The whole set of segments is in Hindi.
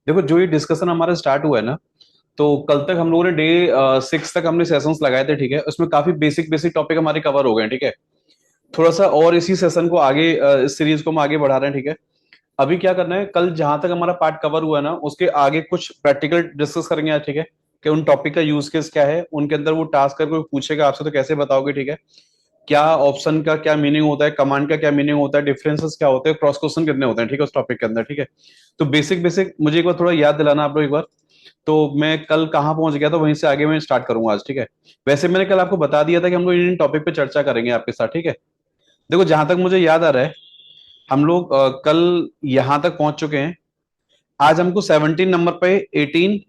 देखो, जो ये डिस्कशन हमारा स्टार्ट हुआ है ना, तो कल तक हम लोगों ने डे 6 तक हमने सेशंस लगाए थे, ठीक है। उसमें काफी बेसिक बेसिक टॉपिक हमारे कवर हो गए हैं, ठीक है। थोड़ा सा और इसी सेशन को आगे, इस सीरीज को हम आगे बढ़ा रहे हैं, ठीक है। अभी क्या करना है, कल जहां तक हमारा पार्ट कवर हुआ है ना, उसके आगे कुछ प्रैक्टिकल डिस्कस करेंगे आज, ठीक है। कि उन टॉपिक का यूज केस क्या है, उनके अंदर वो टास्क करके कोई पूछेगा आपसे तो कैसे बताओगे, ठीक है। क्या ऑप्शन का क्या मीनिंग होता है, कमांड का क्या मीनिंग होता है, डिफरेंसेस क्या होते हैं, क्रॉस क्वेश्चन कितने होते हैं, ठीक है, उस टॉपिक के अंदर, ठीक है। तो बेसिक बेसिक मुझे एक बार थोड़ा याद दिलाना आप लोग एक बार। तो मैं कल कहाँ पहुंच गया, तो वहीं से आगे मैं स्टार्ट करूंगा आज, ठीक है। वैसे मैंने कल आपको बता दिया था कि हम लोग इन टॉपिक पे चर्चा करेंगे आपके साथ, ठीक है। देखो, जहां तक मुझे याद आ रहा है, हम लोग कल यहां तक पहुंच चुके हैं। आज हमको 17 नंबर पे 18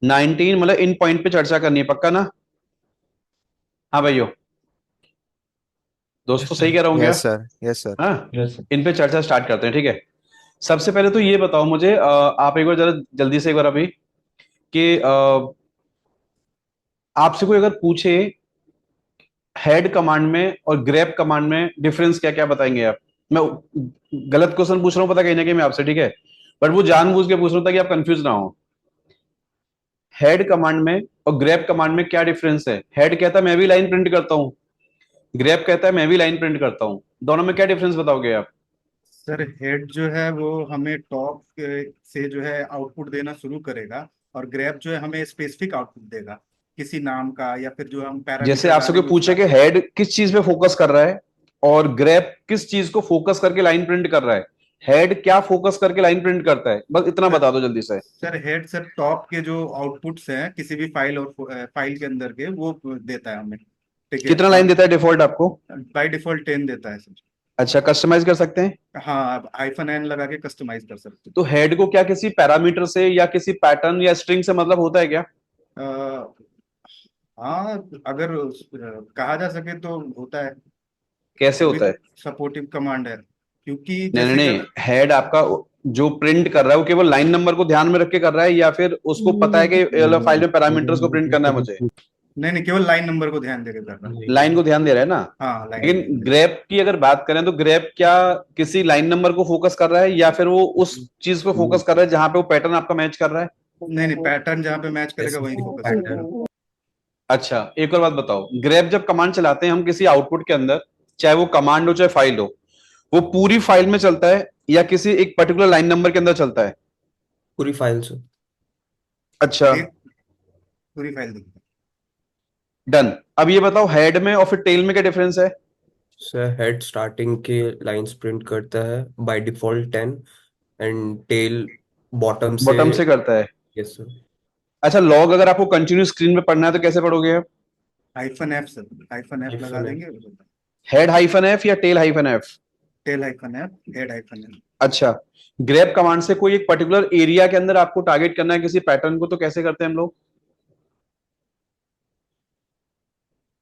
19 मतलब इन पॉइंट पे चर्चा करनी है, पक्का ना? हाँ भाइयों, दोस्तों, यस सही सर। कह रहा हूँ क्या? Yes sir, yes sir. हाँ। Yes sir. इन पे चर्चा स्टार्ट करते हैं, ठीक है। सबसे पहले तो ये बताओ मुझे, आप एक बार जरा जल्दी से एक बार अभी, कि आपसे कोई अगर पूछे हेड कमांड में और ग्रैब कमांड में डिफरेंस क्या क्या बताएंगे आप? मैं गलत क्वेश्चन पूछ रहा हूँ, पता कहीं ना कहीं मैं आपसे, ठीक है। बट वो जानबूझ के पूछ रहा हूँ ताकि आप कंफ्यूज ना हो। हेड कमांड में और ग्रैब कमांड में क्या डिफरेंस है? हेड कहता है मैं भी लाइन प्रिंट करता हूँ, ग्रैब कहता है मैं भी लाइन प्रिंट करता हूँ। दोनों में क्या डिफरेंस बताओगे आप? सर हेड जो है वो हमें टॉप से जो है आउटपुट देना शुरू करेगा। और ग्रैब जो है हमें स्पेसिफिक आउटपुट देगा किसी नाम का, या फिर जो हम जैसे पैरामीटर आपसे कोई डालेंगे पूछे उसका। कि हेड किस चीज पे फोकस कर रहा है और ग्रैब किस चीज को फोकस करके लाइन प्रिंट कर रहा है, हेड क्या फोकस करके लाइन प्रिंट करता है, बस इतना सर बता दो जल्दी से। सर हेड सर टॉप के जो आउटपुट्स हैं किसी भी फाइल और फाइल के अंदर के वो देता है हमें। ठीक है। कितना लाइन और देता है डिफॉल्ट आपको? बाय डिफॉल्ट 10 देता है सर। अच्छा, कस्टमाइज कर सकते हैं? हाँ, आप हाइफन एन लगा के कस्टमाइज कर सकते तो हेड को क्या किसी पैरामीटर से या किसी पैटर्न या स्ट्रिंग से मतलब होता है क्या? हो। हाँ, अगर कहा जा सके तो होता है। कैसे तभी होता तो है? सपोर्टिव कमांड है, क्योंकि नहीं नहीं जैसे नहीं, कर। हेड आपका जो प्रिंट कर रहा है वो केवल लाइन नंबर को ध्यान में रख के कर रहा है, या फिर उसको पता है कि फाइल में पैरामीटर्स को प्रिंट करना है मुझे? नहीं नहीं, केवल लाइन नंबर को ध्यान देकर कर रहा। लाइन को ध्यान दे रहा है ना? हाँ, लाइन लेकिन ध्यान दे। ग्रेप की अगर बात करें तो ग्रेप क्या किसी लाइन नंबर को फोकस कर रहा है, या फिर वो उस चीज को फोकस कर रहा है जहां पे वो पैटर्न आपका मैच कर रहा है? नहीं नहीं, पैटर्न जहाँ पे मैच करेगा वहीं फोकस करेगा। अच्छा, एक और बात बताओ, ग्रेप जब कमांड चलाते हैं हम किसी आउटपुट के अंदर, चाहे वो कमांड हो चाहे फाइल हो, वो पूरी फाइल में चलता है या किसी एक पर्टिकुलर लाइन नंबर के अंदर चलता है? पूरी फाइल से। अच्छा, देख, पूरी फाइल दिखता डन। अब ये बताओ, हेड में और फिर टेल में क्या डिफरेंस है? सर हेड स्टार्टिंग के लाइंस प्रिंट करता है by default 10, and tail bottom से। बॉटम से करता है? Yes sir. अच्छा, लॉग अगर आपको कंटिन्यू स्क्रीन पे पढ़ना है तो कैसे पढ़ोगे आप? है। Hyphen F sir, hyphen F लगा हाइफन है। देंगे। हेड हाइफन एफ या tail hyphen F? Tail hyphen F, head hyphen F. अच्छा, ग्रैब कमांड से कोई एक पर्टिकुलर एरिया के अंदर आपको टारगेट करना है किसी पैटर्न को, तो कैसे करते हैं हम लोग?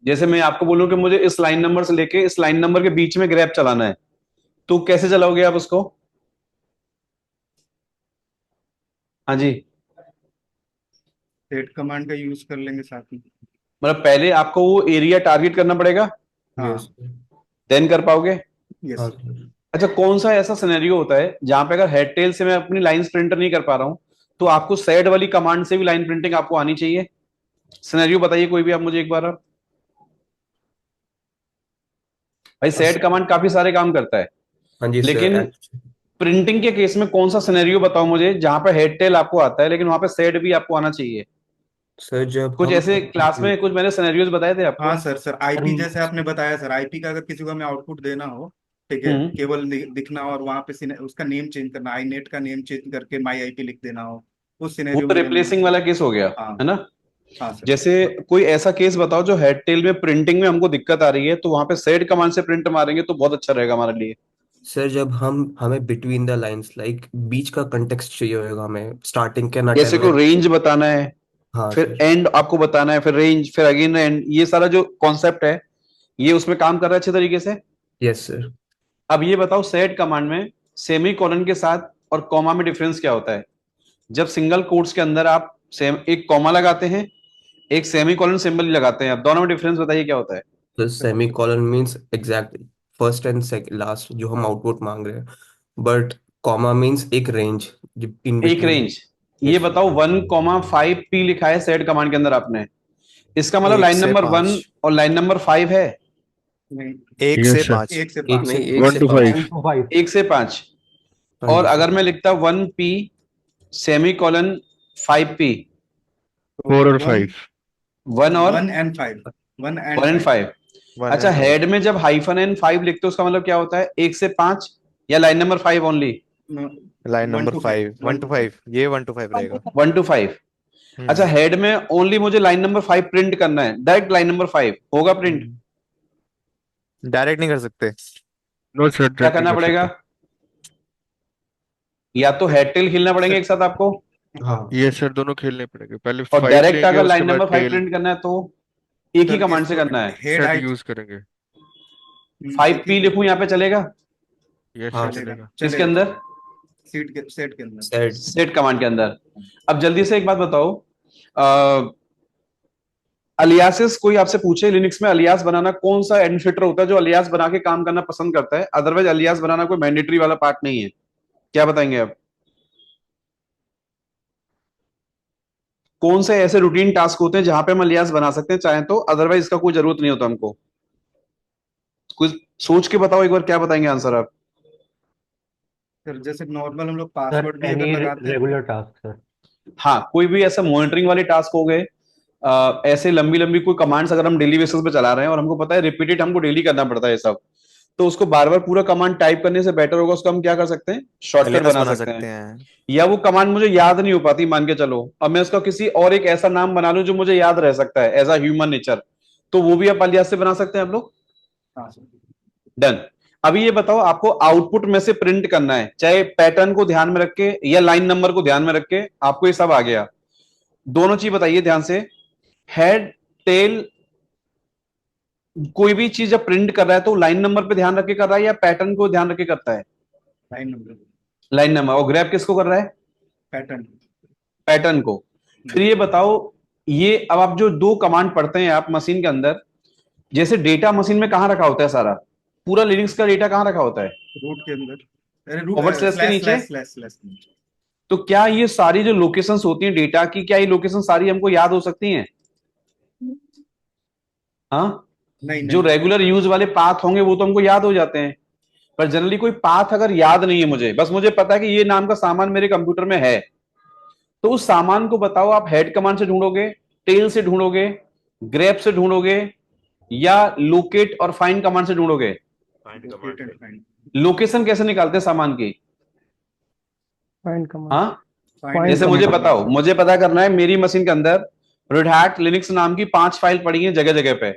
जैसे मैं आपको बोलूं कि मुझे इस लाइन नंबर से लेके इस लाइन नंबर के बीच में ग्रैब चलाना है, तो कैसे चलाओगे आप उसको? हाँ जी। हेड कमांड का यूज कर लेंगे साथ में। मतलब पहले आपको वो एरिया टारगेट करना पड़ेगा, यस। हाँ। देन कर पाओगे? यस हाँ सर। सर। अच्छा, कौन सा ऐसा सिनेरियो होता है जहां पे अगर हेड टेल से मैं अपनी लाइन प्रिंटर नहीं कर पा रहा हूं, तो आपको सेड वाली कमांड से भी लाइन प्रिंटिंग आपको आनी चाहिए? सिनेरियो बताइए कोई भी आप मुझे एक बार आप। भाई, अस- सेड कमांड काफी सारे काम करता है, हाँ जी सर। लेकिन प्रिंटिंग के केस में कौन सा सिनेरियो बताओ मुझे जहां पे हेड टेल आपको आता है लेकिन वहां पे सेड भी आपको आना चाहिए? सर जब कुछ हम ऐसे क्लास में कुछ मैंने सिनेरियोज बताए थे हाँ आपको। सर, आईपी जैसे आपने बताया सर, आईपी का अगर किसी को हमें आउटपुट देना हो, ठीक है, हम्म। केवल दिखना हो और वहां पे उसका नेम चेंज करना, आई नेट का नेम चेंज करके माई आईपी लिख देना हो, उस वो सिनेरियो तो में हम। रिप्लेसिंग वाला केस हो गया, हाँ। है ना? हाँ सर। जैसे कोई ऐसा केस बताओ जो हेड टेल में प्रिंटिंग में हमको दिक्कत आ रही है, तो वहां पे सेड कमांड से प्रिंट मारेंगे तो बहुत अच्छा रहेगा हमारे लिए। सर जब हम हमें बिटवीन द लाइंस लाइक बीच का कंटेक्स्ट चाहिए होगा, हमें स्टार्टिंग के ना जैसे 10 को लाइन। रेंज बताना है, हाँ फिर सर। एंड आपको बताना है, फिर रेंज, फिर अगेन एंड, ये सारा जो कॉन्सेप्ट है, ये उसमें काम कर रहा है अच्छे तरीके से। Yes sir. अब ये बताओ, सेड कमांड में सेमी कॉलन के साथ और कॉमा में डिफरेंस क्या होता है? जब सिंगल कोट्स के अंदर आप सेम एक कॉमा लगाते हैं, एक सेमी कॉलन सिंबल लगाते हैं, अब दोनों में डिफरेंस बताइए क्या होता है? तो semi colon means exact first and second last जो हम आउटपुट मांग रहे हैं। बट कॉमा मीन्स एक रेंज इन एक बिटवीन। रेंज। ये यस। बताओ 1,5p लिखा है सेट कमांड के अंदर आपने, इसका मतलब एक लाइन से नंबर 1 5। और लाइन नंबर 5 है। नहीं, एक यस से सर। 5। एक से एक पाँच। नहीं, एक वन से टू 5। फाइव 1 से 5। वन और टू अगर फाइव। मैं लिखता 1p सेमी कॉलन 5p, तो 4 और वन 5। 1 और 1 and 5, 1 and 1 एंड 5। 5। वन अच्छा, एंड फाइव। हेड में जब हाइफन एन 5 लिखते हो उसका मतलब क्या होता है, 1 से 5 या line number 5 only? Line one number to 5, five, 1 to 5, ये 1 टू 5 रहेगा। 1 टू 5। अच्छा, हम्म। हेड में ओनली मुझे लाइन नंबर 5 प्रिंट करना है, डायरेक्ट लाइन नंबर 5 होगा प्रिंट? डायरेक्ट नहीं कर सकते। नो सर, क्या ट्रैक नहीं करना कर पड़ेगा? सकते। या तो हेड टेल खेलना पड़ेंगे एक साथ आपको, हाँ। ये सर दोनों खेलने पड़ेंगे, पहले और 5 डायरेक्ट लेंगे अगर उसके लाइन बाद नंबर 5 टेल प्रिंट करना है तो एक ही सर कमांड से इसको करना है। हेड सेट हाइट यूज करेंगे। 5p लिखूं यहाँ पे चलेगा? यस हाँ, सर चलेगा। किसके अंदर? सेट के अंदर। सेट। सेट कमांड के अंदर। अब जल्दी से एक बात बताओ, अलियासेस कोई आपसे पूछे लिनक्स में अलियास बनाना कौन सा एडमिनिस्ट्रेटर होता है जो अलियास बना के काम करना पसंद करता है, अदरवाइज अलियास बनाना कोई मैंडेटरी वाला पार्ट नहीं है, क्या बताएंगे आप? कौन से ऐसे रूटीन टास्क होते हैं जहां पे हम अलियास बना सकते हैं चाहे तो, अदरवाइज इसका कोई जरूरत नहीं होता हमको? कुछ सोच के बताओ एक बार, क्या बताएंगे आंसर आप? सर जैसे नॉर्मल हम लोग सर पासवर्ड भी अगर एनी लगाते हैं। Regular task sir. हाँ, कोई भी ऐसा मॉनिटरिंग वाले टास्क हो गए, ऐसे लंबी लंबी कोई कमांड्स अगर हम डेली बेसिस पे चला रहे हैं और हमको पता है रिपीटेड हमको डेली करना पड़ता है ये सब, तो उसको बार बार पूरा कमांड टाइप करने से बेटर होगा उसको हम क्या कर सकते हैं, शॉर्टकट अलियास बना बना सकते हैं। सकते हैं। या वो कमांड मुझे याद नहीं हो पाती मान के चलो, अब मैं उसका किसी और एक ऐसा नाम बना लूं जो मुझे याद रह सकता है एज अ ह्यूमन नेचर, तो वो भी आप अलियास से बना सकते हैं आप लोग। हाँ सर। डन। अभी ये बताओ, आपको आउटपुट में से प्रिंट करना है, चाहे पैटर्न को ध्यान में रख के या लाइन नंबर को ध्यान में रख के, आपको ये सब आ गया। दोनों चीज बताइए ध्यान से, हेड टेल कोई भी चीज जब प्रिंट कर रहा है तो लाइन नंबर पे ध्यान रख के कर रहा है या पैटर्न को ध्यान रख के करता है? Line number. Line number. और ग्रैब किसको कर रहा है? पैटर्न। पैटर्न को। फिर ये बताओ, ये अब आप जो दो कमांड पढ़ते हैं आप मशीन के अंदर, जैसे डेटा मशीन में कहां रखा होता है, सारा पूरा लिनक्स का डेटा कहां रखा होता है? रूट के अंदर। अरे फॉरवर्ड स्लैश के नीचे। स्लैश नीचे। तो क्या ये सारी जो लोकेशंस होती हैं डेटा की, क्या ये लोकेशन सारी हमको याद हो सकती हैं? हाँ, नहीं जो नहीं। रेगुलर यूज वाले पाथ होंगे वो तो हमको याद हो जाते हैं, पर जनरली कोई पाथ अगर याद नहीं है मुझे, बस मुझे पता है कि ये नाम का सामान मेरे कंप्यूटर में है, तो उस सामान को बताओ आप हेड कमांड से ढूंढोगे, टेल से ढूंढोगे, ग्रैब से ढूंढोगे, या लोकेट और फाइंड कमांड से ढूंढोगे? Locate and find. लोकेशन कैसे निकालते हैं सामान की? Find command. हाँ, Find जैसे command. मुझे बताओ, मुझे पता करना है मेरी मशीन के अंदर रेड हैट लिनक्स नाम की 5 फाइल पड़ी है जगह जगह पे,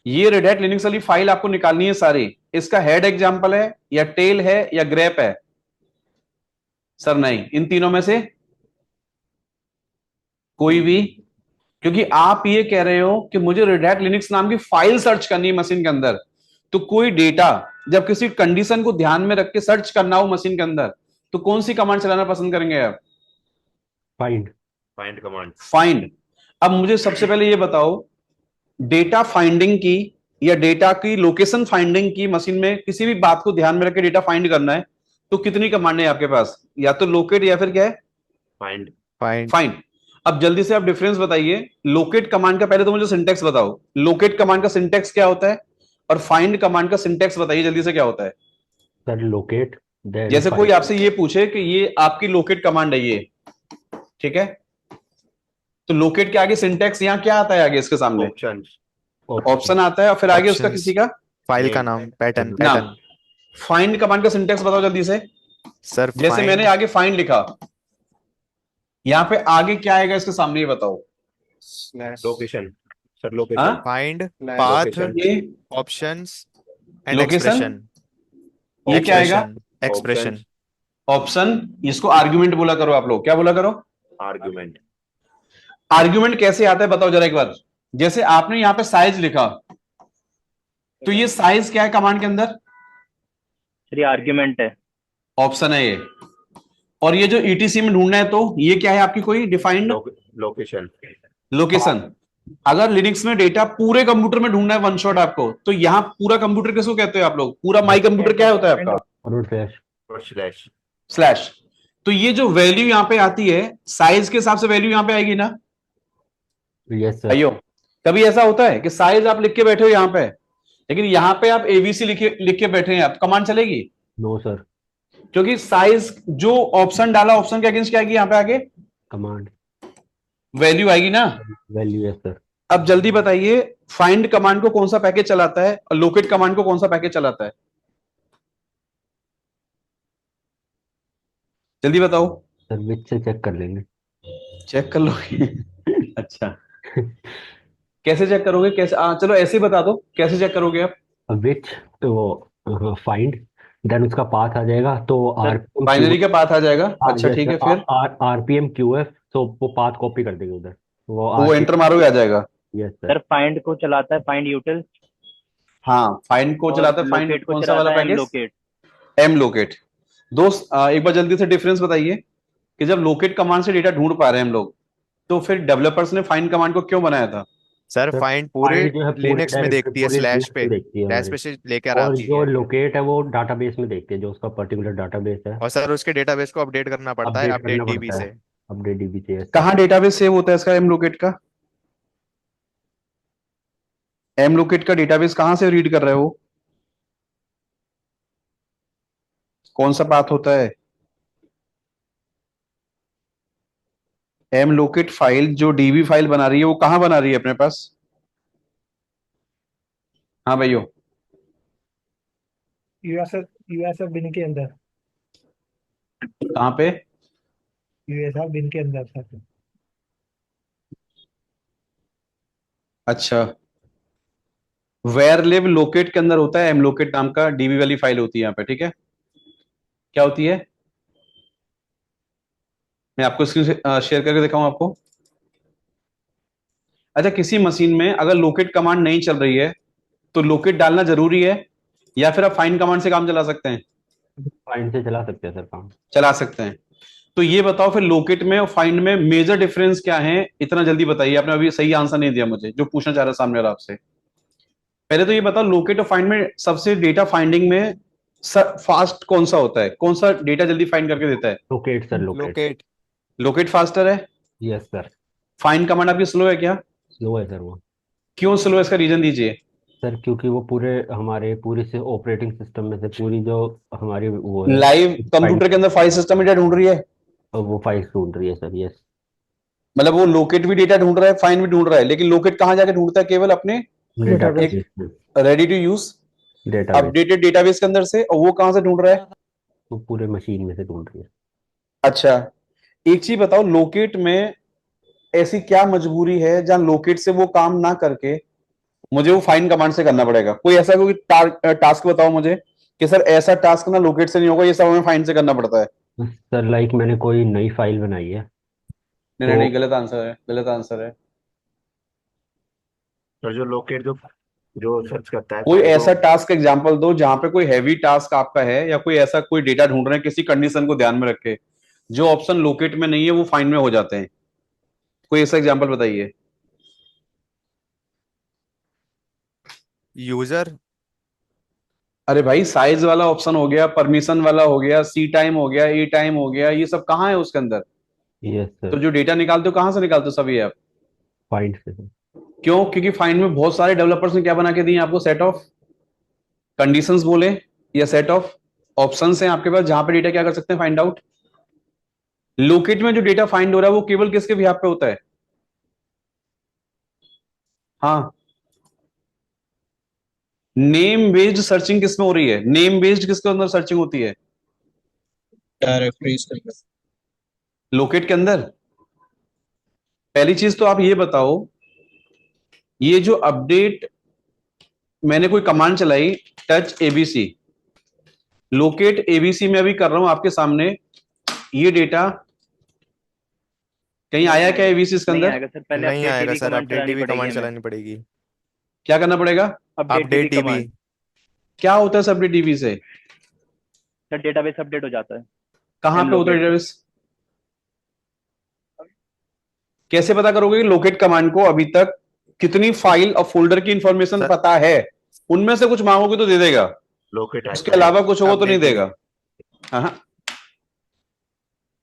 ये रेड हैट लिनक्स वाली फाइल आपको निकालनी है सारी, इसका हेड एग्जांपल है या टेल है या ग्रेप है? सर नहीं, इन तीनों में से कोई भी, क्योंकि आप ये कह रहे हो कि मुझे रेड हैट लिनक्स नाम की फाइल सर्च करनी है मशीन के अंदर, तो कोई डेटा जब किसी कंडीशन को ध्यान में रख के सर्च करना हो मशीन के अंदर, तो कौन सी कमांड चलाना पसंद करेंगे आप? फाइंड। Find command. फाइंड। अब मुझे सबसे पहले ये बताओ, डेटा फाइंडिंग की या डेटा की लोकेशन फाइंडिंग की मशीन में किसी भी बात को ध्यान में रख के डेटा फाइंड करना है, तो कितनी कमांड है आपके पास? या तो लोकेट या फिर क्या है? फाइंड। फाइंड। फाइंड। अब जल्दी से आप डिफरेंस बताइए, लोकेट कमांड का पहले तो मुझे सिंटेक्स बताओ, लोकेट कमांड का सिंटेक्स क्या होता है, और फाइंड कमांड का सिंटेक्स बताइए जल्दी से क्या होता है। सर लोकेट देन जैसे कोई आपसे ये पूछे कि ये आपकी लोकेट कमांड है, ये ठीक है, तो लोकेट के आगे सिंटेक्स यहां क्या आता है, आगे इसके सामने ऑप्शन। ऑप्शन आता है, और फिर आगे उसका Options. किसी का फाइल का Name. नाम, पैटर्न नाम। पैटर्न। फाइंड कमांड का सिंटेक्स बताओ जल्दी से। सर जैसे फाइंड। मैंने आगे फाइंड लिखा, यहां पे आगे क्या आएगा इसके सामने, ये बताओ। Slash. लोकेशन। सर हाँ? Location. Find, Slash. Path, Location. ये ऑप्शंस एंड Location? एक्सप्रेशन। ये क्या आएगा? एक्सप्रेशन। ऑप्शन। इसको आर्ग्यूमेंट बोला करो आप लोग, क्या बोला करो? आर्गुमेंट। आर्ग्यूमेंट कैसे आता है बताओ जरा एक बार। जैसे आपने यहां पे साइज लिखा, तो ये साइज क्या है कमांड के अंदर? ये आर्ग्यूमेंट है। ऑप्शन है ये। और ये जो ईटीसी में ढूंढना है, तो ये क्या है आपकी कोई डिफाइंड लोकेशन। लोकेशन। अगर लिनक्स में डेटा पूरे कंप्यूटर में ढूंढना है वन शॉट आपको, तो यहाँ पूरा कंप्यूटर किसको कहते हो आप लोग? पूरा माई कंप्यूटर क्या होता है आपका? Forward slash. स्लैश। स्लैश। तो ये जो वैल्यू यहाँ पे आती है साइज के हिसाब से वैल्यू यहाँ पे आएगी ना यस सर। भाइयों? कभी ऐसा होता है कि साइज आप लिख के बैठे हो यहाँ पे, लेकिन यहाँ पे आप एबीसी लिख के बैठे हैं, आप कमांड चलेगी? No sir. क्योंकि साइज जो ऑप्शन डाला, ऑप्शन के अगेंस्ट क्या आएगी यहाँ पे आगे? कमांड वैल्यू आएगी ना। वैल्यू। Yes sir. अब जल्दी बताइए, फाइंड कमांड को कौन सा पैकेज चलाता है और लोकेट कमांड को कौन सा पैकेज चलाता है? जल्दी बताओ। सर विच से चेक कर लेंगे। चेक कर लोगे? अच्छा, कैसे चेक करोगे? कैसे चलो ऐसे ही बता दो, कैसे चेक करोगे आप? विच तो वो फाइंड, देन उसका पाथ आ जाएगा तो आरपीएम बाइनरी का पाथ आ जाएगा। अच्छा यस ठीक है, सर। फिर आरपीएम क्यूएफ, तो वो पाथ कॉपी कर देंगे उधर, वो वो एंटर मारोगे आ जाएगा। Yes sir sir. फाइंड को चलाता है फाइंड यूटिल, हाँ, फाइंड को और चलाता है। फाइंड लोकेट को कौन सा वाला चलाता है M package? Locate. M locate. दोस्त एक बार जल्दी से डिफरेंस बताइए कि जब लोकेट कमांड से डेटा ढूंढ पा रहे हैं हम लोग, तो फिर डेवलपर्स ने फाइंड कमांड को क्यों बनाया था? सर सर फाइंड पूरे फाइंड जो है पूरे लिनक्स में डायरेक्टरी देखती है, पूरे स्लैश लिस्ट पे में देखती है डैश हमारे, पे से लेकर और आती जो है। लोकेट है वो डाटाबेस में देखती है, जो उसका पर्टिकुलर डाटाबेस है। और सर उसके डेटाबेस को अपडेट करना पड़ता है अपडेट अपडेट करना डीबी पड़ता से। है, अपडेट डीबी से। Yes sir. कहाँ डेटाबेस सेव होता है इसका, एम लोकेट का? एम लोकेट का डेटाबेस कहां से रीड कर रहे हो? कौन सा पाथ होता है? एम लोकेट फाइल जो डीबी फाइल बना रही है, वो कहां बना रही है अपने पास? हाँ भाइयों। यूएसएफ बिन के अंदर, कहां पे? यूएसएफ बिन के अंदर सर। अच्छा, वेयर लिव लोकेट के अंदर होता है, एम लोकेट नाम का डीबी वाली फाइल होती है यहाँ पे, ठीक है? क्या होती है? मैं आपको स्क्रीन शेयर करके दिखाऊं आपको। अच्छा, किसी मशीन में अगर लोकेट कमांड नहीं चल रही है तो लोकेट डालना जरूरी है, या फिर आप फाइंड कमांड से काम चला सकते हैं? फाइंड से चला सकते हैं सर काम। चला सकते हैं। तो ये बताओ फिर लोकेट में और फाइंड में मेजर डिफरेंस क्या है? इतना जल्दी बताइए, आपने अभी सही आंसर नहीं दिया मुझे जो पूछना चाह रहा सामने वाला आपसे। पहले तो ये बताओ, लोकेट और फाइंड में सबसे डेटा फाइंडिंग में फास्ट कौन सा होता है? कौन सा डेटा जल्दी फाइंड करके देता है? Locate sir, locate. Locate. Locate faster है। Yes sir. फाइंड कमांड आपकी स्लो है क्या? स्लो है सर वो। क्यों स्लो है, इसका रीजन दीजिए। सर क्योंकि वो पूरे हमारे पूरी से ऑपरेटिंग सिस्टम में से पूरी जो हमारी वो है लाइव कंप्यूटर के अंदर फाइल सिस्टम में डेटा ढूंढ रही है, वो फाइल ढूंढ रही है सर। यस। मतलब वो लोकेट भी डेटा ढूंढ रहा है, फाइंड भी ढूंढ रहा है, लेकिन लोकेट कहां जाके ढूंढता है? केवल अपने database ready to use database updated database के अंदर से। और वो कहां से ढूंढ रहा है? वो पूरे मशीन में से ढूंढ रही है। अच्छा, एक चीज बताओ, लोकेट में ऐसी क्या मजबूरी है जहां लोकेट से वो काम ना करके मुझे वो फाइंड कमांड से करना पड़ेगा? कोई ऐसा कोई टास्क बताओ मुझे कि सर ऐसा टास्क ना लोकेट से नहीं होगा, ये सब हमें फाइंड से करना पड़ता है। सर लाइक मैंने कोई नई फाइल बनाई है नहीं नहीं नहीं, गलत आंसर है, गलत आंसर है। सर जो लोकेट जो सर्च करता है कोई फाइल ऐसा को, टास्क एग्जांपल दो जहां पे कोई हैवी टास्क आपका है, या कोई ऐसा कोई डेटा ढूंढ रहे हैं किसी कंडीशन को ध्यान में रख के, जो ऑप्शन लोकेट में नहीं है वो फाइंड में हो जाते हैं। कोई ऐसा एग्जांपल बताइए। यूजर। अरे भाई, साइज वाला ऑप्शन हो गया, परमिशन वाला हो गया, सी टाइम हो गया, ए टाइम हो गया, ये सब कहाँ है उसके अंदर? यस तो सर। जो डेटा निकालते हो कहां से निकालते हो सभी आप? फाइंड से सर। क्यों? क्योंकि फाइंड में बहुत सारे डेवलपर्स ने क्या बना के दिए आपको? सेट ऑफ कंडीशंस बोले, या सेट ऑफ ऑप्शंस हैं आपके पास जहां पे डेटा क्या कर सकते हैं? Find out. लोकेट में जो डेटा फाइंड हो रहा है वो केवल किसके बिहाफ पे होता है? हाँ, नेम बेस्ड सर्चिंग किसमें हो रही है? नेम बेस्ड किसके अंदर सर्चिंग होती है? डायरेक्टरीज के अंदर। लोकेट के अंदर। पहली चीज तो आप ये बताओ, ये जो अपडेट मैंने कोई कमांड चलाई, टच एबीसी, लोकेट एबीसी में अभी कर रहा हूं आपके सामने, ये डेटा कहीं आया क्या एबीसी इसके नहीं अंदर? आएगा सर, पहले नहीं अपडेट आएगा डीबी सर, कमांड अपडेट चलानी डीबी पड़ेगी कमांड हमें। चलानी पड़ेगी। क्या करना पड़ेगा? Update update dB dB. Command. क्या होता है अपडेट डीबी से? सर डेटाबेस अपडेट हो जाता है। कहां एम पे होता है लोकेट। डेटाबेस? कैसे पता करोगे कि लोकेट कमांड को अभी तक कितनी फाइल और फोल्डर की इंफॉर्मेशन सर पता है? उनमें से कुछ मांगोगे तो दे देगा, लोकेट उसके आता है। अलावा कुछ होगा तो नहीं अपडेट डीबी। देगा। हाँ,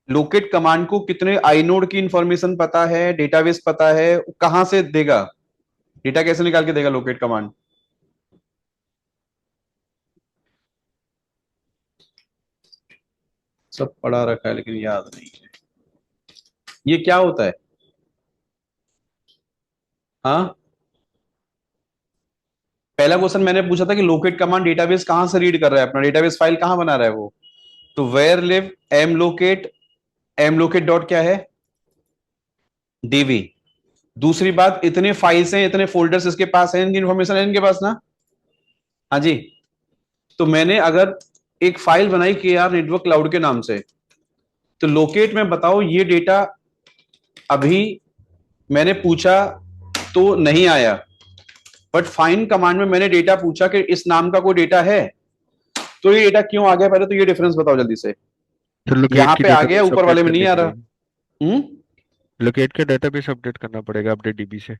लोकेट कमांड को कितने आईनोड की इंफॉर्मेशन पता है, डेटाबेस पता है, कहां से देगा, डेटा कैसे निकाल के देगा लोकेट कमांड? सब पढ़ा रखा है लेकिन याद नहीं है। ये क्या होता है? हाँ, पहला क्वेश्चन मैंने पूछा था कि लोकेट कमांड डेटाबेस कहां से रीड कर रहा है, अपना डेटाबेस फाइल कहां बना रहा है वो। तो var lib M locate dot क्या है, डीवी। दूसरी बात, इतने फाइल्स हैं, इतने फोल्डर्स इसके पास हैं, इनकी इंफॉर्मेशन है इनके पास ना। हाँ जी। तो मैंने अगर एक फाइल बनाई KR नेटवर्क क्लाउड के नाम से, तो लोकेट में बताओ ये डेटा अभी मैंने पूछा तो नहीं आया, बट फाइंड कमांड में मैंने डेटा पूछा कि इस नाम का कोई डेटा है, तो ये डेटा क्यों आ गया, पहले तो ये डिफरेंस बताओ जल्दी से। तो लोकेट यहाँ की पे आ गया, डेटाबेस ऊपर वाले में अपडेट नहीं करने आ के रहा। लिए लोकेट के डेटाबेस अपडेट करना पड़ेगा अपडेट डीबी से।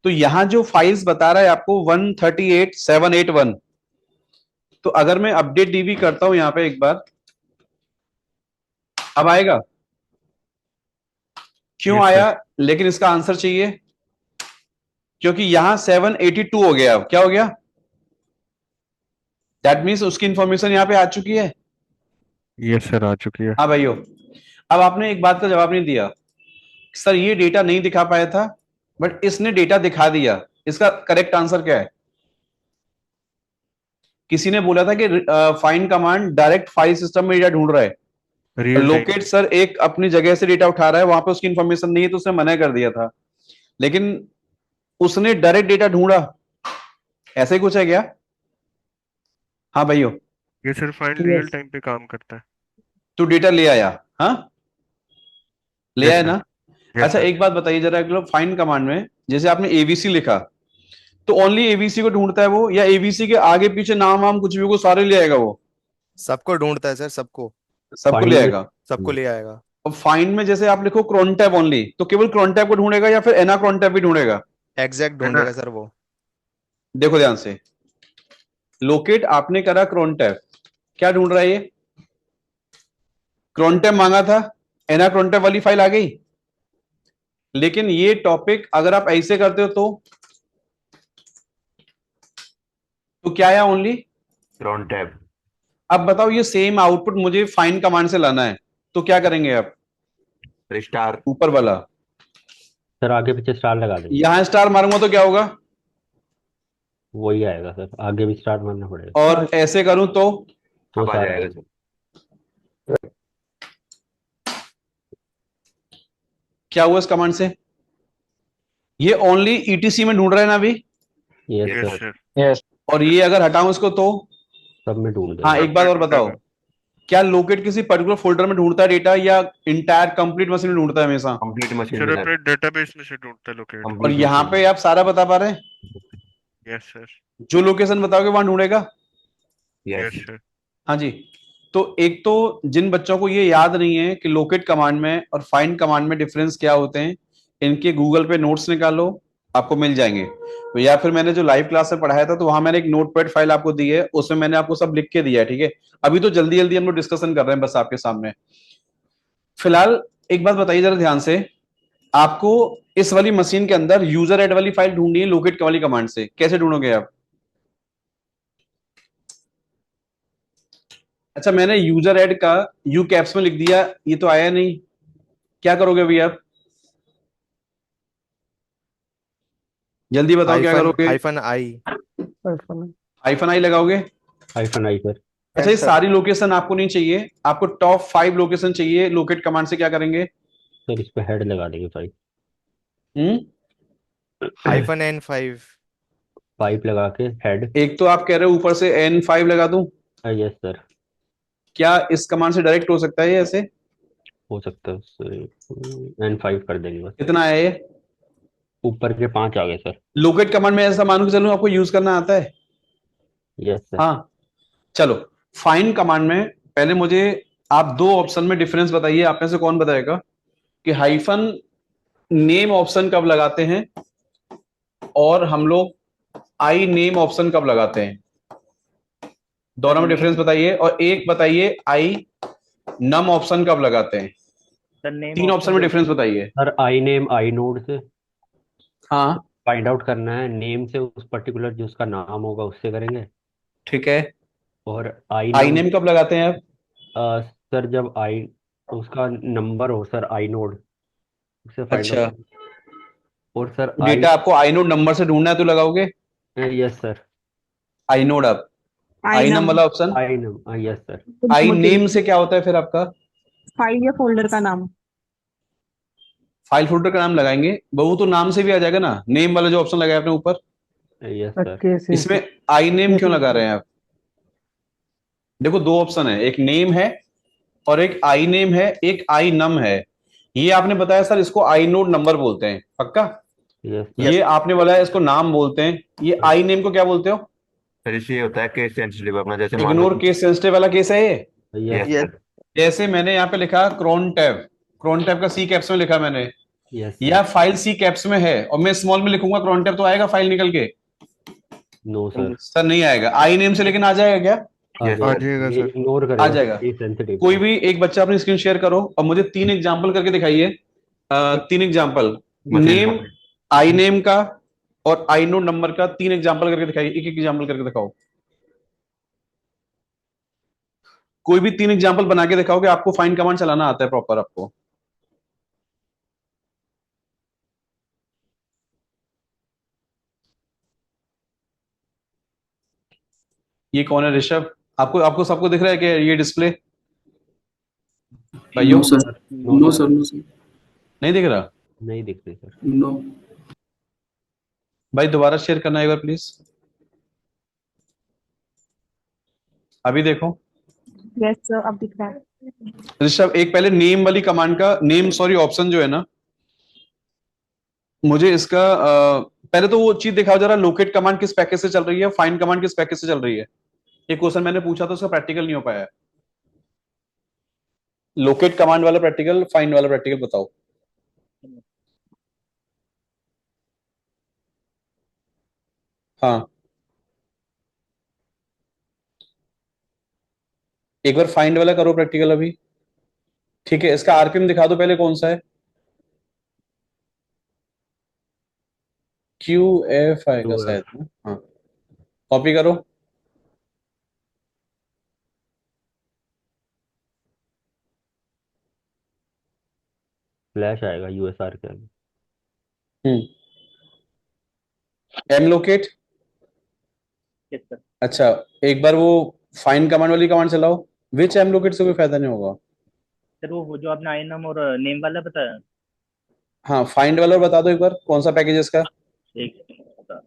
तो यहां जो फाइल्स बता रहा है आपको 138781, तो अगर मैं अपडेट डीबी करता हूं यहां पे एक बार, अब आएगा? क्यों यस आया? सर। लेकिन इसका आंसर चाहिए, क्योंकि यहां 782 हो गया। अब क्या हो गया? दैट मीन्स उसकी इंफॉर्मेशन यहां पे आ चुकी है। यस सर, आ चुकी है। हाँ भाइयों, अब आपने एक बात का जवाब नहीं दिया, सर ये डेटा नहीं दिखा पाया था बट इसने डेटा दिखा दिया। इसका करेक्ट आंसर क्या है? किसी ने बोला था कि find command direct file system में डेटा ढूंढ रहा है, रियल टाइम। लोकेट सर एक अपनी जगह से डेटा उठा रहा है, वहां पे उसकी इंफॉर्मेशन नहीं है तो उसने मना कर दिया था, लेकिन उसने डायरेक्ट डेटा ढूंढा। ऐसा ही कुछ है क्या? हाँ भाइयों, ये sir find real yes time पे काम करता है। तो डेटा ले आया? हाँ, ले यस आया सर। ना? यस अच्छा सर। एक बात बताइए जरा, फाइंड कमांड में जैसे आपने एबीसी लिखा, तो ओनली एबीसी को ढूंढता है वो, या एबीसी के आगे पीछे नाम वाम कुछ भी को सारे ले आएगा वो? सबको ढूंढता है सर, सबको। सबको ले फाइंड में आएगा। सबको ले आएगा। और फाइंड में जैसे आप लिखो crontab ओनली, तो केवल crontab को ढूंढेगा या फिर एना crontab भी ढूंढेगा? एग्जैक्ट है ना। ढूंढेगा सर वो। देखो ध्यान से, लोकेट आपने करा crontab, क्या ढूंढ रहा है ये? crontab मांगा था, एना crontab वाली फाइल आ गई। लेकिन ये टॉपिक अगर आप ऐसे करते हो तो क्या आया? Only cron tab. अब बताओ, ये सेम आउटपुट मुझे फाइंड कमांड से लाना है, तो क्या करेंगे आप? स्टार। ऊपर वाला, सर आगे पीछे स्टार लगा देंगे, यहां स्टार मारूंगा तो क्या होगा? वही आएगा सर, आगे भी स्टार मारना पड़ेगा और ऐसे करूं तो? तो अब आ सारा जाएगा आएगा। सर। क्या हुआ इस कमांड से? ये ओनली ईटीसी में ढूंढ रहा है ना अभी, yes yes sir, sir. Yes और ये अगर हटाऊं इसको तो? सब में ढूंढ हाँ, देगा। एक बात और अपडेट बताओ, ढूंढेगा। क्या लोकेट किसी पर्टिकुलर फोल्डर में ढूंढता है डेटा, या इंटायर कंप्लीट मशीन में ढूंढता है हमेशा? कंप्लीट मशीन सर में अपने डेटाबेस में से ढूंढता है लोकेट। और कंप्लीट यहाँ मशीन पे में। आप सारा बता पा रहे हैं, यस सर। जो लोकेशन बताओगे वहां ढूंढेगा। यस। Yes sir. हाँ जी। तो एक तो जिन बच्चों को ये याद नहीं है कि लोकेट कमांड में और फाइंड कमांड में डिफरेंस क्या होते हैं, इनके गूगल पे नोट्स निकालो, आपको मिल जाएंगे। तो या फिर मैंने जो लाइव क्लास में पढ़ाया था, तो वहां मैंने एक नोटपैड फाइल आपको दी है, उसमें मैंने आपको सब लिख के दिया है, ठीक है। अभी तो जल्दी जल्दी हम लोग डिस्कशन कर रहे हैं बस आपके सामने। फिलहाल एक बात बताइए जरा ध्यान से, आपको इस वाली मशीन के अंदर यूजर एड वाली फाइल ढूंढनी है लोकेट वाली कमांड से, कैसे ढूंढोगे आप? अच्छा, मैंने यूजर एड का यू कैप्स में लिख दिया, ये तो आया नहीं, क्या करोगे अभी आप? जल्दी बताओ क्या हाइफन करोगे? Hyphen I. हाइफन आई लगाओगे? Hyphen I sir. अच्छा, ये सर सारी लोकेशन आपको नहीं चाहिए, आपको टॉप 5 लोकेशन चाहिए लोकेट कमांड से, क्या करेंगे? सर इस पे हेड लगा देंगे पाइप, हम्म हाइफन N5। पाइप लगा के हेड। एक तो आप कह रहे हो ऊपर से N5 लगा दूं, यस सर, क्या इस कमांड से डायरेक्ट हो सकता है ये ऐसे? हो सकता है सर, N5 कर देंगे बस। कितना आया ये? ऊपर के 5 आ गए सर। लोकेट कमांड में ऐसा मान के चलूं आपको यूज करना आता है? Yes sir. हाँ, चलो। फाइंड कमांड में पहले मुझे आप दो ऑप्शन में डिफरेंस बताइए, आप में से कौन बताएगा कि हाइफन नेम ऑप्शन कब लगाते हैं और हम लोग आई नेम ऑप्शन कब लगाते हैं? दोनों में डिफरेंस बताइए, और एक बताइए आई नम ऑप्शन कब लगाते हैं? सर नेम तीन ऑप्शन में डिफरेंस बताइए। Sir I name I node से हाँ फाइंड आउट करना है, नेम से उस पर्टिकुलर जो उसका नाम होगा उससे करेंगे। ठीक है। और आई आई नम नेम कब लगाते हैं आप? सर जब आई उसका नंबर हो सर आई नोड, उससे फाइंड आउट। अच्छा, और सर आई, डेटा आपको आई नोड नंबर से ढूंढना है तो लगाओगे यस सर, आई नोड आप, आई आई नम नम वाला option. I num, yes sir. I name से क्या होता है फिर आपका? फाइल या फोल्डर का नाम। फाइल फोल्डर का नाम लगाएंगे, वो तो नाम से भी आ जाएगा ना, नेम वाला जो ऑप्शन लगाया आपने ऊपर। Yes sir. कैसे इसमें आई नेम क्यों लगा रहे हैं आप? देखो दो ऑप्शन है, एक नेम है और एक आई नेम है, एक आई नम है। ये आपने बताया सर इसको आई नोड नंबर बोलते हैं, पक्का? यस ये आपने बोला है इसको नाम बोलते हैं, ये आई नेम को क्या बोलते हो? फिर ये होता है केस सेंसिटिव अपना, जैसे मान लो इग्नोर केस सेंसिटिव वाला केस है ये। Sir, yes yes sir. Sir, जैसे मैंने यहाँ पे लिखा क्रोन टैब, क्रोन टैब का सी कैप्स में लिखा मैंने, यस या सर। फाइल सी कैप्स में है और मैं स्मॉल में लिखूंगा क्रोन टैब, तो आएगा फाइल निकल के? नो सर, सर नहीं आएगा। आई नेम से लेकिन आ जाएगा क्या? आ यस आ जाएगा, सर। जाएगा ये सर। इग्नोर आ करेगा जाएगा। ये सेंसिटिव कोई है। भी एक बच्चा अपनी स्क्रीन शेयर करो और मुझे तीन एग्जाम्पल करके दिखाइए। तीन example, machine name, I name का और आई नोड नंबर का, तीन एग्जाम्पल करके दिखाइए, एक एक एग्जाम्पल करके दिखाओ। कोई भी तीन एग्जाम्पल बना के दिखाओ कि आपको फाइंड कमांड चलाना आता है प्रॉपर आपको। ये कौन है ऋषभ? आपको आपको सबको दिख रहा है कि ये डिस्प्ले भाइयों? नो सर, नो सर, नहीं दिख रहा? नहीं दिख रही सर। भाई दोबारा शेयर करना एक बार प्लीज, अभी देखो। यस सर, अब दिख रहा है। ऋषभ एक पहले नेम वाली कमांड का, नेम सॉरी ऑप्शन जो है ना, मुझे इसका पहले तो वो चीज दिखाओ जरा, लोकेट कमांड किस पैकेज से चल रही है, फाइंड कमांड किस पैकेज से चल रही है। ये क्वेश्चन मैंने पूछा था, उसका प्रैक्टिकल नहीं हो पाया है। लोकेट कमांड वाला प्रैक्टिकल, फाइंड वाला प्रैक्टिकल बताओ। हाँ, एक बार फाइंड वाला करो प्रैक्टिकल अभी। ठीक है, इसका आरपीएम दिखा दो पहले कौन सा है। क्यू एफ आएगा QF, शायद ना? हाँ, कॉपी करो। फ्लैश आएगा यूएसआर के आगे। M locate. Yes sir. अच्छा, एक बार वो फाइंड कमांड वाली कमांड चलाओ। विच एम लोकेट से कोई फायदा नहीं होगा। सर वो जो आपने आई नम और नेम वाला बताया, हाँ, फाइंड वाला बता दो एक बार कौन सा पैकेज है इसका। एक second बता।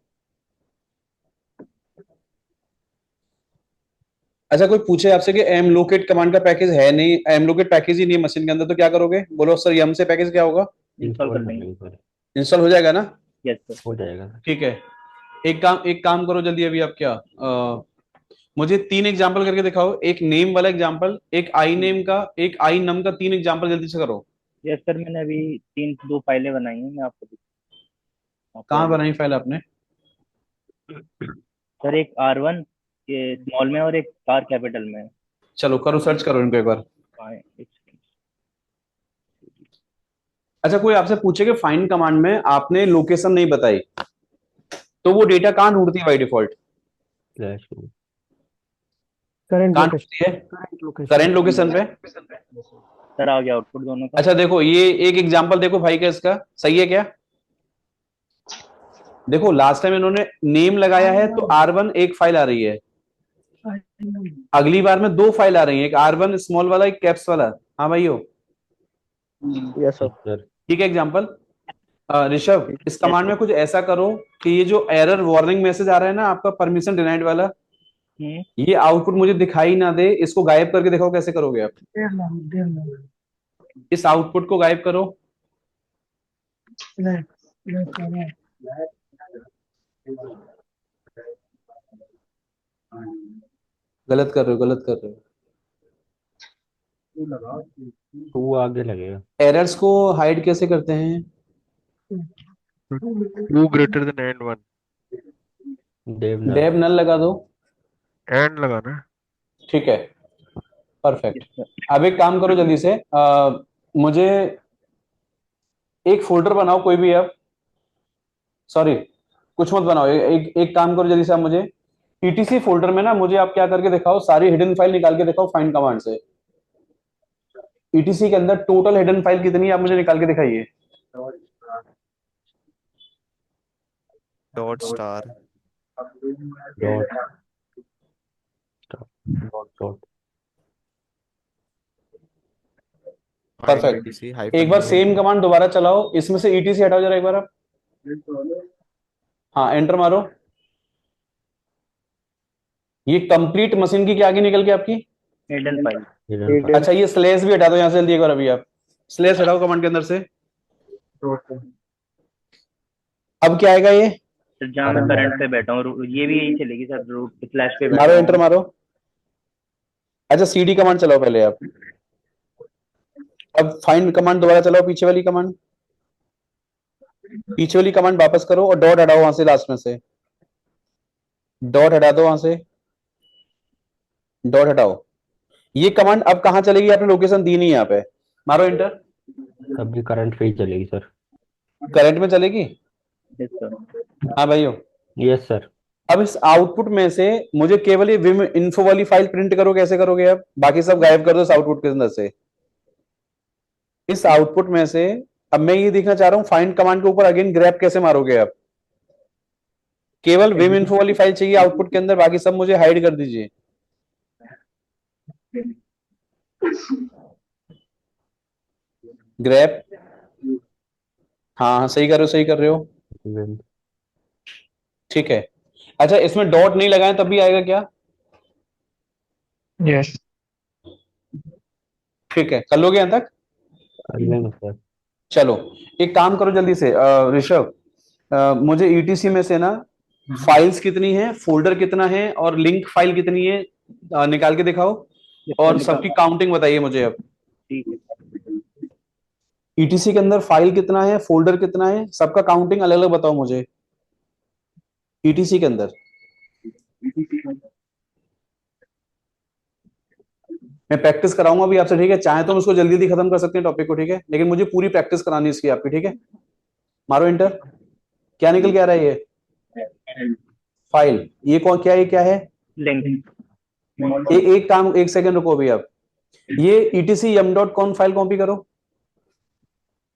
अच्छा, कोई पूछे आपसे कि एम लोकेट कमांड का पैकेज है नहीं, एम लोकेट पैकेज ही नहीं है मशीन के अंदर, तो क्या करोगे? बोलो सर यम से पैकेज क्या होगा? इंस्टॉल इंस्टॉल कर कर लेंगे। लेंगे सर, इंस्टॉल हो जाएगा ना? Yes sir. हो जाएगा सर। ठीक है, एक काम करो जल्दी अभी। आप क्या मुझे तीन एग्जांपल करके दिखाओ, एक नेम वाला एग्जांपल, एक आई नेम का, एक आई नम का, तीन एग्जांपल जल्दी से करो। यस सर, मैंने अभी दो फाइलें बनाई हैं, मैं आपको कहाँ अभी। बनाई फाइल आपने? सर एक R1 ये स्मॉल में और एक R कैपिटल में है। चलो करो, सर्च करो इनको एक बार। हाँ, एक second। अच्छा, कोई आपसे पूछे कि फाइंड कमांड में आपने लोकेशन नहीं बताई, तो वो डेटा कहाँ ढूंढती है बाई डिफॉल्ट? फ्लैश में। करंट कहाँ लोकेशन, ढूंढती है? Current location. करेंट लोकेशन पे। सर आ गया आउटपुट दोनों का। अच्छा देखो, ये एक एग्जांपल देखो भाई का, इसका सही है क्या? देखो लास्ट टाइम इन्होंने नेम लगाया है तो R1 एक फाइल आ रही है, अगली बार में दो फाइल आ रही है, एक R1 स्मॉल वाला, एक कैप्स वाला। हाँ भाइयों, यस सर। सर ठीक है एग्जांपल। ऋषभ इस कमांड में कुछ ऐसा करो कि ये जो एरर वार्निंग मैसेज आ रहा है ना आपका, परमिशन डिनाइड वाला, ये आउटपुट मुझे दिखाई ना दे, इसको गायब करके दिखाओ कैसे करोगे आप। इस आउटपुट को गायब करो। गलत कर रहे हो, गलत कर रहे हो। टू आगे लगेगा। एरर्स को हाइड कैसे करते हैं? True greater than and one, dev null. Dev null लगा दो। एंड लगाना है। ठीक है, परफेक्ट। Yes sir. अब एक काम करो जल्दी से, मुझे एक फोल्डर बनाओ कोई भी आप, सॉरी कुछ मत बनाओ, एक काम करो जल्दी से आप, मुझे ईटीसी फोल्डर में ना मुझे आप क्या करके दिखाओ, सारी हिडन फाइल निकाल के दिखाओ फाइंड कमांड से। ईटीसी के अंदर टोटल हिडन फाइल कितनी है आप मुझे निकाल के दिखाइए। Dot star dot dot find perfect. ETC एक हाइफन बार वी। सेम कमांड दोबारा चलाओ, इसमें से ईटीसी हटाओ जरा एक बार आप। हाँ एंटर मारो। ये कंप्लीट मशीन की क्या आगे निकल के आपकी, हिडन फाइल। Hidden file. अच्छा ये स्लेस भी हटा दो यहां से जल्दी एक बार, अभी आप स्लेस हटाओ कमांड के अंदर से। अब क्या आएगा ये, सर जहाँ मैं करंट पे बैठा हूँ ये भी यही चलेगी सर, रूट स्लैश पे बैठा मारो हूँ। एंटर मारो। अच्छा सीडी कमांड चलाओ पहले आप, अब फाइंड कमांड दोबारा चलाओ, पीछे वाली कमांड, पीछे वाली कमांड वापस करो और डॉट हटाओ वहां से, लास्ट में से डॉट हटा दो वहां से, डॉट हटाओ। ये कमांड अब कहां चलेगी, आपने लोकेशन दी नहीं यहाँ पे, मारो एंटर। अभी करंट पे ही चलेगी सर। करंट में चलेगी, यस सर। हाँ भाइयों। Yes sir. अब इस आउटपुट में से मुझे केवल ये विम इन्फो वाली फाइल प्रिंट करो, कैसे करोगे आप, बाकी सब गायब कर दो इस आउटपुट के अंदर से। इस आउटपुट में से अब मैं ये देखना चाह रहा हूं फाइंड कमांड के ऊपर अगेन ग्रैब कैसे मारोगे आप, केवल विम इन्फो वाली फाइल चाहिए आउटपुट के अंदर, बाकी सब मुझे हाइड कर दीजिए। ग्रैब, हाँ हाँ सही कर रहे हो, सही कर रहे हो, ठीक है। अच्छा इसमें डॉट नहीं लगाए तब भी आएगा क्या, यस। ठीक है कर लोगे यहां तक। कर लेंगे सर। चलो एक काम करो जल्दी से, ऋषभ, मुझे ईटीसी में से ना फाइल्स कितनी है, फोल्डर कितना है और लिंक फाइल कितनी है, निकाल के दिखाओ और सबकी काउंटिंग बताइए मुझे अब। ठीक है। ईटीसी के अंदर फाइल कितना है, फोल्डर कितना है, सबका काउंटिंग अलग अलग बताओ मुझे ईटीसी के अंदर। मैं प्रैक्टिस कराऊंगा अभी आपसे, ठीक है, चाहे तो हम इसको जल्दी जल्दी खत्म कर सकते हैं टॉपिक को, ठीक है, लेकिन मुझे पूरी प्रैक्टिस करानी है इसकी आपकी, ठीक है। मारो एंटर, क्या निकल के आ रहा है ये फाइल, ये कौन क्या है, ये क्या है, लिंक। एक काम, एक सेकंड रुको अभी आप, ये ईटीसी यम डॉट कॉन फाइल कॉपी करो,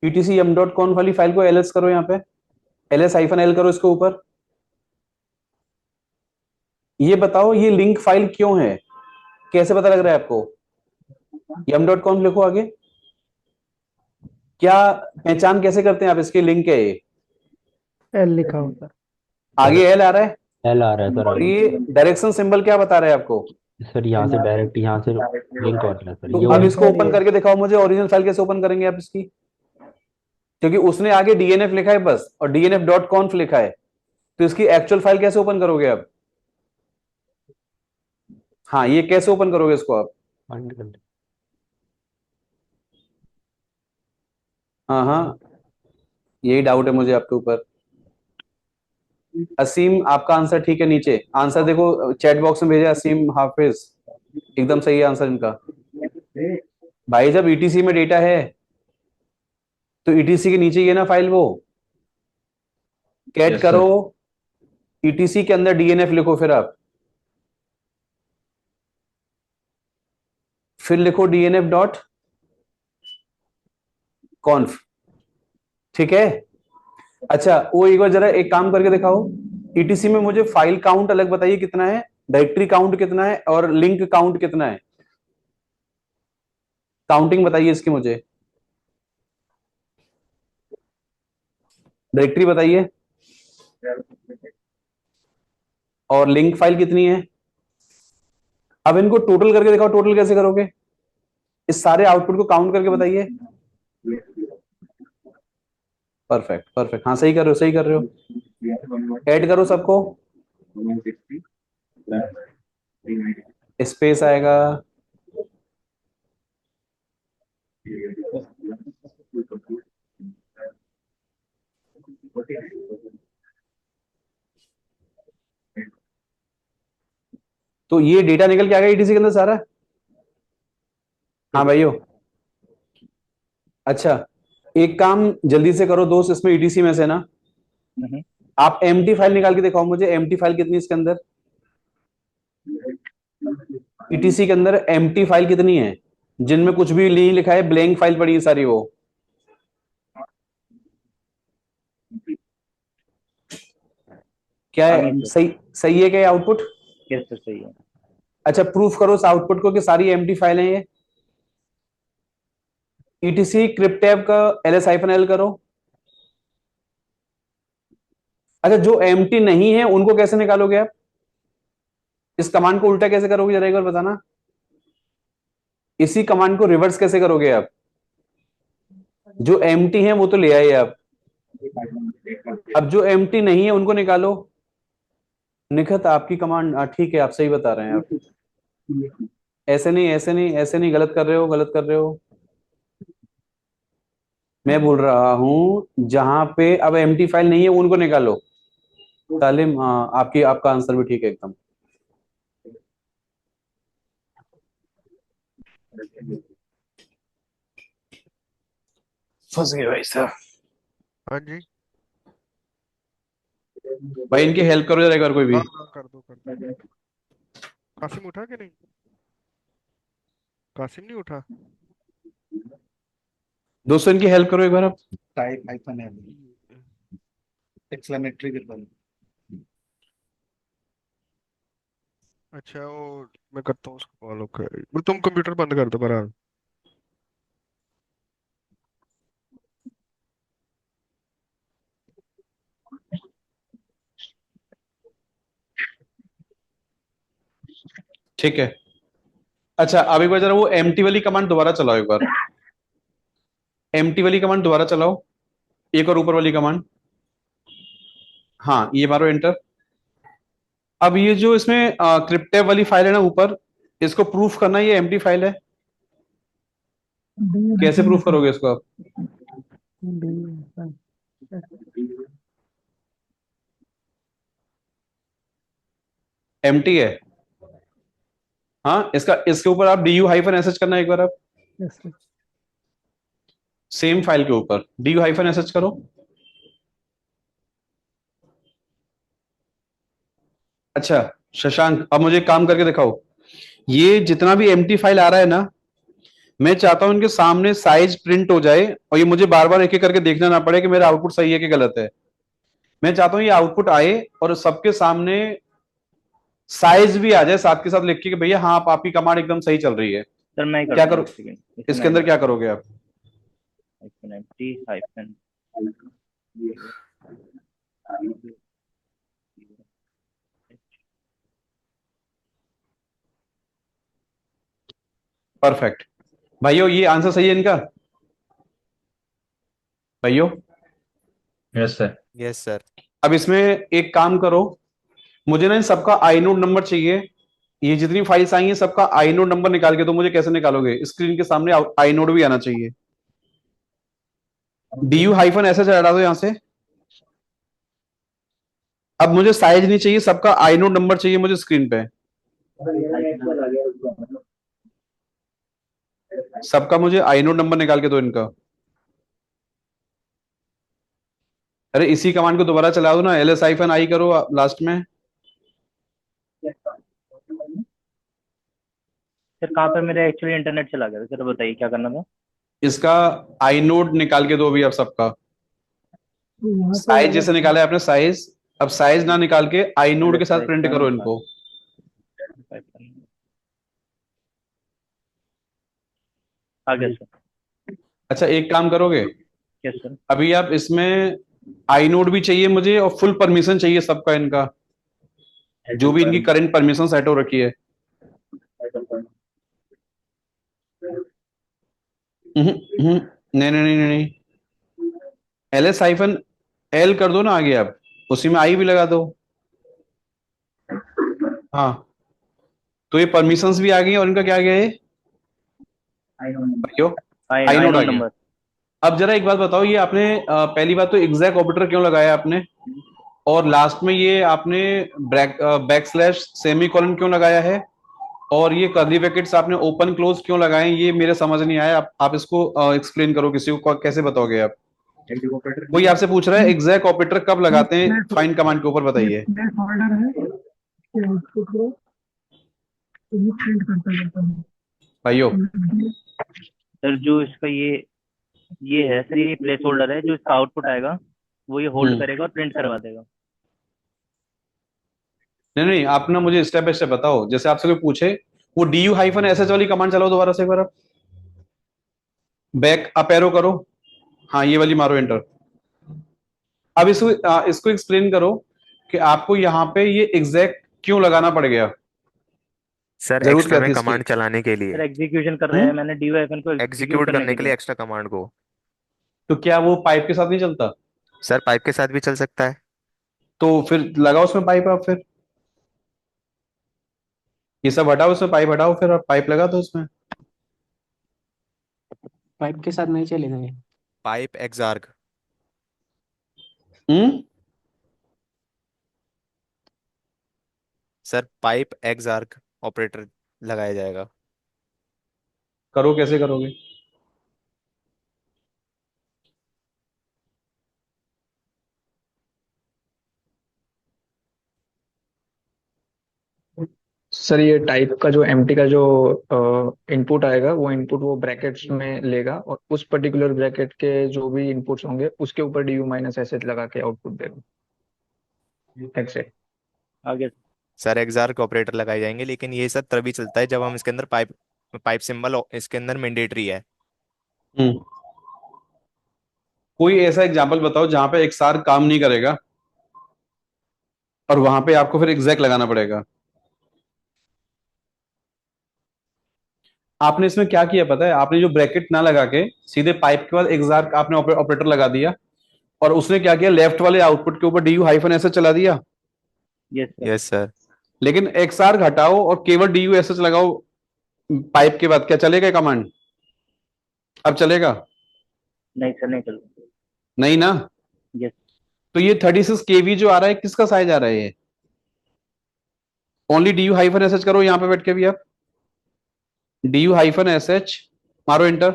ईटीसी यम डॉट कॉन वाली फाइल को एलएस करो, यहाँ पे एलएस हाइफन एल करो इसके ऊपर। ये बताओ ये लिंक फाइल क्यों है, कैसे पता लग रहा है आपको, यम डॉट कॉन लिखो आगे, क्या पहचान कैसे करते हैं आप इसके, लिंक है ये, एल लिखा होता है। आगे एल आ रहा है, एल आ रहा है सर और आगे। ये डायरेक्शन सिंबल क्या बता रहा है आपको, सर यहाँ से डायरेक्ट यहाँ से लिंक हो रहा है सर, तो ये अब वाली। इसको ओपन करके दिखाओ मुझे, ओरिजिनल फाइल कैसे ओपन करेंगे आप इसकी, क्योंकि उसने आगे डीएनएफ लिखा है बस और डीएनएफ डॉट कॉन्फ लिखा है, तो इसकी एक्चुअल फाइल कैसे ओपन करोगे आप, हाँ ये कैसे ओपन करोगे इसको आप, फाइंड कर ले। हाँ हाँ यही डाउट है मुझे आपके ऊपर। असीम आपका आंसर ठीक है, नीचे आंसर देखो चैट बॉक्स में भेजा असीम हाफिज, एकदम सही है आंसर इनका। भाई जब ईटीसी में डेटा है तो ईटीसी के नीचे ये ना फाइल, वो कैट करो, ईटीसी के अंदर डीएनएफ लिखो, फिर आप फिर लिखो डीएनएफ डॉट कॉन्फ, ठीक है। अच्छा वो एक बार जरा एक काम करके दिखाओ, ईटीसी में मुझे फाइल काउंट अलग बताइए कितना है, डायरेक्टरी काउंट कितना है और लिंक काउंट कितना है, काउंटिंग बताइए इसकी मुझे, डायरेक्टरी बताइए और लिंक फाइल कितनी है। अब इनको टोटल करके दिखाओ, टोटल कैसे करोगे, इस सारे आउटपुट को काउंट करके बताइए। परफेक्ट परफेक्ट, हाँ सही कर रहे हो, सही कर रहे हो, ऐड करो सबको, स्पेस आएगा, तो ये डेटा निकल के आ गया ईटीसी के अंदर सारा, हाँ भाइयों। अच्छा, एक काम जल्दी से करो दोस्त, इसमें ईटीसी में से ना हम्म, आप एम्प्टी फाइल निकाल के दिखाओ मुझे। एम्प्टी फाइल कितनी इसके अंदर, ईटीसी के अंदर एम्प्टी फाइल कितनी है जिनमें कुछ भी नहीं लिखा है, ब्लैंक फाइल पड़ी है सारी वो। क्या हाँ है, जी सर। सही सही है क्या आउटपुट? यस सर, सही है। अच्छा, प्रूफ करो इस आउटपुट को कि सारी एम्प्टी फाइल है ये। ईटीसी क्रिप्टेब का ls -l करो। अच्छा, जो एम्प्टी नहीं है उनको कैसे निकालोगे आप? इस कमांड को उल्टा कैसे करोगे जरा एक बार बताना। इसी कमांड को रिवर्स कैसे करोगे आप? जो एम्प्टी है वो तो ले आए आप, अब जो एम्प्टी नहीं है उनको निकालो। निखत आपकी कमांड, ठीक है, आप सही बता रहे हैं आप। ऐसे नहीं, ऐसे नहीं, ऐसे नहीं, गलत कर रहे हो, गलत कर रहे हो। मैं बोल रहा हूं जहां पे अब एम्प्टी फाइल नहीं है उनको निकालो। तालिम, आपकी आपका आंसर भी ठीक है एकदम। फंस गए भाई साहब। हाँ जी। भाई इनकी हेल्प करो जरा एक बार कोई भी। हाँ हाँ, कर दो। कासिम उठा कि नहीं? कासिम नहीं उठा। दोस्तों इनकी हेल्प करो एक बार आप। Type hyphen L exclamatory symbol. अच्छा, वो मैं करता हूँ उसको फॉलो कर। तुम कंप्यूटर बंद कर दो पर। ठीक है। अच्छा, अब एक बार जरा वो एम्प्टी वाली कमांड दोबारा चलाओ एक बार। एम्प्टी वाली कमांड दोबारा चलाओ, एक और ऊपर वाली कमांड। हाँ, ये मारो एंटर। अब ये जो इसमें क्रिप्टेब वाली फाइल है ना ऊपर, इसको प्रूफ करना ये एम्प्टी फाइल है। कैसे प्रूफ करोगे इसको आप? एम्प्टी है। हाँ, इसका इसके ऊपर आप du-sh करना एक बार आप। Yes sir. सेम फाइल के ऊपर du-sh करो। अच्छा शशांक, अब मुझे एक काम करके दिखाओ। ये जितना भी एम्प्टी फाइल आ रहा है ना, मैं चाहता हूं इनके सामने साइज प्रिंट हो जाए और ये मुझे बार बार एक एक करके देखना ना पड़े कि मेरा आउटपुट सही है कि गलत है। मैं चाहता हूं ये आउटपुट आए और सबके सामने साइज भी आ जाए साथ के साथ लिख के कि भैया हाँ, आप आपकी कमांड एकदम सही चल रही है। सर मैं क्या करता करो हूँ, एक सेकंड। इसमें इसके अंदर क्या करोगे आप? Hyphen empty hyphen perfect. भाइयों ये आंसर सही है इनका? भाइयों यस सर। Yes sir. अब इसमें एक काम करो, मुझे ना इन सबका आईनोड नंबर चाहिए। ये जितनी फाइल्स आई हैं सबका आईनोड नंबर निकाल के, तो मुझे कैसे निकालोगे? स्क्रीन के सामने आईनोड भी आना चाहिए। du-sh हटा दो यहां से। अब मुझे साइज नहीं चाहिए, सबका आईनोड नंबर चाहिए मुझे स्क्रीन पे। सबका मुझे आईनोड नंबर निकाल के दो इनका। अरे इसी कमांड को दोबारा चला दो ना, ls-i करो लास्ट में। सर कहाँ पे मेरा एक्चुअली इंटरनेट चला गया था सर, बताइए क्या करना था। इसका आईनोड निकाल के दो अभी आप सबका। यहाँ से साइज जैसे निकाला है आपने साइज, अब साइज ना निकाल के आईनोड के साथ प्रिंट करो इनको। आ गया सर। अच्छा एक काम करोगे, यस सर। अभी आप इसमें आईनोड भी चाहिए मुझे और फुल परमिशन चाहिए सबका इनका, जो भी इनकी करंट परमिशन सेट हो रखी है। नहीं नहीं नहीं नहीं नहीं, ls-l कर दो ना आगे, आप उसी में आई भी लगा दो। हाँ, तो ये परमिशंस भी आ गई और इनका क्या आ गया है भाइयों? आईनोड आ गया। नंबर। अब जरा एक बात बताओ, ये आपने पहली बात तो एग्जैक्ट ऑपरेटर क्यों लगाया आपने, और लास्ट में ये आपने बैक स्लैश सेमी कॉलन क्यों लगाया है? और ये कर्ली ब्रैकेट्स आपने ओपन क्लोज क्यों लगाए ये मेरे समझ नहीं आया। आप इसको एक्सप्लेन करो, किसी को कैसे बताओगे आप। कोई आपसे पूछ रहा है एग्जैक्ट ऑपरेटर कब लगाते हैं फाइंड कमांड के ऊपर, बताइए। प्लेस होल्डर है इसके आउटपुट को ये प्रिंट करता रहता है। भाइयों सर जो इसका ये है सर, ये प्लेस होल्डर है, जो इसका आउटपुट आएगा वो ये होल्ड हम्म करेगा और प्रिंट करवा देगा। नहीं नहीं, आप ना मुझे स्टेप बाय स्टेप बताओ। जैसे आपसे कोई पूछे वो du-sh वाली कमांड चलाओ दोबारा से एक बार आप। बैक अप एरो करो, हाँ ये वाली मारो एंटर। अब इसको एक्सप्लेन करो कि आपको यहाँ पे ये एग्जैक्ट क्यों लगाना पड़ गया, सर जरूरत एक्स्ट्रा क्या में थी इसकी। कमांड चलाने के सर लिए, एग्जीक्यूशन कर रहे हैं, हम्म मैंने डी वाई को एग्जीक्यूट एग्जीक्यूट करने करने के के लिए लिए। एक्स्ट्रा कमांड को। तो क्या वो पाइप के साथ नहीं चलता? सर पाइप के साथ भी चल सकता है। तो फिर लगाओ उसमें पाइप आप, फिर ये सब हटाओ, उसमें पाइप हटाओ, फिर आप पाइप लगा दो उसमें। पाइप के साथ नहीं चलेगा ये। पाइप एक्सार्ग। हम्म सर पाइप एक्सार्ग ऑपरेटर लगाया जाएगा। करो, कैसे करोगे? सर ये टाइप का जो एम्प्टी का जो इनपुट आएगा वो इनपुट वो ब्रैकेट्स में लेगा और उस पर्टिकुलर ब्रैकेट के जो भी इनपुट्स होंगे उसके ऊपर D you minus S H लगा के आउटपुट देगा। एग्जैक्ट। आगे। सर एक्सार्ग ऑपरेटर लगाए जाएंगे, लेकिन ये सब तभी चलता है जब हम इसके अंदर पाइप पाइप सिंबल इसके अंदर मैंडेटरी है। हम्म कोई ऐसा एग्जांपल बताओ जहां पे एक सार काम नहीं करेगा और वहां पे आपको फिर एग्जैक्ट लगाना पड़ेगा। आपने इसमें क्या किया पता है? आपने जो ब्रैकेट ना लगा के सीधे पाइप के बाद एग्जैक्ट आपने ऑपरेटर लगा दिया, और उसने क्या किया, लेफ्ट वाले आउटपुट के ऊपर du-, ऐसे चला दिया। Yes sir. Yes sir. लेकिन एक्सआर हटाओ और केवल du-sh लगाओ पाइप के बाद, क्या चलेगा कमांड? अब चलेगा? नहीं सर, नहीं चल। नहीं ना। यस। तो ये 36 kV जो आ रहा है किसका साइज आ रहा है ये? ओनली du-sh करो यहां पे बैठ के भी आप, du-sh मारो एंटर।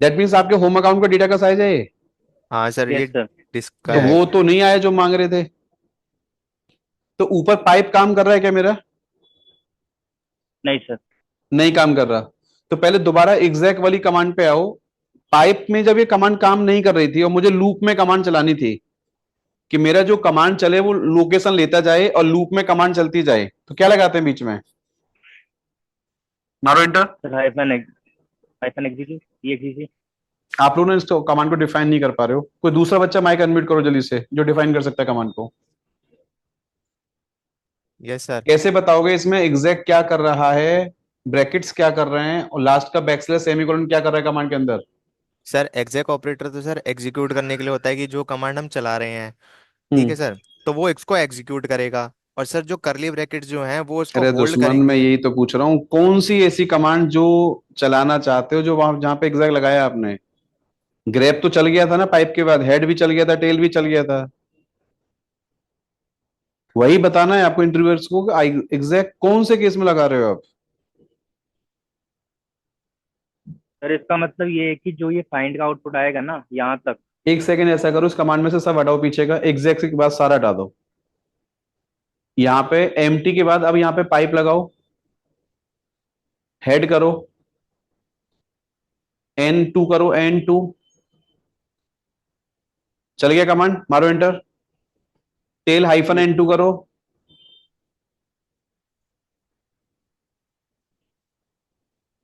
दैट मीन्स आपके होम अकाउंट का डेटा का साइज है ये। हाँ सर ये यस सर। डिस्क का तो है। वो तो नहीं आया जो मांग रहे थे। तो ऊपर पाइप काम कर रहा है क्या मेरा? नहीं सर। नहीं काम कर रहा। तो पहले दोबारा एग्जैक्ट वाली कमांड पे आओ। पाइप में जब ये कमांड काम नहीं कर रही थी और मुझे लूप में कमांड चलानी थी कि मेरा जो कमांड चले वो लोकेशन लेता जाए और लूप में कमांड चलती जाए, तो क्या लगाते हैं बीच में? मारो एंटर। सर हाइफन एग्जीक्यूट, ये एग्जीक्यूट। आप लोगों ने इस कमांड को डिफाइन नहीं कर पा रहे हो। कोई दूसरा बच्चा माइक अनम्यूट करो जल्दी से, जो डिफाइन कर सकता है कमांड को। Yes sir. कैसे बताओगे इसमें एग्जैक्ट क्या कर रहा है, ब्रैकेट्स क्या कर रहे हैं, और लास्ट का बैकस्लैश सेमीकोलन क्या कर रहा है कमांड के अंदर? सर एग्जैक ऑपरेटर तो सर एग्जीक्यूट करने के लिए होता है कि जो कमांड हम चला रहे हैं, ठीक हम्म है सर, तो वो इसको एग्जीक्यूट करेगा। और सर जो करली ब्रैकेट जो हैं वो उसको अरे होल्ड दुश्मन, मैं करेंगे। यही तो पूछ रहा हूँ, कौन सी ऐसी कमांड जो चलाना चाहते हो जो वहां जहां पे एग्जैक्ट लगाया आपने? ग्रेप तो चल गया था ना पाइप के बाद, हेड भी चल गया था, टेल भी चल गया था। वही बताना है आपको इंटरव्यूअर्स को कि एग्जैक्ट कौन से केस में लगा रहे हो आप। सर इसका मतलब ये है कि जो ये फाइंड का आउटपुट आएगा ना यहाँ तक। एक सेकंड ऐसा करो, इस कमांड में से सब हटाओ पीछे का, एग्जैक्ट के बाद सारा हटा दो। यहाँ पे एम्प्टी के बाद अब यहाँ पे पाइप लगाओ, हेड करो, N2 करो, N2। चल गया कमांड, मारो एंटर। टेल -N2 करो।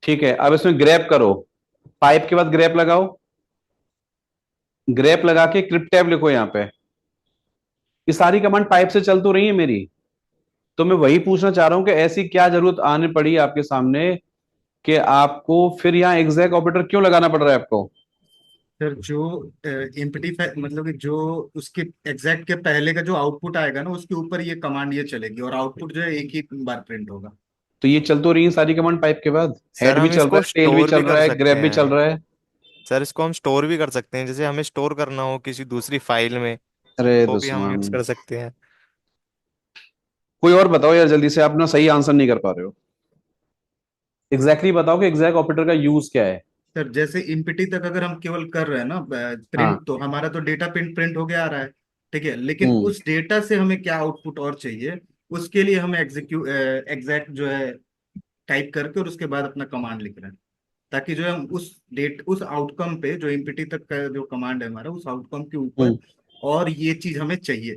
ठीक है, अब इसमें ग्रैप करो, पाइप के बाद ग्रैप लगाओ, ग्रैप लगा के क्रिप्ट टैब लिखो यहाँ पे। ये सारी कमांड पाइप से चल तो रही है मेरी। तो मैं वही पूछना चाह रहा हूं कि ऐसी क्या जरूरत आने पड़ी आपके सामने कि आपको फिर यहाँ एग्जैक्ट ऑपरेटर क्यों लगाना पड़ रहा है आपको? सर जो एम्प्टी मतलब कि जो उसके एग्जैक्ट के पहले का जो आउटपुट आएगा ना उसके ऊपर ये कमांड ये चलेगी और आउटपुट जो है एक ही बार प्रिंट होगा। तो ये चल तो रही है सारी कमांड पाइप के बाद, सर हेड भी हम चल रहा इसको है, टेल भी स्टोर भी चल कर रहा है, सकते ग्रैप भी चल हैं। रहा है। सर इसको हम स्टोर भी कर सकते हैं, जैसे हमें स्टोर करना हो किसी दूसरी फाइल में अरे तो भी हम दुश्मन, यूज कर सकते हैं। कोई और बताओ यार जल्दी से, आप ना सही आंसर नहीं कर पा रहे हो। एग्जैक्टली बताओ कि एग्जैक्ट ऑपरेटर का यूज क्या है। सर जैसे इनपिटी तक अगर हम केवल कर रहे हैं ना हाँ। प्रिंट, तो हमारा तो डेटा प्रिंट प्रिंट हो गया आ रहा है, ठीक है, लेकिन हम्म। उस डेटा से हमें क्या आउटपुट और चाहिए, उसके लिए हमें एग्जैक्ट जो है टाइप करके और उसके बाद अपना कमांड लिख रहे हैं, ताकि जो है हम उस आउटकम पे, जो इनपिटी तक का जो कमांड है हमारा, उस आउटकम के ऊपर हम्म। और ये चीज हमें चाहिए,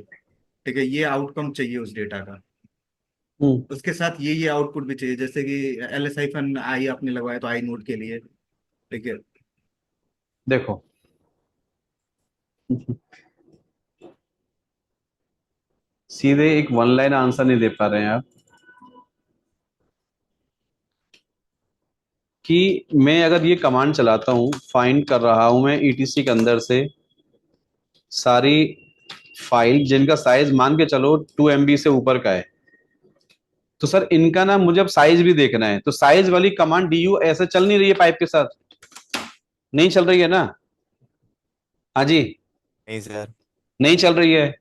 ठीक है, ये आउटकम चाहिए उस डेटा का, हम्म। उसके साथ ये आउटपुट भी चाहिए, जैसे कि LS-i आपने लगवाया तो आई नोड के लिए, ठीक है। देखो सीधे एक वन लाइन आंसर नहीं दे पा रहे हैं आप, कि मैं अगर ये कमांड चलाता हूं, फाइंड कर रहा हूं मैं ईटीसी के अंदर से सारी फाइल जिनका साइज मान के चलो 2 MB से ऊपर का है, तो सर इनका ना मुझे अब साइज भी देखना है, तो साइज वाली कमांड डीयू ऐसे चल नहीं रही है पाइप के साथ, नहीं चल रही है ना। हाँ जी, नहीं सर। नहीं चल रही है।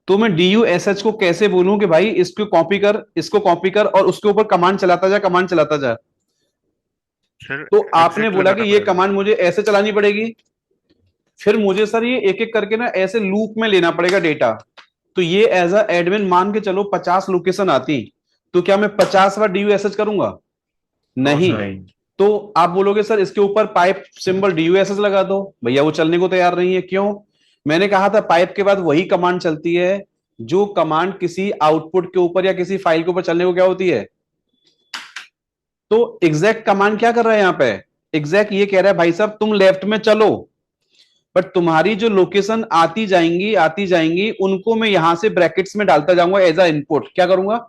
तो मैं DUSH को कैसे बोलूं कि भाई इसको कॉपी कर, इसको कॉपी कर और उसके ऊपर कमांड चलाता जा, कमांड चलाता जा। सर तो आपने एग्जैक्ट बोला कि लगाना ये पड़ेगा। कमांड मुझे ऐसे चलानी पड़ेगी, फिर मुझे सर ये एक एक करके ना ऐसे लूप में लेना पड़ेगा डेटा। तो ये एज अ एडमिन मान के चलो 50 लोकेशन आती, तो क्या मैं 50 बार DUSH करूंगा? नहीं। नहीं। तो आप बोलोगे सर इसके ऊपर पाइप सिंबल DUSH लगा दो, भैया वो चलने को तैयार नहीं है। क्यों? मैंने कहा था पाइप के बाद वही कमांड चलती है जो कमांड किसी आउटपुट के ऊपर या किसी फाइल के ऊपर चलने को क्या होती है। तो एग्जैक्ट कमांड क्या कर रहा है यहां पे? एग्जैक्ट ये कह रहा है भाई साहब तुम लेफ्ट में चलो, बट तुम्हारी जो लोकेशन आती जाएंगी उनको मैं यहां से ब्रैकेट्स में डालता जाऊंगा एज अ इनपुट। क्या करूंगा?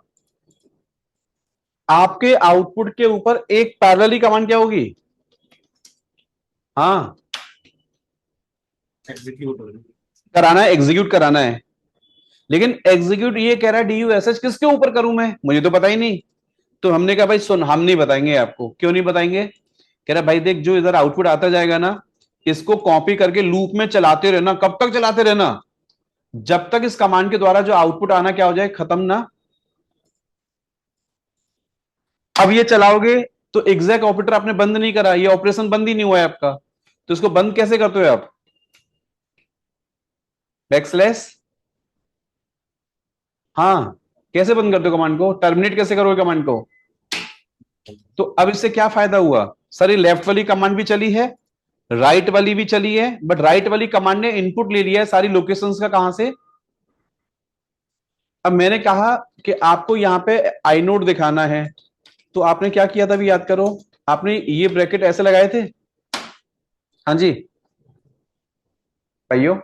आपके आउटपुट के ऊपर एक पैरेलली कमांड क्या होगी? हाँ, एग्जीक्यूट कराना है, एग्जीक्यूट कराना है। लेकिन एग्जीक्यूट ये कह रहा है DUSH किसके ऊपर करूं मैं, मुझे तो पता ही नहीं। तो हमने कहा भाई सुन, हम नहीं बताएंगे आपको। क्यों नहीं बताएंगे? कह रहा भाई देख जो इधर आउटपुट आता जाएगा ना, इसको कॉपी करके लूप में चलाते रहना। कब तक चलाते रहना? जब तक इस कमांड के द्वारा जो आउटपुट आना क्या हो जाए, खत्म ना। अब ये चलाओगे तो एग्जैक्ट ऑपरेटर आपने बंद नहीं करा, ये ऑपरेशन बंद ही नहीं हुआ है आपका। तो इसको बंद कैसे करते हो आप? बैकस्लैश। हाँ, कैसे बंद करते हो कमांड को? टर्मिनेट कैसे करोगे कमांड को? तो अब इससे क्या फायदा हुआ? सर ये लेफ्ट वाली कमांड भी चली है, राइट वाली भी चली है, बट राइट वाली कमांड ने इनपुट ले लिया है सारी लोकेशंस का। कहां से? अब मैंने कहा कि आपको यहां पे आई नोड दिखाना है, तो आपने क्या किया था अभी याद करो। आपने ये ब्रैकेट ऐसे लगाए थे। हाँ जी भाइयों,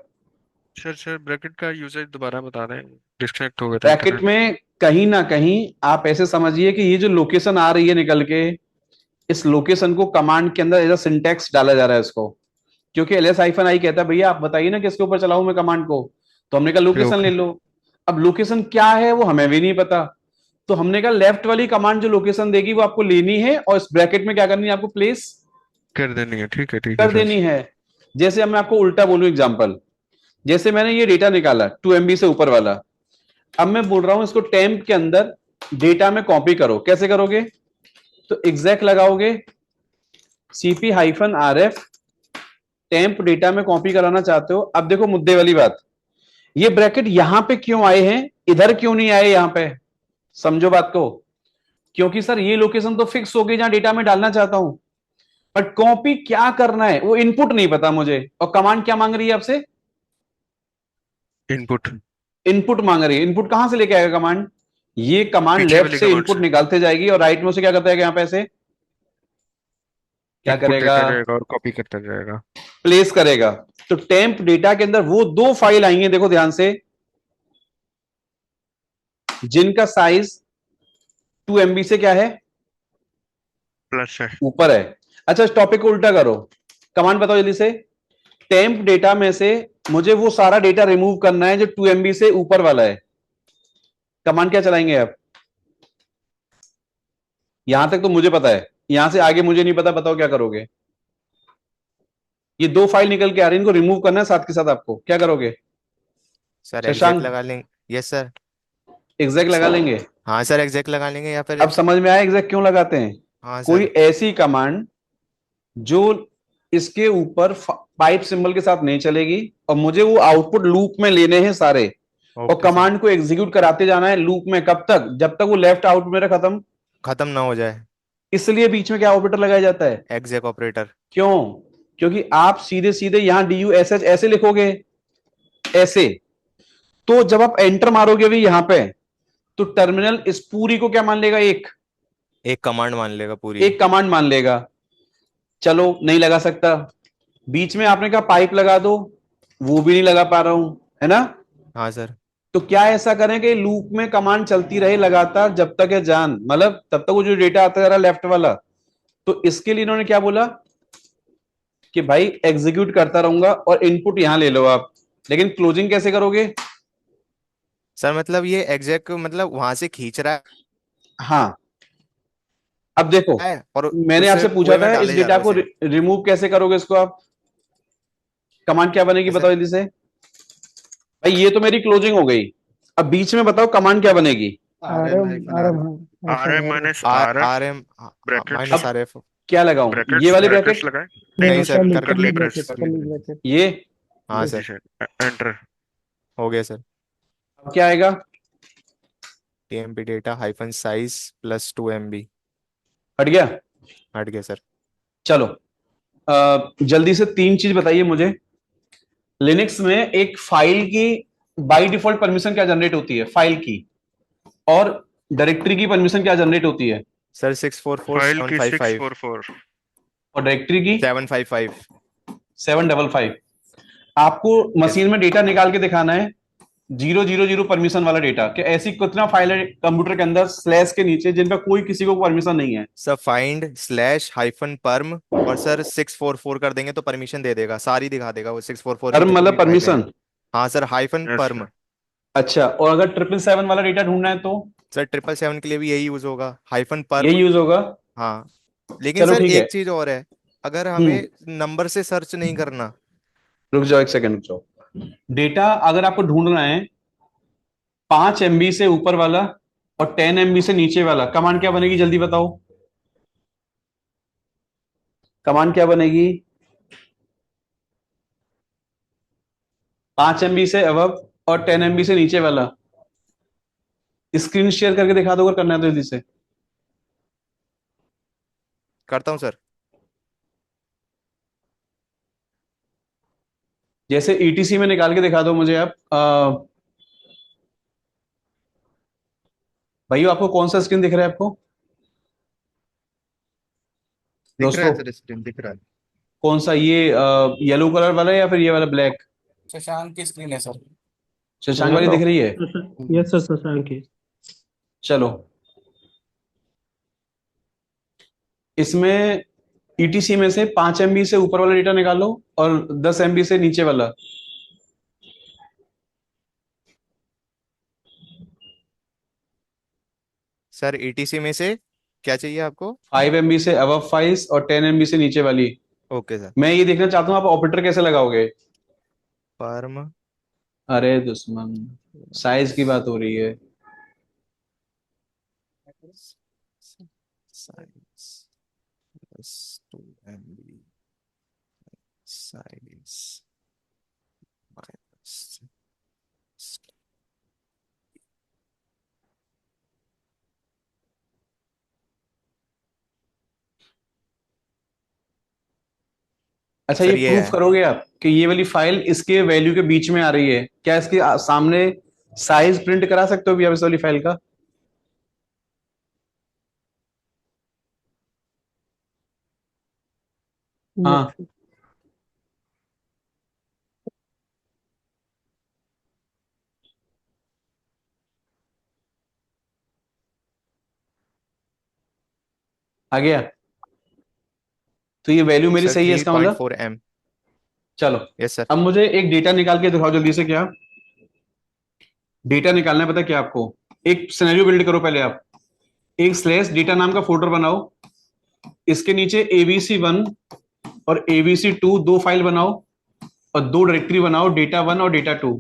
सर ब्रैकेट का यूजेज दोबारा बता दें, डिस्कनेक्ट हो गया था ब्रैकेट इंटरनेट। में कहीं ना कहीं आप ऐसे समझिए कि ये जो लोकेशन आ रही है निकल के, इस लोकेशन को कमांड के अंदर एज अ सिंटैक्स डाला जा रहा है इसको। क्योंकि LS-i कहता है भैया आप बताइए ना किसके ऊपर चलाऊं मैं कमांड को, तो हमने कहा लोकेशन ले ओके। लो। अब लोकेशन क्या है वो हमें भी नहीं पता, तो हमने कहा लेफ्ट वाली कमांड जो लोकेशन देगी वो आपको लेनी है और इस ब्रैकेट में क्या करनी है आपको, प्लेस कर देनी है, ठीक है कर सर। देनी है। जैसे अब मैं आपको उल्टा बोलूं एग्जांपल, जैसे मैंने ये डेटा निकाला 2 MB से ऊपर वाला, अब मैं बोल रहा हूं इसको टेम्प के अंदर डेटा में कॉपी करो। कैसे करोगे? तो एग्जैक्ट लगाओगे CP-RF टेम्प डेटा में कॉपी कराना चाहते हो। अब देखो मुद्दे वाली बात, ये ब्रैकेट यहां पे क्यों आए हैं, इधर क्यों नहीं आए यहां पे? समझो बात को। क्योंकि सर ये लोकेशन तो फिक्स हो गई जहां डेटा में डालना चाहता हूं, बट कॉपी क्या करना है वो इनपुट नहीं पता मुझे। और कमांड क्या मांग रही है आपसे? इनपुट इनपुट मांग रही है। इनपुट कहां से लेके आएगा कमांड? ये कमांड पीछे लेफ्ट वाली से कमांड इनपुट से निकालते जाएगी और राइट में से क्या करता है, यहां पे ऐसे क्या इनपुट करेगा, देता जाएगा और कॉपी करता जाएगा। प्लेस करेगा। तो टेम्प डेटा के अंदर वो दो फाइल आई हैं, देखो ध्यान से, जिनका साइज 2 MB से क्या है, प्लस है। ऊपर है। अच्छा इस टॉपिक को उल्टा करो, कमांड बताओ जल्दी से। टेम्प डेटा में से मुझे वो सारा डेटा रिमूव करना है जो 2 MB से ऊपर वाला है। कमांड क्या चलाएंगे आप? यहां तक तो मुझे पता है, यहां से आगे मुझे नहीं पता, बताओ क्या करोगे। ये दो फाइल निकल के आ रही है, इनको रिमूव करना है साथ के साथ आपको, क्या करोगे सर एग्जैक्ट शशांक? लगा लेंगे। Yes sir. एग्जैक्ट लगा लेंगे। हाँ सर एग्जैक्ट लगा लेंगे या फिर अब समझ में आया एग्जैक्ट क्यों लगाते हैं? हाँ कोई सर। ऐसी कमांड जो इसके ऊपर पाइप सिंबल के साथ नहीं चलेगी, और मुझे वो आउटपुट लूप में लेने हैं सारे, और ओके सर। कमांड को एग्जीक्यूट कराते जाना है लूप में, कब तक, जब तक वो लेफ्ट आउट मेरा खत्म। खत्म ना हो जाए। इसलिए बीच में क्या ऑपरेटर लगाया जाता है? Exec operator. क्यों? क्योंकि आप सीधे सीधे यहां डी यू एस एच ऐसे लिखोगे, ऐसे, तो जब आप एंटर मारोगे भी यहां पे, तो टर्मिनल इस पूरी को क्या मान लेगा? एक कमांड मान लेगा पूरी। एक कमांड मान लेगा। चलो नहीं लगा सकता, बीच में आपने कहा पाइप लगा दो, वो भी नहीं लगा पा रहा हूं, है ना? हाँ सर। तो क्या ऐसा करें कि लूप में कमांड चलती रहे लगातार जब तक है जान, मतलब तब तक वो जो डेटा आता जा रहा लेफ्ट वाला। तो इसके लिए इन्होंने क्या बोला कि भाई एग्जीक्यूट करता रहूंगा और इनपुट यहां ले लो आप, लेकिन क्लोजिंग कैसे करोगे? सर मतलब ये एग्जैक मतलब वहां से खींच रहा हाँ, अब देखो, है और मैंने उससे आपसे पूछा कुएं में था इस डाले जा रहा डेटा है को उसे। रिमूव कैसे करोगे इसको आप? कमांड क्या बनेगी कैसे? बताओ जल्दी से। भाई ये तो मेरी क्लोजिंग हो गई, अब बीच में बताओ कमांड क्या बनेगी? R M hyphen R R M F. R M minus R R F R M brackets minus अब आर एफ। क्या लगाऊं, ये ब्रैकेट्स वाले ब्रैकेट्स ब्रैकेट? लगाए। नहीं नहीं सर, कर्ली कर कर्ली करली ब्रैकेट ब्रेस। Curly bracket. ये? हाँ जी सर। सर। एंटर। हो गया सर। अब क्या आएगा? TMP data hyphen size plus 2 MB। हट गया? हट गया सर। चलो, जल्दी से तीन चीज बताइए मुझे। लिनक्स में एक फाइल की बाय डिफॉल्ट परमिशन क्या जनरेट होती है, फाइल की, और डायरेक्टरी की परमिशन क्या जनरेट होती है? सर 644 फाइल की 755 644। और डायरेक्टरी की? 755। 755। आपको यस। मशीन में डेटा निकाल के दिखाना है 000 परमिशन वाला डेटा, कि ऐसी कितना फाइल है कंप्यूटर के अंदर स्लैश के नीचे जिन पर कोई किसी को परमिशन नहीं है? सर फाइंड स्लैश हाइफन परम और सर 644 कर देंगे तो परमिशन दे देगा, सारी दिखा देगा वो 644 में परम जितनी मतलब भी फाइल है। परमिशन? हाँ सर हाइफन यस परम। सर। अच्छा, और अगर 777 वाला डेटा ढूंढना है तो? सर 777 के लिए भी यही यूज होगा, हाइफन यही परम। यूज होगा? हाँ। लेकिन चलो सर ठीक है। एक चीज और है, अगर हम्म, हमें नंबर से सर्च नहीं करना। रुक जाओ एक सेकंड, रुक जाओ। डेटा अगर आपको ढूंढना है 5 MB से ऊपर वाला और 10 MB से नीचे वाला, कमांड क्या बनेगी जल्दी बताओ? कमांड क्या बनेगी? 5 MB से अबव और 10 MB से नीचे वाला। स्क्रीन शेयर करके दिखा दो अगर करना है तो जल्दी से। करता हूँ सर। जैसे ETC में निकाल के दिखा दो मुझे आप। भाइयों आपको कौन सा स्क्रीन दिख रहा है आपको? दिख रहा है दोस्तों, सर, स्क्रीन दिख रहा है। कौन सा, ये येलो कलर वाला है या फिर ये वाला ब्लैक? शशांक की स्क्रीन है सर। शशांक वाली दिख रही है? यस सर शशांक ही। चलो, इसमें ETC में से 5 MB से ऊपर वाला डेटा निकालो और 10 MB से नीचे वाला। सर ईटीसी में से क्या चाहिए आपको? 5 MB से अबव फाइल्स और 10 MB से नीचे वाली। Okay sir. मैं ये देखना चाहता हूँ आप ऑपरेटर कैसे लगाओगे। परम अरे दुश्मन, साइज की बात हो रही है। Size plus 2 MB size minus. अच्छा, ये सर ये प्रूफ है। करोगे आप कि ये वाली फाइल इसके वैल्यू के बीच में आ रही है? क्या इसके सामने साइज प्रिंट करा सकते हो भी आप इस वाली फाइल का? हाँ, आ गया? तो ये वैल्यू मेरी सर सही है थ्री इसका पॉइंट मतलब? फोर एम चलो, यस सर। अब मुझे एक डेटा निकाल के दिखाओ जल्दी से। क्या डेटा निकालना है पता है क्या आपको? एक सिनेरियो बिल्ड करो पहले आप। एक स्लैश डेटा नाम का फोल्डर बनाओ, इसके नीचे ABC1 और ABC2 दो फाइल बनाओ, और दो डायरेक्टरी बनाओ, डेटा 1 और डेटा 2।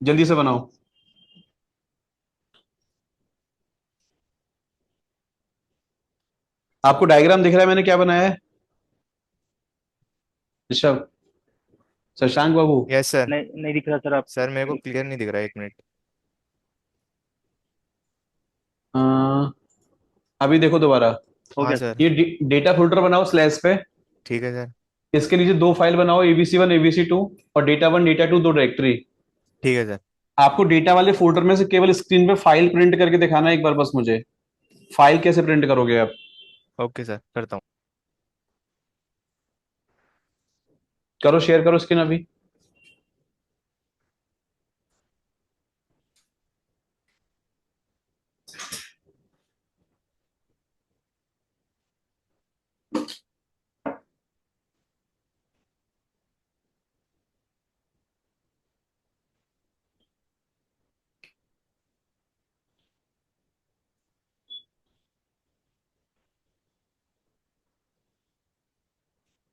जल्दी से बनाओ। आपको डायग्राम दिख रहा है मैंने क्या बनाया है ऋषभ, शशांक बाबू? Yes sir. नहीं नहीं दिख रहा सर आप। सर मेरे को क्लियर नहीं दिख रहा, 1 मिनट। अ, अभी देखो दोबारा। हो हाँ गया सर। सर। ये डेटा फोल्डर बनाओ स्लैश पे। ठीक है सर। इसके नीचे 2 फाइल बनाओ, ABC1 ABC2, और डेटा 1 डेटा 2, 2 डायरेक्टरी। ठीक है सर। आपको डेटा वाले फोल्डर में से केवल स्क्रीन पे फाइल प्रिंट करके दिखाना है एक बार बस मुझे। फाइल कैसे प्रिंट करोगे आप? ओके सर, करता हूँ। करो, शेयर करो स्क्रीन अभी।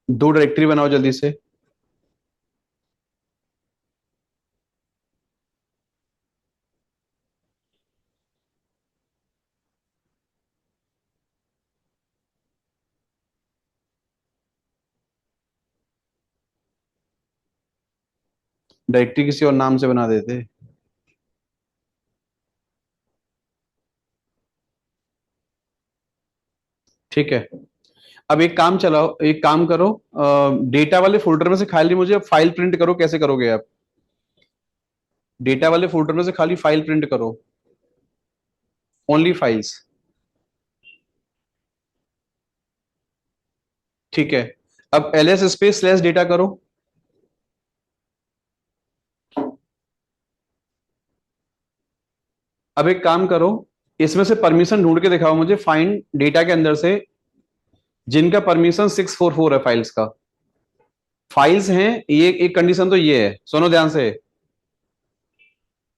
दो डायरेक्टरी बनाओ जल्दी से। डायरेक्टरी किसी और नाम से बना देते। ठीक है, अब एक काम चलाओ, एक काम करो, डेटा वाले फोल्डर में से खाली मुझे फाइल प्रिंट करो। कैसे करोगे आप? डेटा वाले फोल्डर में से खाली फाइल प्रिंट करो, ओनली फाइल्स। ठीक है, अब ls स्पेस स्लैश डेटा करो। अब एक काम करो, इसमें से परमिशन ढूंढ के दिखाओ मुझे फाइंड डेटा के अंदर से जिनका परमिशन 644 है फाइल्स का। फाइल्स हैं ये, एक कंडीशन तो ये है, सुनो ध्यान से,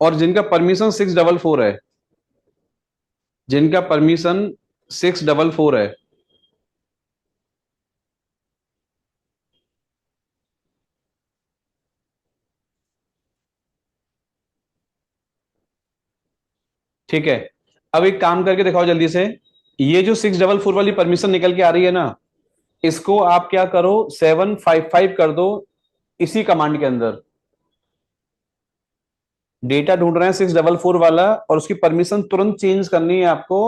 और जिनका परमिशन 644 है, जिनका परमिशन 644 है। ठीक है, अब एक काम करके दिखाओ जल्दी से। ये जो 644 वाली परमिशन निकल के आ रही है ना, इसको आप क्या करो, 755 कर दो इसी कमांड के अंदर। डेटा ढूंढ रहे हैं 644 वाला, और उसकी परमिशन तुरंत चेंज करनी है आपको।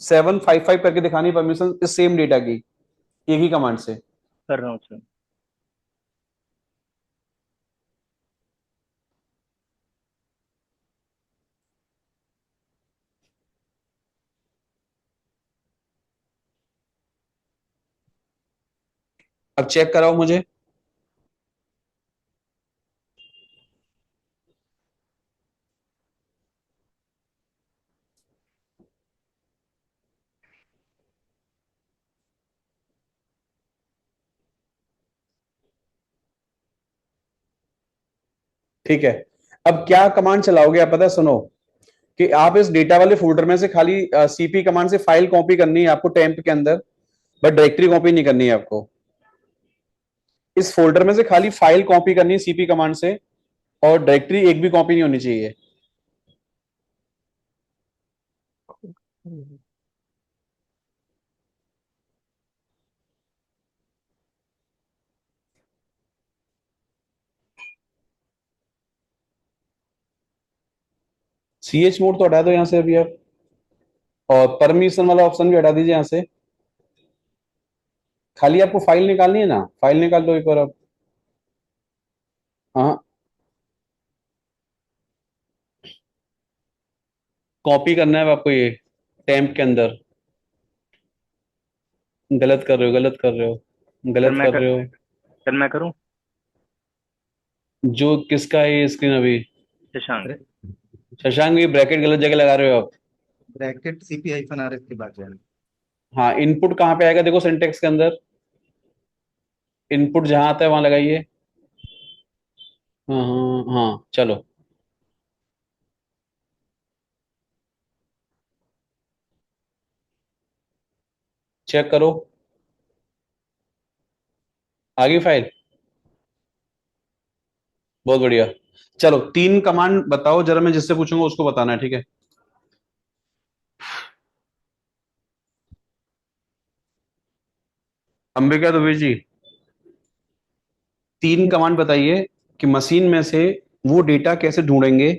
755 करके दिखानी परमिशन इस सेम डेटा की, एक ही कमांड से। कर रहा हूँ सर। अब चेक कराओ मुझे। ठीक है, अब क्या कमांड चलाओगे आप, पता है? सुनो कि आप इस डेटा वाले फोल्डर में से खाली सीपी कमांड से फाइल कॉपी करनी है आपको टेम्प के अंदर, बट डायरेक्टरी कॉपी नहीं करनी है आपको। इस फोल्डर में से खाली फाइल कॉपी करनी है सीपी कमांड से, और डायरेक्टरी एक भी कॉपी नहीं होनी चाहिए। CH मोड तो हटा दो यहां से अभी आप, और परमिशन वाला ऑप्शन भी हटा दीजिए यहां से। खाली आपको फाइल निकालनी है ना, फाइल निकाल दो एक बार आप। हाँ, कॉपी करना है आपको ये टेम्प के अंदर। गलत कर रहे हो, गलत कर रहे हो, सर गलत मैं कर कर रहे हो। सर मैं करूँ। जो किसका है ये स्क्रीन अभी? शशांक। शशांक, ये ब्रैकेट गलत जगह लगा रहे हो आप। ब्रैकेट CP-RF के बाद जाना। हाँ, इनपुट कहाँ पे आएगा देखो सिंटेक्स के अंदर, इनपुट जहां आता है वहां लगाइए। हाँ हाँ हाँ, चलो चेक करो, आ गई फाइल। बहुत बढ़िया। चलो 3 कमांड बताओ जरा, मैं जिससे पूछूंगा उसको बताना है, ठीक है? अंबिका दुबे जी, 3 कमांड बताइए कि मशीन में से वो डेटा कैसे ढूंढेंगे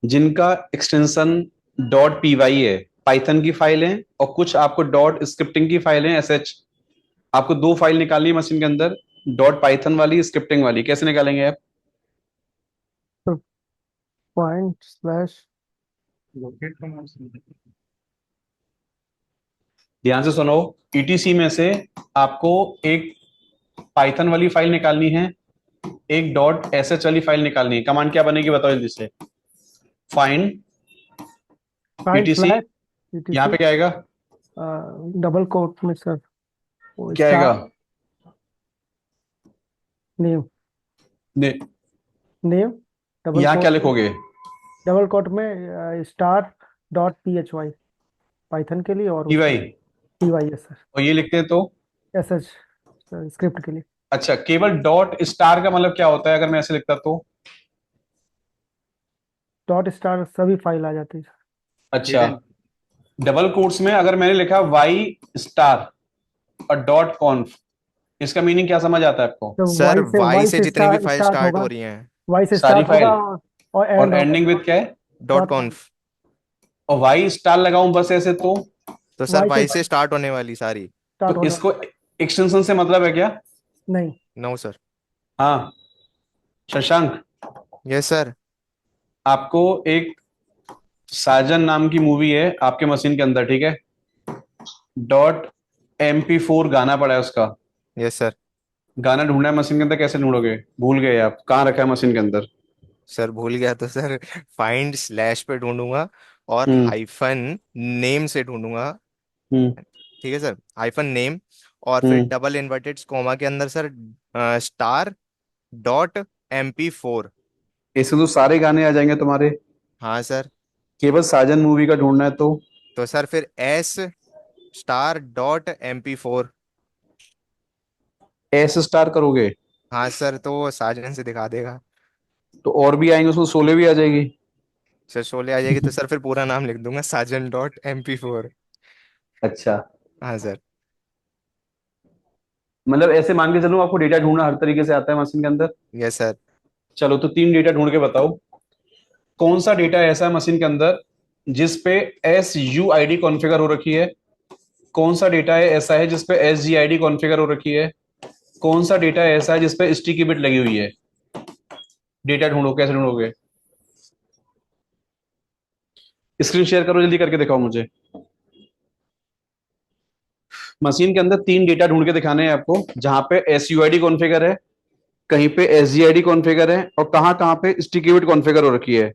जिनका एक्सटेंशन डॉट पी वाई है, पाइथन की फाइल है, और कुछ आपको डॉट स्क्रिप्टिंग की फाइल है, एस एच। आपको 2 फाइल निकालनी है मशीन के अंदर, डॉट पाइथन वाली, स्क्रिप्टिंग वाली। कैसे निकालेंगे आप? तो पॉइंट स्लैश लोकेट कमांड से। ध्यान से सुनो। ईटीसी में से आपको एक पाइथन वाली फाइल निकालनी है, एक डॉट एस एच वाली फाइल निकालनी है। कमांड क्या बनेगी बताओ जल्दी से। फाइंड फाइल ईटीसी, स्लैश यहाँ ईटीसी पे क्या आएगा? डबल कोट में सर, वो क्या आएगा? स्टार नेम, ने, नेम डबल यहाँ क्या कोट में, लिखोगे? डबल कोट में star dot P H Y, Python के लिए, और पी उसके Y, P Y S sir, और ये लिखते हैं तो? एस एच स्क्रिप्ट के लिए। अच्छा, केवल डॉट स्टार का मतलब क्या होता है अगर मैं ऐसे लिखता तो? डॉट स्टार सभी फाइल आ जाती है सर। अच्छा, डबल कोट्स में अगर मैंने लिखा वाई स्टार और डॉट कॉन्फ, इसका मीनिंग क्या समझ आता है आपको? तो सर वाई वाई से से जितनी भी फाइल स्टार्ट स्टार्ट होगा, हो रही हैं वाई से सारी स्टार्ट होगा, फाइल, और और एंड होगा एंडिंग विथ क्या है? Dot dot com. कॉन्फ। और वाई स्टार लगाऊं बस ऐसे तो सर वाई से वाई से स्टार्ट होने वाली सारी। स्टार्ट तो होने इसको एक्सटेंशन से मतलब है क्या? नहीं। No sir. हाँ शशांक, यस सर। आपको एक साजन नाम की मूवी है आपके मशीन के अंदर, ठीक है? डॉट एम पी फोर गाना पड़ा है उसका। Yes sir. गाना ढूंढना है मशीन के अंदर, कैसे ढूंढोगे? भूल गए आप कहाँ रखा है मशीन के अंदर? सर भूल गया तो सर फाइंड स्लैश पे ढूंढूंगा और हम्म। हाइफन नेम से ढूंढूंगा। हम्म। ठीक है सर, हाइफन नेम, और फिर हम्म। डबल इन्वर्टेड कॉमा के अंदर सर स्टार डॉट MP4। इससे तो सारे गाने आ जाएंगे तुम्हारे। हाँ सर। केवल साजन मूवी का ढूंढना है तो तो सर फिर S star dot MP4। S star करोगे हाँ सर, तो वो साजन से दिखा देगा। तो और भी आएंगे, उसमें सोले भी आ जाएगी। सर शोले आ जाएगी तो सर फिर पूरा नाम लिख दूंगा, साजन.MP4। अच्छा, हाँ सर। मतलब ऐसे मान के चलो आपको डेटा ढूंढना हर तरीके से आता है मशीन के अंदर। Yes sir. चलो तो 3 डेटा ढूंढ के बताओ, कौन सा डेटा ऐसा है मशीन के अंदर जिस पे S U I D configure हो रखी है? कौन सा डेटा है ऐसा है जिस पे S G I D configure हो रखी है? कौन सा डेटा ऐसा है जिस पे स्टिकी बिट लगी हुई है? डेटा ढूंढो, कैसे ढूंढोगे? स्क्रीन शेयर करो, जल्दी करके दिखाओ मुझे। मशीन के अंदर 3 डेटा ढूंढ के दिखाने हैं आपको, जहां पे S U I D configure है, कहीं पे S G I D configure है, और कहां कहां पे स्टिकी बिट कॉन्फ़िगर हो रखी है।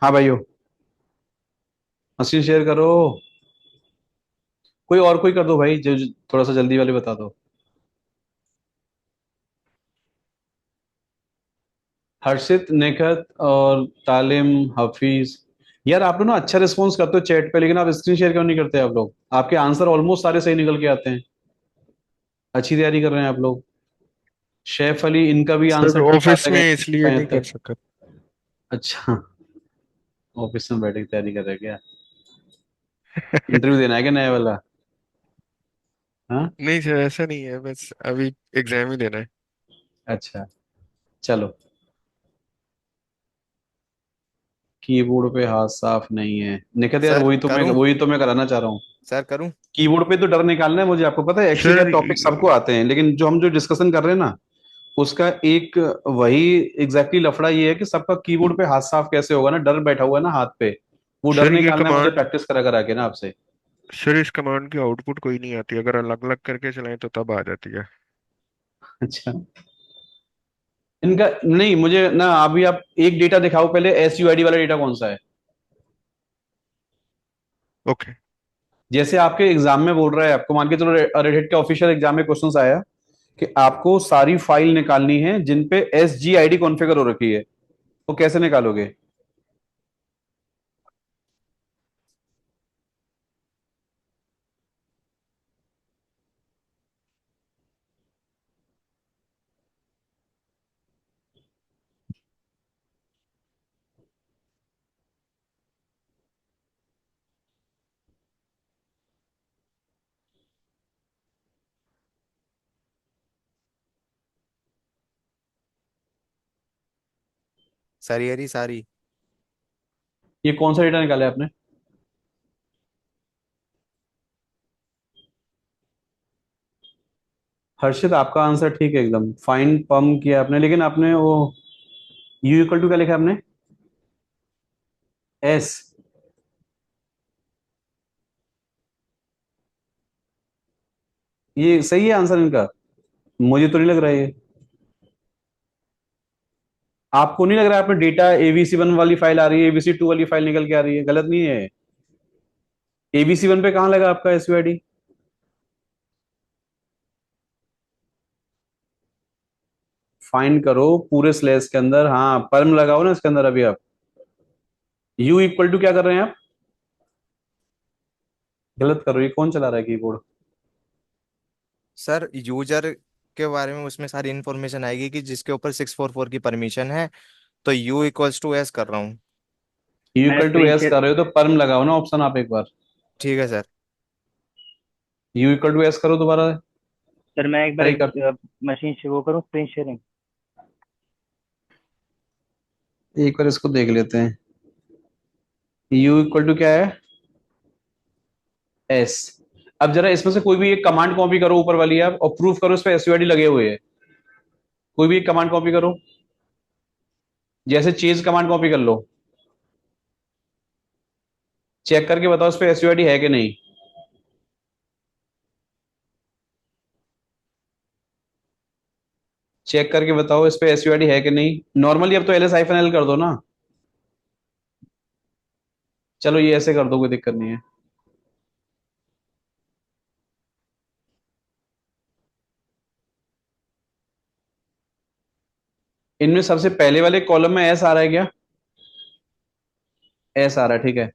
हाँ भाइयों, मशीन शेयर करो। कोई और कोई कर दो भाई, जो जो थोड़ा सा जल्दी वाले बता दो। हर्षित, निखत और तालिम, हफीज। यार आप लोग ना अच्छा रिस्पॉन्स करते हो चैट पे, लेकिन आप स्क्रीन शेयर क्यों नहीं करते? आप लोग, आपके आंसर ऑलमोस्ट सारे सही निकल के आते हैं। अच्छी तैयारी कर रहे हैं आप लोग। शेफ अली, इनका भी सर आंसर ठीक ऑफिस आते में हैं इसलिए कहीं नहीं कर तक। सका। अच्छा, ऑफिस में बैठ के तैयारी कर रहे हैं क्या? इंटरव्यू देना है क्या नया वाला? हाँ। नहीं सर, ऐसा नहीं है, बस अभी एग्जाम ही देना है। अच्छा, चलो। कीबोर्ड पे हाथ साफ नहीं है निखत यार, सर करूं? वही तो मैं कराना चाह रहा हूँ। सर करूं? कीबोर्ड पे तो डर निकालना है मुझे, आपको पता है एक्सेल का सर टॉपिक सबको आते हैं, लेकिन जो हम जो डिस्कशन कर रहे हैं ना, उसका एक वही एग्जैक्टली लफड़ा ये है कि सबका कीबोर्ड पे हाथ साफ कैसे होगा ना, डर बैठा हुआ है ना हाथ पे। वो डर सर ये निकालना है मुझे, कमांड, प्रैक्टिस करा करा के ना आपसे। सर इस कमांड की आउटपुट कोई नहीं आती, अगर अलग अलग करके चलाएं तो तब आ जाती है। अच्छा, इनका नहीं मुझे ना, अभी आप एक डेटा दिखाओ पहले, एस यू आई डी वाला डेटा कौन सा है? ओके। जैसे आपके एग्जाम में बोल रहा है, आपको मान के चलो रेडिट के ऑफिशियल एग्जाम में क्वेश्चन आया कि आपको सारी फाइल निकालनी है जिन पे S G I D configure हो रखी है, वो कैसे निकालोगे? सरियरी सारी। ये कौन सा डेटा निकाला है आपने? हर्षित, आपका आंसर ठीक है एकदम, फाइन पम किया आपने, लेकिन आपने वो यू इक्वल टू क्या लिखा आपने? एस। ये सही है आंसर इनका? मुझे तो नहीं लग रहा है ये। आपको नहीं लग रहा है आपने डेटा ABC1 वाली फाइल आ रही है, ABC2 वाली फाइल निकल के आ रही है? गलत नहीं है? ABC1 पे कहाँ लगा आपका SUID? फाइंड करो पूरे स्लेस के अंदर, हाँ परम लगाओ ना इसके अंदर अभी आप। यू इक्वल टू क्या कर रहे हैं आप? गलत कर रहे हो, ये कौन चला रहा है कीबोर्ड? सर यूजर के बारे में उसमें सारी इन्फॉर्मेशन आएगी कि जिसके ऊपर 644 की परमिशन है, तो U इक्वल्स टू एस कर रहा हूँ। यू मैं equal to screen S share कर रहे हो तो परम लगाओ ना ऑप्शन आप एक बार। ठीक है sir. U equal to S करो दोबारा, सर मैं एक बार ट्राई कर। मशीन से वो करूँ स्क्रीन शेयरिंग। एक बार इसको देख लेते हैं। यू इक्वल टू क्या है? एस। अब जरा इसमें से कोई भी एक कमांड कॉपी करो ऊपर वाली आप, और प्रूफ करो इस पे SUID लगे हुए हैं। कोई भी एक कमांड कॉपी करो, जैसे चेज कमांड कॉपी कर लो, चेक करके बताओ इस पे SUID है कि नहीं। चेक करके बताओ इस पे SUID है कि नहीं। नॉर्मली अब तो LS-L कर दो ना। चलो ये ऐसे कर दो, कोई दिक्कत नहीं है। इनमें सबसे पहले वाले कॉलम में एस आ रहा है क्या? एस आ रहा है, ठीक है।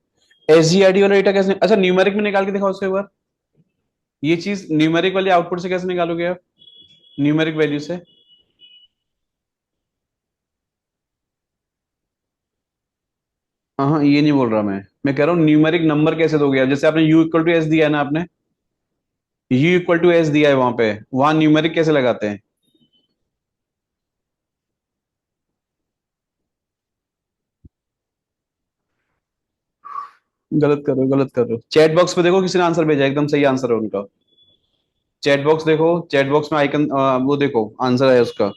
SGID वाला डेटा कैसे, अच्छा न्यूमेरिक में निकाल के दिखाओ उसको एक बार। ये चीज न्यूमेरिक वाले आउटपुट से कैसे निकालोगे आप? न्यूमेरिक वैल्यू से? हाँ हाँ, ये नहीं बोल रहा मैं कह रहा हूँ न्यूमेरिक नंबर कैसे दोगे आप? जैसे आपने यू इक्वल टू एस दिया है ना आपने, यू इक्वल टू एस दिया है वहां पे, वहां न्यूमेरिक कैसे लगाते हैं? गलत कर रहे हो, गलत कर रहे हो। चैट बॉक्स पे देखो, किसी ने आंसर भेजा है, एकदम सही आंसर है उनका। चैट बॉक्स देखो, चैट बॉक्स में आइकन, वो देखो आंसर है उसका।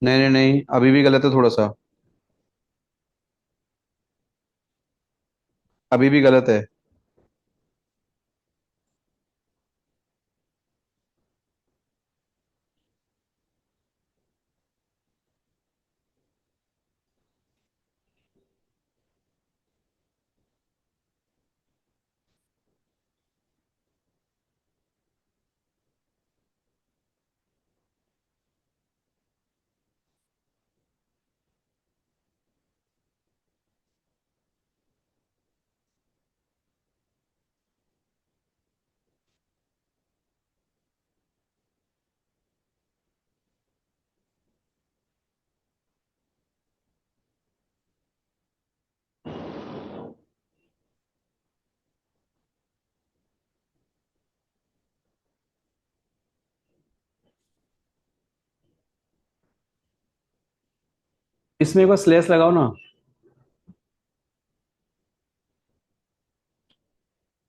नहीं नहीं नहीं, अभी भी गलत है थोड़ा सा, अभी भी गलत है। इसमें एक बार स्लेस लगाओ ना।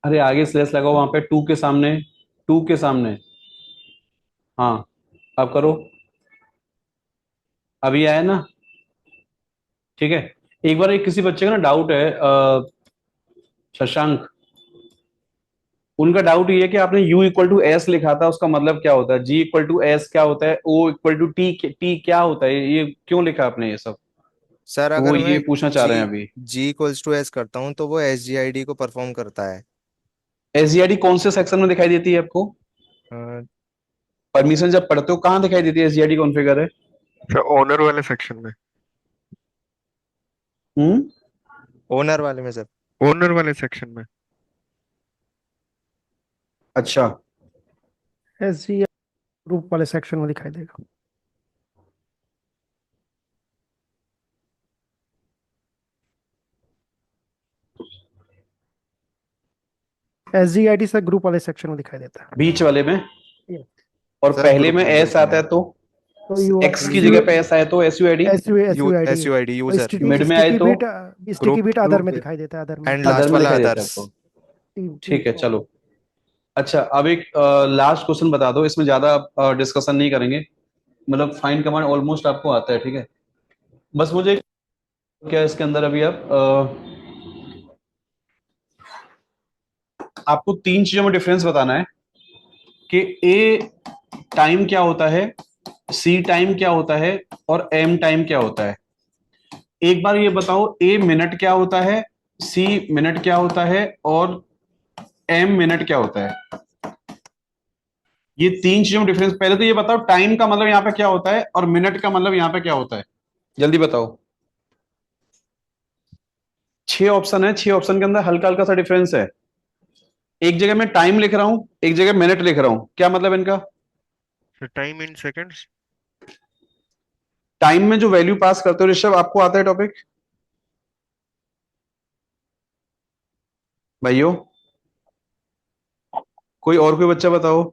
अरे आगे स्लेस लगाओ वहां पे, टू के सामने, टू के सामने। हाँ, अब करो। अभी आया ना? ठीक है। एक बार एक किसी बच्चे का ना डाउट है, शशांक, उनका डाउट ये है कि आपने U इक्वल टू एस लिखा था, उसका मतलब क्या होता है? G इक्वल टू एस क्या होता है? O इक्वल टू टी क्या होता है? ये क्यों लिखा आपने ये सब? सर तो वो अगर ये मैं पूछना चाह रहे हैं अभी। G इक्वल्स टू एस करता हूँ तो वो SGID को परफॉर्म करता है। SGID कौन से सेक्शन में दिखाई देती है आपको? अ, परमिशन जब पढ़ते हो कहाँ दिखाई देती है SGID कॉन्फ़िगर है? सर ओनर वाले सेक्शन में। हम्म। ओनर वाले में सर। ओनर वाले सेक्शन में। अच्छा। SG ग्रुप वाले सेक्शन में दिखाई देगा। SGID सर ग्रुप वाले सेक्शन में दिखाई देता है। बीच वाले में, Yes. और सर पहले ग्रुप में एस आता है तो तो यू एक्स की जगह पे एस आए तो SUID, SUID SUID user mid में आए तो स्टिकी बिट अदर ग्रुप में दिखाई देता है, अदर में एंड अदर लास्ट में वाला दिखाई देता है अदर्स। आपको। ठीक है, चलो। अच्छा, अब एक लास्ट क्वेश्चन बता दो, इसमें ज्यादा डिस्कशन नहीं करेंगे, मतलब फाइंड कमांड ऑलमोस्ट आपको आता है, ठीक है। बस मुझे क्या इसके अंदर अभी आपको 3 चीजों में डिफरेंस बताना है कि ए टाइम क्या होता है, सी टाइम क्या होता है, और एम टाइम क्या होता है। एक बार ये बताओ, ए मिनट क्या होता है, सी मिनट क्या होता है, और एम मिनट क्या होता है। ये 3 चीजों में डिफरेंस। पहले तो ये बताओ टाइम का मतलब यहां पे क्या होता है और मिनट का मतलब यहां पे क्या होता है, जल्दी बताओ। 6 ऑप्शन है, 6 ऑप्शन के अंदर हल्का हल्का सा डिफरेंस है। एक जगह मैं टाइम लिख रहा हूं, एक जगह मिनट लिख रहा हूं, क्या मतलब इनका। Time in seconds. टाइम में जो वैल्यू पास करते हो, ऋषभ आपको आता है टॉपिक भाइयों, कोई बच्चा बताओ।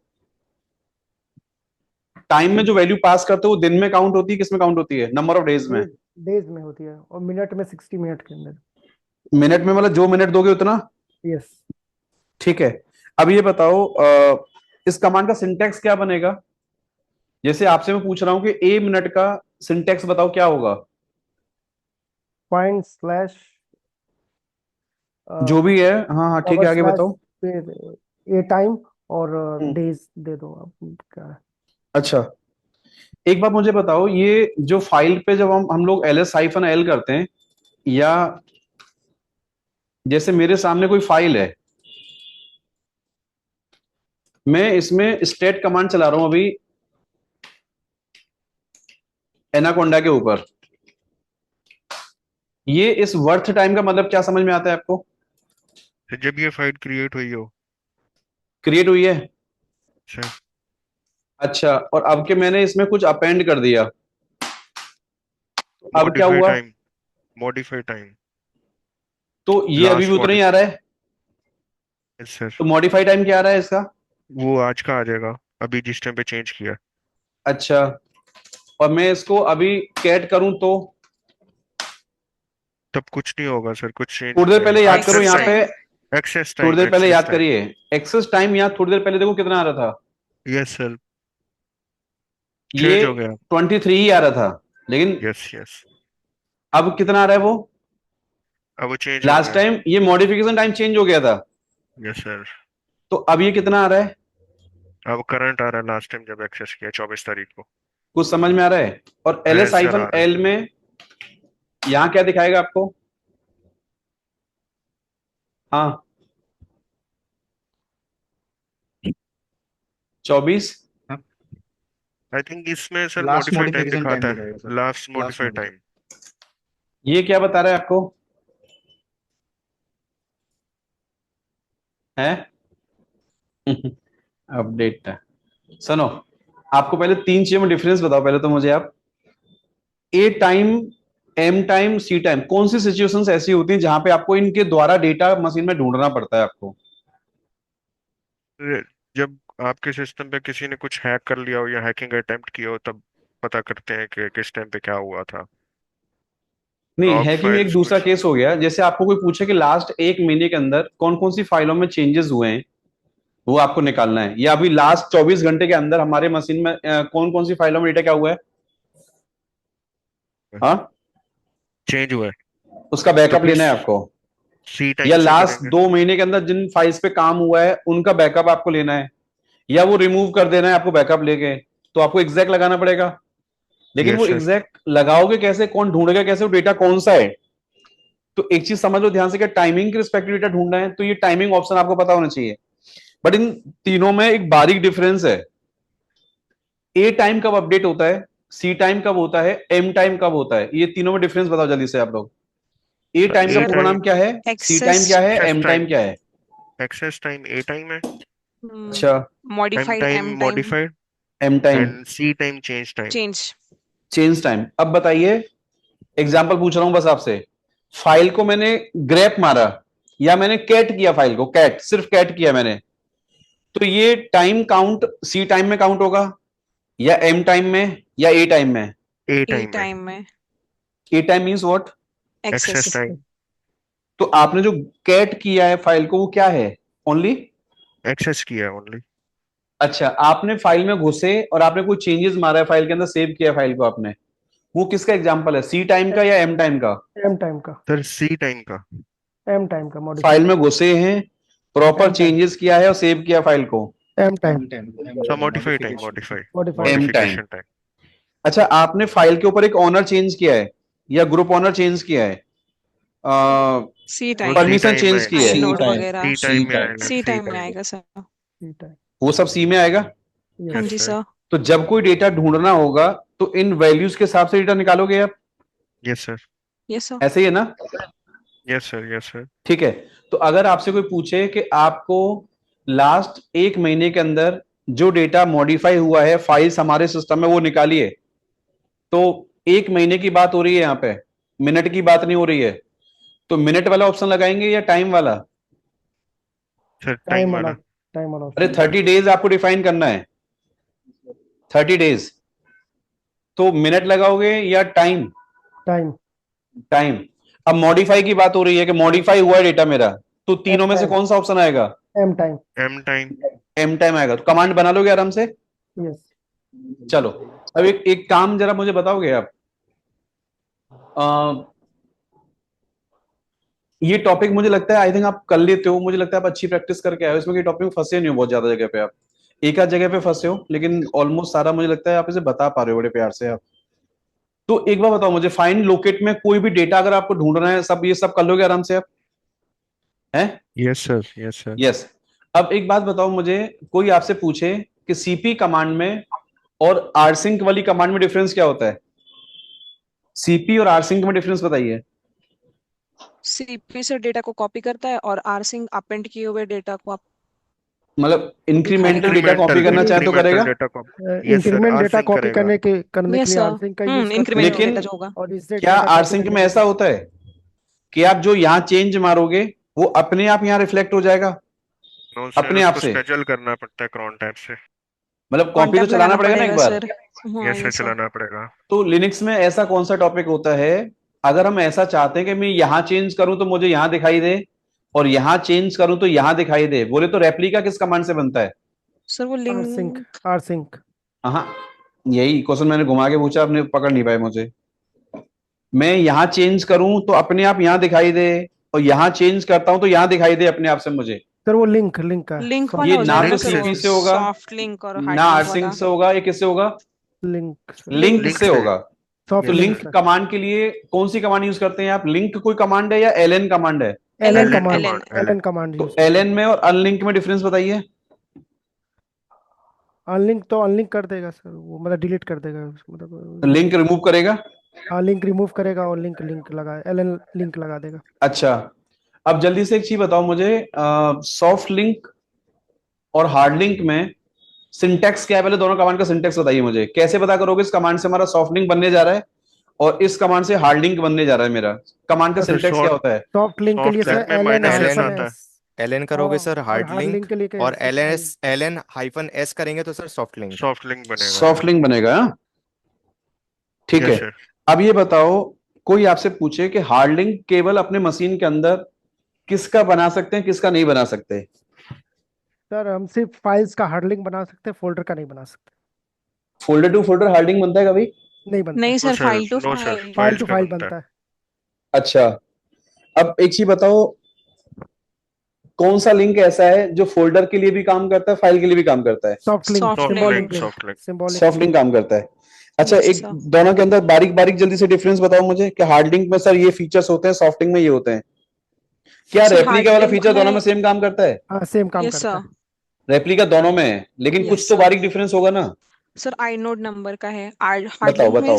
टाइम में जो वैल्यू पास करते हो वो दिन में काउंट होती है, किस में काउंट होती है, नंबर ऑफ डेज में। डेज में होती है, और मिनट में 60 मिनट के अंदर। मिनट में मतलब जो मिनट दोगे उतना। यस। ठीक है, अब ये बताओ इस कमांड का सिंटेक्स क्या बनेगा। जैसे आपसे मैं पूछ रहा हूं कि ए मिनट का सिंटेक्स बताओ क्या होगा। फाइंड स्लैश जो भी है, हाँ हाँ ठीक है, आगे बताओ। ए टाइम और डेज दे दो आप क्या। अच्छा, एक बात मुझे बताओ, ये जो फाइल पे जब हम लोग ls-l करते हैं, या जैसे मेरे सामने कोई फाइल है, मैं इसमें स्टेट कमांड चला रहा हूं अभी एनाकोंडा के ऊपर, ये इस वर्थ टाइम का मतलब क्या समझ में आता है आपको। तो जब ये फाइल क्रिएट हुई हो। क्रिएट हुई है, सर। अच्छा, और अब के मैंने इसमें कुछ अपेंड कर दिया, अब क्या मॉडिफाई हुआ। टाइम। Modify time. तो ये अभी भी लास्ट उतना ही आ रहा है, यस सर। तो मॉडिफाई टाइम क्या आ रहा है इसका। वो आज का आ जाएगा, अभी जिस टाइम पे चेंज किया। अच्छा, और मैं इसको अभी कैट करूं तो तब कुछ नहीं होगा सर, कुछ चेंज थोड़ी देर पहले याद करो यहाँ पे, एक्सेस थोड़ी टाइम। देर पहले एक्सेस याद टाइम। करिए, एक्सेस टाइम यहाँ थोड़ी देर पहले देखो कितना आ रहा था, यस सर। ये चेंज हो गया। 23 ही आ रहा था, लेकिन यस यस। अब कितना आ रहा है वो। अब वो चेंज हो लास्ट गया। टाइम ये मॉडिफिकेशन टाइम चेंज हो गया था, यस सर। तो अब ये कितना आ रहा है। अब करंट आ रहा है, लास्ट टाइम जब एक्सेस किया 24 तारीख को। कुछ समझ में आ रहा है। और यस सर आ रहा है। ls-l में यहाँ क्या दिखाएगा आपको। हाँ 24। आई थिंक इसमें sir last modify time modification time दिखाता दिखाएगा है, sir. Last last modify time. ये क्या बता रहा है आपको है अपडेट। सुनो, आपको पहले 3 चीजों में डिफरेंस बताओ, पहले तो मुझे आप A time, M time, C time, कौन सी सिचुएशंस ऐसी होती हैं जहां पे आपको इनके द्वारा डेटा मशीन में ढूंढना पड़ता है आपको। जब आपके सिस्टम पे किसी ने कुछ हैक कर लिया हो या हैकिंग अटेम्प्ट किया हो, तब पता करते हैं कि किस टाइम पे क्या हुआ था। नहीं, लॉग हैकिंग एक फाइल्स दूसरा कुछ। केस हो गया। जैसे आपको कोई पूछे कि लास्ट 1 महीने के अंदर कौन कौन सी फाइलों में चेंजेस हुए हैं, वो आपको निकालना है, या अभी लास्ट 24 घंटे के अंदर हमारे मशीन में कौन कौन सी फाइलों में डेटा क्या हुआ है, हाँ चेंज हुआ है, उसका तो बैकअप फिर लेना है आपको। सी या टाइम से लास्ट करेंगे। 2 महीने के अंदर जिन फाइल्स पे काम हुआ है उनका बैकअप आपको लेना है, या वो रिमूव कर देना है आपको बैकअप लेके, तो आपको एग्जैक्ट लगाना पड़ेगा। लेकिन वो यस सर। एग्जैक्ट लगाओगे कैसे, कौन ढूंढेगा कैसे, वो डेटा कौन सा है। तो एक चीज समझ लो ध्यान से, क्या टाइमिंग के रिस्पेक्टिव डेटा ढूंढना है तो ये टाइमिंग ऑप्शन आपको पता होना चाहिए। बट इन तीनों में एक बारीक डिफरेंस है। ए टाइम कब अपडेट होता है, सी टाइम कब होता है, एम टाइम कब होता है, ये तीनों में डिफरेंस बताओ जल्दी से आप लोग। ए टाइम का ए पूरा टाइम नाम क्या है, सी टाइम क्या है, एक्सेस एम टाइम टाइम। क्या है। एक्सेस टाइम ए टाइम है। अच्छा, M modified time M time modified. M time and C time change time. Change. Change time. अब बताइए, एग्जाम्पल पूछ रहा हूं बस आपसे, फाइल को मैंने ग्रेप मारा, या मैंने कैट किया फाइल को, कैट सिर्फ कैट किया मैंने, तो ये टाइम काउंट सी टाइम में काउंट होगा या एम टाइम में या ए टाइम में? ए ए टाइम में, टाइम में A time means what? Access access time, तो आपने जो कैट किया है फाइल को वो क्या है? ओनली एक्सेस किया है ओनली। अच्छा, आपने फाइल में घुसे और आपने कोई चेंजेस मारा है फाइल के अंदर, सेव किया फाइल को आपने, वो किसका एग्जांपल है? सी टाइम का या एम टाइम का? एम टाइम का, सर सी टाइम का। एम टाइम का फाइल मॉडिफाई, में घुसे हैं, प्रॉपर एम टाइम, चेंजेस किया है और सेव किया फाइल को, M time, sir modify time, modify modify, M time. Modification time. अच्छा, आपने फाइल के ऊपर एक ऑनर चेंज किया है या ग्रुप ऑनर चेंज किया है, सी वो टाइम, सी परमिशन टाइम चेंज में, की है, आइनोड वगैरह सी टाइम में आएगा, सी सी टाइम में टाइम। आएगा सर। सी टाइम, वो सब सी में आएगा। हाँ यस जी सर, सर। तो जब कोई डेटा ढूंढना होगा तो इन वैल्यूज के हिसाब से डेटा निकालोगे आप, यस सर, यस सर। ऐसे ही है ना? Yes sir, yes sir. ठीक है। तो अगर आपसे कोई पूछे कि आपको लास्ट एक महीने के अंदर जो डेटा मॉडिफाई हुआ है फाइल्स हमारे सिस्टम में वो निकालिए, तो एक महीने की बात हो रही है, यहाँ पे मिनट की बात नहीं हो रही है, तो मिनट वाला ऑप्शन लगाएंगे या टाइम वाला? सर टाइम टाइम वाला। वाला, टाइम वाला अरे ऑप्शन, 30 डेज आपको डिफाइन करना है, 30 डेज, तो मिनट लगाओगे या टाइम? Time, time. अब मॉडिफाई की बात हो रही है कि मॉडिफाई हुआ है डेटा मेरा, तो एम तीनों में से टाइम, कौन सा ऑप्शन आएगा? M time, M time. M time आएगा। तो कमांड बना लोगे आराम से? यस, चलो, अब एक काम जरा मुझे बताओगे आप, ये टॉपिक मुझे लगता है आई थिंक आप कर लेते हो, मुझे लगता है आप अच्छी प्रैक्टिस करके आए हो इसमें, कि टॉपिक में फंसे नहीं हो बहुत ज्यादा जगह पे, आप एक आध जगह पे फंसे हो, लेकिन ऑलमोस्ट सारा मुझे लगता है आप इसे बता पा रहे हो बड़े प्यार से आप। तो एक बार बताओ मुझे, फाइंड लोकेट में कोई भी डेटा अगर आपको ढूंढना है, सब ये सब कर लोगे आराम से आप, हैं? Yes sir, yes sir. Yes. अब एक बात बताओ मुझे, कोई आपसे पूछे कि सीपी कमांड में और आरसिंक वाली कमांड में डिफरेंस क्या होता है? सीपी और आरसिंक में डिफरेंस बताइए। सीपी से डेटा को कॉपी करता है और आरसिंग अपेंड किए हुए डेटा को आप मतलब इंक्रीमेंटल दिखाएगा। डेटा कॉपी करना चाहे तो करेगा, data copy, yes sir, increment data rsync copy करेगा। करने के यस लिए सर। आरसिंग का यूज करते इंक्रीमेंट हैं, लेकिन डेटा जो होगा। और इससे क्या डेटा कॉपी आरसिंक करने में के ऐसा लिए, होता है कि आप जो यहां चेंज मारोगे वो अपने आप यहां रिफ्लेक्ट हो जाएगा नो सर, अपने आप उसको से? स्केड्यूल करना पड़ता है क्रॉन टैब से। मतलब कौन कॉपी तो टैब चलाना लगाना पड़ेगा ना एक पड़ेगा बार। सर। हाँ यस सर, यस सर। चलाना पड़ेगा। तो लिनक्स में ऐसा कौन सा टॉपिक होता है, अगर हम ऐसा चाहते हैं कि मैं यहां चेंज करूं तो मुझे यहां दिखाई दे, और यहां चेंज करूं तो यहां दिखाई दे, बोले तो रेप्लिका किस कमांड से बनता है? सर वो आरसिंक, लिंक आरसिंक, हाँ, यही क्वेश्चन मैंने घुमा के पूछा, आपने पकड़ नहीं पाए मुझे। मैं यहां चेंज करूं तो अपने आप यहां दिखाई दे, और यहां चेंज करता हूँ तो यहां दिखाई दे अपने आप से मुझे। सर वो लिंक का लिंक सॉफ्ट वाला ये हो ना जाएगा तो ना सर, वो सीपी से होगा, सॉफ्ट लिंक और हार्ड ना लिंक आरसिंक वाला। से होगा, ये किससे होगा? लिंक, लिंक लिंक से होगा। सॉफ्ट तो yes link link sir, command के लिए कौन सी कमांड यूज करते हैं आप? लिंक कोई कमांड है या एलएन कमांड है? LN LN command, command, LN command तो यूज करते एलएन हैं। में और अनलिंक में डिफरेंस बताइए। अनलिंक तो अनलिंक कर देगा सर, वो मतलब डिलीट कर देगा, मतलब लिंक रिमूव करेगा। हाँ लिंक रिमूव करेगा और लिंक लिंक लगा, एलएन लिंक लगा देगा। अच्छा, अब जल्दी से एक चीज बताओ मुझे, सॉफ्ट लिंक और हार्ड लिंक में सिंटेक्स क्या है? पहले दोनों कमांड का सिंटेक्स बताइए मुझे, कैसे पता करोगे इस कमांड से हमारा सॉफ्ट लिंक बनने जा रहा है और इस कमांड से हार्ड लिंक बनने जा रहा है मेरा? कमांड का सर सिंटेक्स क्या होता है? सॉफ्ट लिंक के लिए सॉफ्ट सर लिंक में एलएन -s हाइफन आता है। एस, एलएन करोगे सर और हार्ड हार्ड लिंक, लिंक के लिए और एलएन हाइफन एस करेंगे तो sir soft link. Soft link बनेगा सॉफ्ट यहाँ। लिंक बनेगा, हाँ? ठीक यस है। सर। अब ये बताओ, कोई आपसे पूछे कि हार्ड लिंक केवल अपने मशीन के अंदर किसका बना सकते हैं, किसका नहीं बना सकते? सर हम सिर्फ फाइल्स का हार्ड लिंक बना सकते हैं, फोल्डर का नहीं बना सकते, folder to folder hard link बनता है कभी? नहीं बनता, नहीं no sir, sir, file to no sir, file. File files to का फाइल बनता बनता है। है। अच्छा, अब एक चीज बताओ, कौन सा लिंक ऐसा है जो फोल्डर के लिए भी काम करता है, फाइल के लिए भी काम करता है? Soft link, soft soft link. Symbolic link, link, soft link. Symbolic soft link. Link काम करता है। अच्छा, यस एक सर। दोनों के अंदर बारीक बारीक जल्दी से डिफरेंस बताओ मुझे, कि हार्ड लिंक में सर ये फीचर्स होते हैं, सॉफ्ट लिंक में ये होते हैं। क्या सर हार्ड रेप्लिका वाला लिंक फीचर दोनों में में सेम काम करता है? हाँ सेम काम यस करता सर। है। रेप्लिका दोनों में है, लेकिन कुछ यस तो सर। बारीक डिफरेंस होगा ना? सर आइनोड नंबर का है, हार्ड बताओ लिंक में बताओ।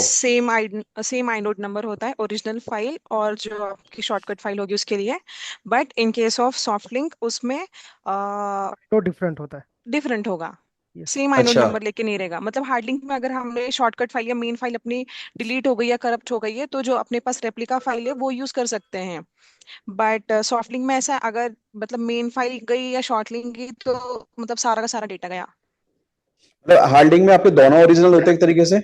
सेम आइनोड नंबर होता है ओरिजिनल फाइल और जो आपकी शॉर्टकट फाइल होगी उसके लिए, but in case of soft link उसमें तो डिफरेंट होता है। डिफरेंट होगा। सेम आइनोड अच्छा नंबर लेके नहीं रहेगा। मतलब हार्ड लिंक में अगर हमने शॉर्टकट फाइल या मेन फाइल अपनी डिलीट हो गई या करप्ट हो गई है तो जो अपने पास रेप्लिका फाइल है वो यूज कर सकते हैं। बट सॉफ्ट लिंक में ऐसा है, अगर मतलब मेन फाइल गई या शॉर्ट लिंक गई तो मतलब सारा का सारा डेटा गया। हार्डलिंक में आपके दोनों ओरिजिनल होते हैं एक तरीके से,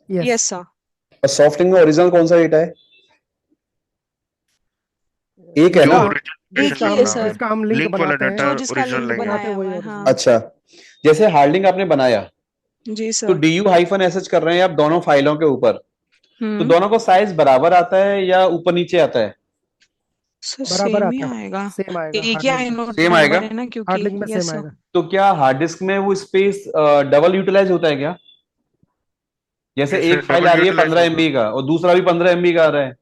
यस सर। और सॉफ्टलिंक में ओरिजिनल कौन सा डेटा है? एक है जो ना? ओरिजिनल एक लोकेशन ही कर है रहा सर। है, जिसका हम लिंक लिंक वाला बनाते हैं, डाटा जो जिसका ओरिजिनल लिंक नहीं है। बनाते हैं बनाया वही हुआ है, ओरिजिनल। हाँ। अच्छा, जैसे हार्डलिंक आपने बनाया जी तो सर। डीयू हाइफन एसएच कर रहे हैं आप दोनों फाइलों के ऊपर, तो हम्म। दोनों का साइज बराबर आता है या ऊपर नीचे आता है? सर बराबर सेम ही आता है, आएगा। सेम आएगा एक ही हार्ड लिंक में। आइनोड सेम आएगा? नंबर है ना, क्योंकि हार्ड लिंक में यस सेम सर। आएगा। तो क्या हार्ड डिस्क में वो स्पेस डबल यूटिलाइज होता है क्या? जैसे जैसे एक फाइल आ डबल रही है यूटिलाइज 15 MB का और दूसरा भी 15 MB का आ रहा है,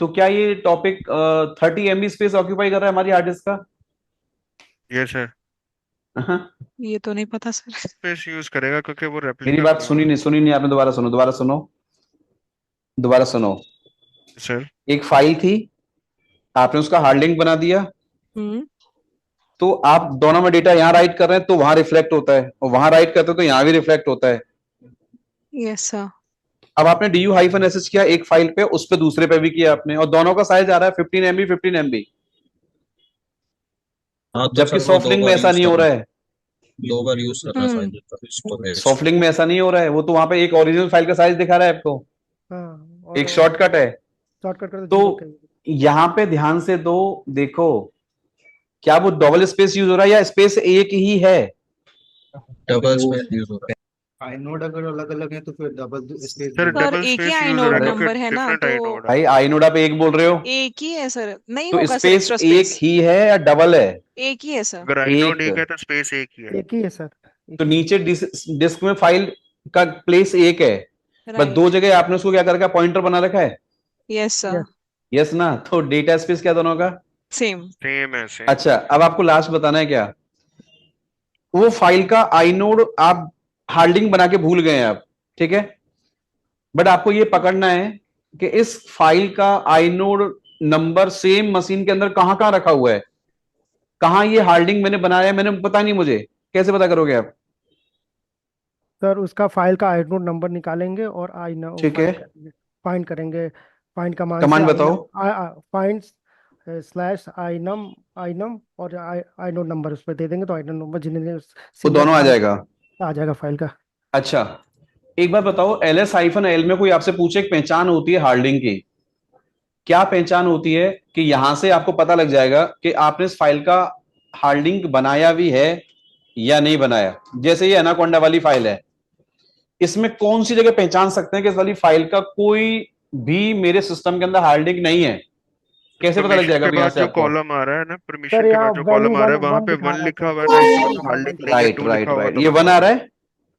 तो क्या ये टॉपिक 30 MB स्पेस ऑक्यूपाई कर रहा है हमारी हार्ड डिस्क का? ये सर ये तो नहीं पता सर। स्पेस यूज करेगा क्योंकि वो मेरी रेप्लिका बात कोड सुनी नहीं आपने, दोबारा सुनो, दोबारा सुनो, दोबारा सुनो। सर। एक फाइल थी, आपने उसका हार्ड लिंक बना दिया, हम्म। तो आप दोनों में डेटा यहाँ राइट कर रहे हैं तो वहां रिफ्लेक्ट होता है, और वहां राइट करते हो तो यहाँ भी रिफ्लेक्ट होता है। Yes sir. अब आपने डीयू हाइफन एसएच किया एक फाइल पे, उस पे दूसरे पे भी किया आपने, और दोनों का साइज आ रहा है 15 MB 15 MB, हाँ तो जबकि सर वो सॉफ्ट दो लिंक में बार ऐसा यूज नहीं कर हो रहा रहा है, है। 2 बार यूज कर रहा है hmm. File storage. Soft link में ऐसा नहीं हो रहा है, वो तो वहां पे एक ओरिजिनल फाइल का साइज दिखा रहा है आपको, हाँ, एक और शॉर्टकट है। शॉर्टकट कर तो जीरो के। यहां पे ध्यान से दो, देखो क्या वो डबल स्पेस यूज हो रहा है या स्पेस एक ही है? डबल स्पेस यूज हो रहा आइनोड अगर अलग अलग है तो फिर double space sir use sir double एक ही स्पेस यूज हो आइनोड रहा है क्योंकि नंबर है ना, डिफरेंट तो आइनोड है। भाई आइनोड आप एक बोल रहे हो, एक ही है सर, नहीं तो होगा सर स्पेस एक्स्ट्रा एक स्पेस। ही है या डबल है? एक ही है सर। अगर आइनोड एक। एक है तो स्पेस एक ही है। एक ही है सर, एक तो ही नीचे डिस्क में फाइल का प्लेस एक है, बस दो राइट। जगह आपने उसको क्या कर रखा है, पॉइंटर बना रखा है। Yes sir. यस। यस ना, तो डेटा स्पेस क्या दोनों का? सेम। सेम है सेम। अच्छा, अब आपको लास्ट बताना है क्या, वो फाइल का आइनोड आप हार्डलिंक बना के भूल गए हैं आप, ठीक है, बट आपको ये पकड़ना है कि इस फाइल का आइनोड नंबर सेम मशीन के अंदर कहां कहां रखा हुआ है, कहां ये हार्डलिंक मैंने बनाया है, मैंने पता नहीं मुझे, कैसे पता करोगे आप? सर उसका फाइल का आइनोड नंबर निकालेंगे और आई नो ठीक है, फाइंड करेंगे। फाइंड करेंगे, फाइंड कमांड से कमांड आई बताओ। फाइंड स्लैश आई नम और आइनोड नंबर उस पर दे देंगे तो आइनोड नंबर जिन्हें वो सिमिलर दोनों आ जाएगा। आ जाएगा फाइल का। अच्छा, एक बात बताओ, एलएस हाइफन एल में कोई आपसे पूछे एक पहचान होती है हार्डलिंक की, क्या पहचान होती है कि यहां से आपको पता लग जाएगा कि आपने इस फाइल का हार्डलिंक बनाया भी है या नहीं बनाया? जैसे ये एनाकोंडा वाली फाइल है, इसमें कौन सी जगह पहचान सकते हैं कि इस वाली फाइल का कोई भी मेरे सिस्टम के अंदर हार्डलिंक नहीं है? कैसे पता लग परमिशन जाएगा के अभी यहां बाद से जो आपको? कॉलम आ रहा है ना, परमिशन सर के यहाँ बाद जो वैल्यू कॉलम आ रहा वन है वहां वन पे दिखा 1 रहा है लिखा सर, हुआ है तो इसका मतलब वन हार्डलिंक दिखा नहीं है, राइट 2 राइट लिखा हुआ राइट, तो ये वन बना आ हुआ रहा है।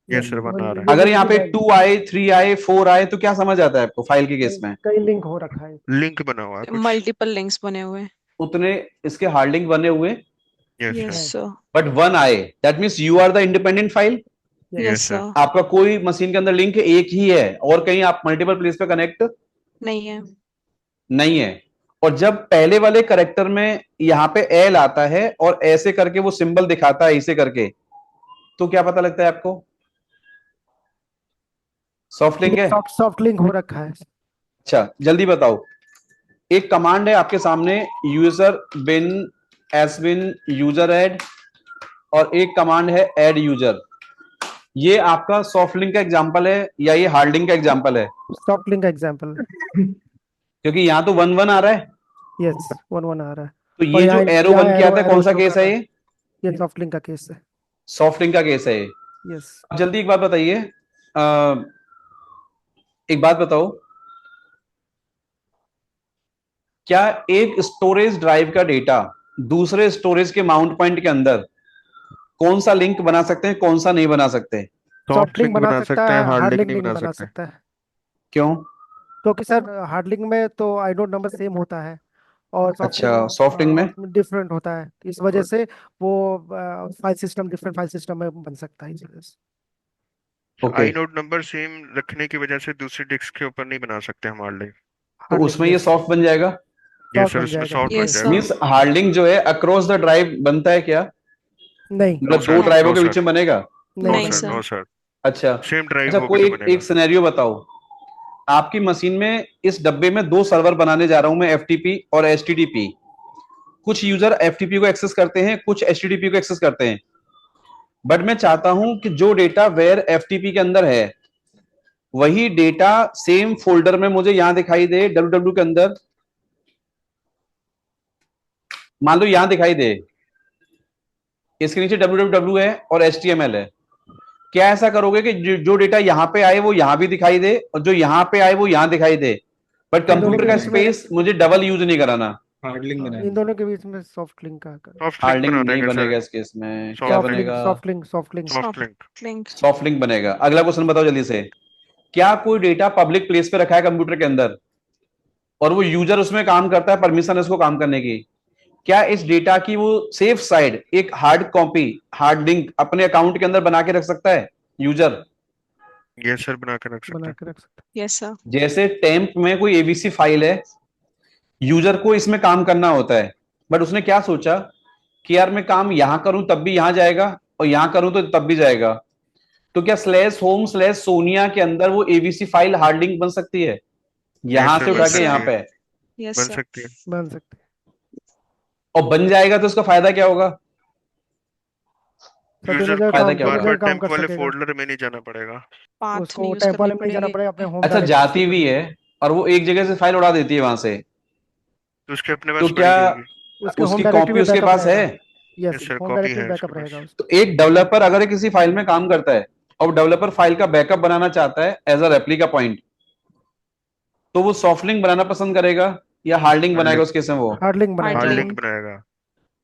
है। यस सर बना रहा है। ये अगर यहाँ वैल्यू पे है, 2 आए 3 आए 4 आए तो क्या समझ आता है आपको फाइल के केस में? कई लिंक हो रखा है। लिंक बना हुआ है कुछ। मल्टीपल लिंक्स बने हुए। उतने इसके हार्डलिंक बने हुए, यस यस सर। है। सर। बट वन आए, that means you are the independent file. Yes yes yes sir. Sir. आपका कोई मशीन के अंदर लिंक एक ही है और कहीं आप मल्टीपल प्लेस पे कनेक्ट नहीं है। नहीं है। और जब पहले वाले करेक्टर में यहां पे एल आता है और ऐसे करके वो सिंबल दिखाता है इसे करके, तो क्या पता लगता है आपको? सॉफ्ट लिंक ये है। सॉफ्ट लिंक हो रखा है। अच्छा जल्दी बताओ, एक कमांड है आपके सामने, यूजर बिन एस बिन यूजर ऐड, और एक कमांड है ऐड यूजर। ये आपका सॉफ्ट लिंक का एग्जांपल है या ये हार्ड लिंक का एग्जांपल है? सॉफ्ट लिंक का एग्जांपल। क्योंकि यहां तो वन वन आ रहा है, यस, वन वन आ रहा है। तो और ये जो एरो यहाँ वन किया एरो था एरो कौन सा शो केस कर है रहा है। ये? ये सॉफ्ट लिंक का केस है। सॉफ्ट लिंक का केस है ये। यस। अब जल्दी एक बात बताइए, एक बात बताओ, क्या एक स्टोरेज ड्राइव का डेटा दूसरे स्टोरेज के माउंट पॉइंट के अंदर कौन सा लिंक बना सकते हैं, कौन सा नहीं बना सकते? सॉफ्ट सॉफ्ट लिंक लिंक बना बना सकता सकते हैं, है, हार्ड हार्ड लिंक लिंक नहीं नहीं बना बना सकते। सकता है। क्यों? क्योंकि सर हार्ड लिंक में तो आइनोड नंबर सेम होता है और सॉफ्ट अच्छा, सॉफ्ट लिंक में लिंक डिफरेंट होता है, इस वजह से वो file system different file system में बन सकता है इस वजह से। ओके, आई नोड नंबर सेम रखने की वजह से दूसरी डिस्क के ऊपर नहीं बना सकते हम हार्ड लिंक। तो हार्ड लिंक उसमें ये यस, सॉफ्ट बन जाएगा। यस सॉफ्ट सर बन उसमें जाएगा। सॉफ्ट बन यस जाएगा। सर। मीन्स हार्ड लिंक जो है अक्रॉस द ड्राइव बनता है क्या? नहीं, नो मतलब दो सर ड्राइवों नो के बीच सर में बनेगा? नो नहीं नहीं sir, sir. No sir. Sir, अच्छा सेम ड्राइव अच्छा, होगी कोई तो एक बनेगा। सिनेरियो बताओ। आपकी मशीन में इस डब्बे में दो सर्वर बनाने जा रहा हूं मैं, एफटीपी और एचटीटीपी। कुछ यूजर एफटीपी को एक्सेस करते हैं, कुछ एचटीटीपी को एक्सेस करते हैं। बट मैं चाहता हूं कि जो डेटा वेयर एफटीपी के अंदर है वही डेटा सेम फोल्डर में मुझे यहां दिखाई दे www के अंदर। मान लो यहां दिखाई दे, इसके नीचे www है और HTML है। क्या ऐसा करोगे कि जो डेटा यहां पे आए वो यहां भी दिखाई दे और जो यहां पे आए वो यहां दिखाई दे, बट इन दोनों कंप्यूटर के का बीच में स्पेस मुझे डबल यूज नहीं कराना? हार्ड लिंक इन बनाएंगे। दोनों के बीच में सॉफ्ट लिंक का कर। सॉफ्ट हार्ड लिंक लिंक बना नहीं देंगे सर, बनेगा इस केस में। क्या सॉफ्ट सॉफ्ट लिंक, बनेगा? Soft link, soft link. Soft link. Link. Soft link बनेगा। अगला क्वेश्चन बताओ जल्दी से। क्या कोई डेटा पब्लिक प्लेस पे रखा है कंप्यूटर के अंदर और वो यूजर उसमें काम करता है, परमिशन है उसको काम करने की? क्या इस डेटा की वो सेफ साइड एक हार्ड कॉपी, हार्ड लिंक अपने अकाउंट के अंदर बना के रख सकता है यूजर? ये सर बना के रख सकते बना हैं। के रख सकते यस सर। जैसे टेम्प में कोई एबीसी फाइल है, यूजर को इसमें काम करना होता है, बट उसने क्या सोचा कि यार मैं काम यहां करूं तब भी यहां जाएगा और यहां करूं तो तब भी जाएगा। तो क्या स्लैश होम स्लैश सोनिया के अंदर वो एबीसी फाइल हार्ड लिंक बन सकती है, ये यहां सर से बन उठा के यस यहां सर। सकती है, पे? यस बन सर। सकती है। बन सकते हैं। और बन जाएगा तो उसका फायदा क्या होगा? सर यूजर को फायदा क्या दोनों होगा? जगह बार काम टेम्प कर वाले सकेगा। फोल्डर में नहीं जाना पड़ेगा। पाथ उसको नहीं यूज टेम्प करने वाले में नहीं जाना पड़ेंगे। पड़ेगा, अपने होम अच्छा, डायरेक्टरी जाती से भी कर। है और वो एक जगह से फाइल उड़ा देती है वहां से, तो उसके अपने तो पास क्या पड़ी होगी। उसके होम उसकी डायरेक्टरी कॉपी में उसके बैकअप पास है? रहेगा। ये yes, sir home copy directory है में उसके बैकअप रहेगा पास। उसका। तो एक डेवलपर अगर किसी फाइल में काम करता है और डेवलपर फाइल का बैकअप बनाना चाहता है एज अ रेप्लिका पॉइंट, तो वो सॉफ्ट लिंक बनाना पसंद करेगा या हार्ड लिंक हार्ड बनाएगा लिंक, उस केस में? वो हार्ड लिंक हार्ड बनाएगा हार्ड वो। Link link. बनाएगा।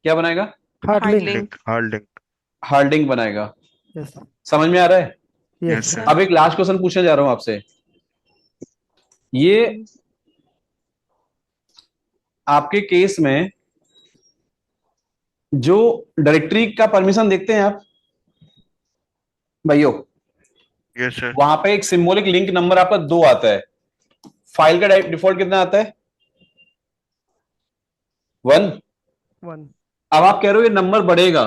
क्या बनाएगा? Hard hard link. Link. Link, hard link. Hard link बनाएगा। यस। समझ में आ रहा है? Yes yes yes. Sir. Sir. अब एक लास्ट क्वेश्चन पूछने जा रहा हूं आपसे। ये आपके केस में जो डायरेक्टरी का परमिशन देखते हैं आप भाइयों, यस सर। वहां पे एक सिंबॉलिक लिंक नंबर आपका 2 आता है। फाइल का डिफॉल्ट कितना आता है? 1। 1। अब आप कह रहे हो ये नंबर बढ़ेगा,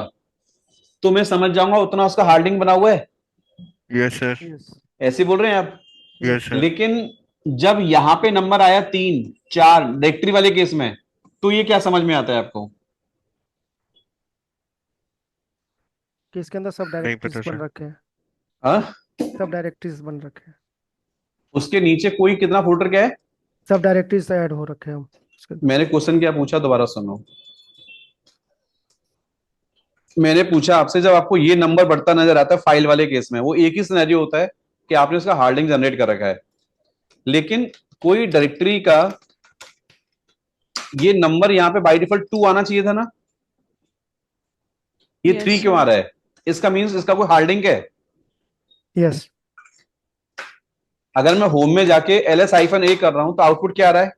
तो मैं समझ जाऊंगा उतना उसका हार्ड लिंक बना हुआ है, यस सर। यस। ऐसे बोल रहे हैं आप? Yes sir. लेकिन जब यहां पे नंबर आया 3 4 डायरेक्टरी वाले केस में, तो ये क्या समझ में आता है आपको? कि इसके अंदर सब नहीं डायरेक्टरीज पता बन सर। रखे हैं। हाँ, सब डायरेक्टरीज बन रखे हैं। उसके नीचे कोई कितना फोल्डर क्या है? सब डायरेक्टरीज ऐड हो रखे हैं हम उसके। मैंने क्वेश्चन क्या पूछा, दोबारा सुनो। मैंने पूछा आपसे, जब आपको ये नंबर बढ़ता नजर आता है फाइल वाले केस में, वो एक ही सिनेरियो होता है कि आपने उसका हार्ड लिंक जनरेट कर रखा है, लेकिन कोई डायरेक्टरी का ये नंबर यहां पे बाय डिफॉल्ट 2 आना चाहिए था ना, ये 3 यस क्यों आ सर। रहा है? इसका मीन्स इसका कोई हार्ड लिंक है? यस। अगर मैं होम में जाके ls-a कर रहा हूं तो आउटपुट क्या आ रहा है?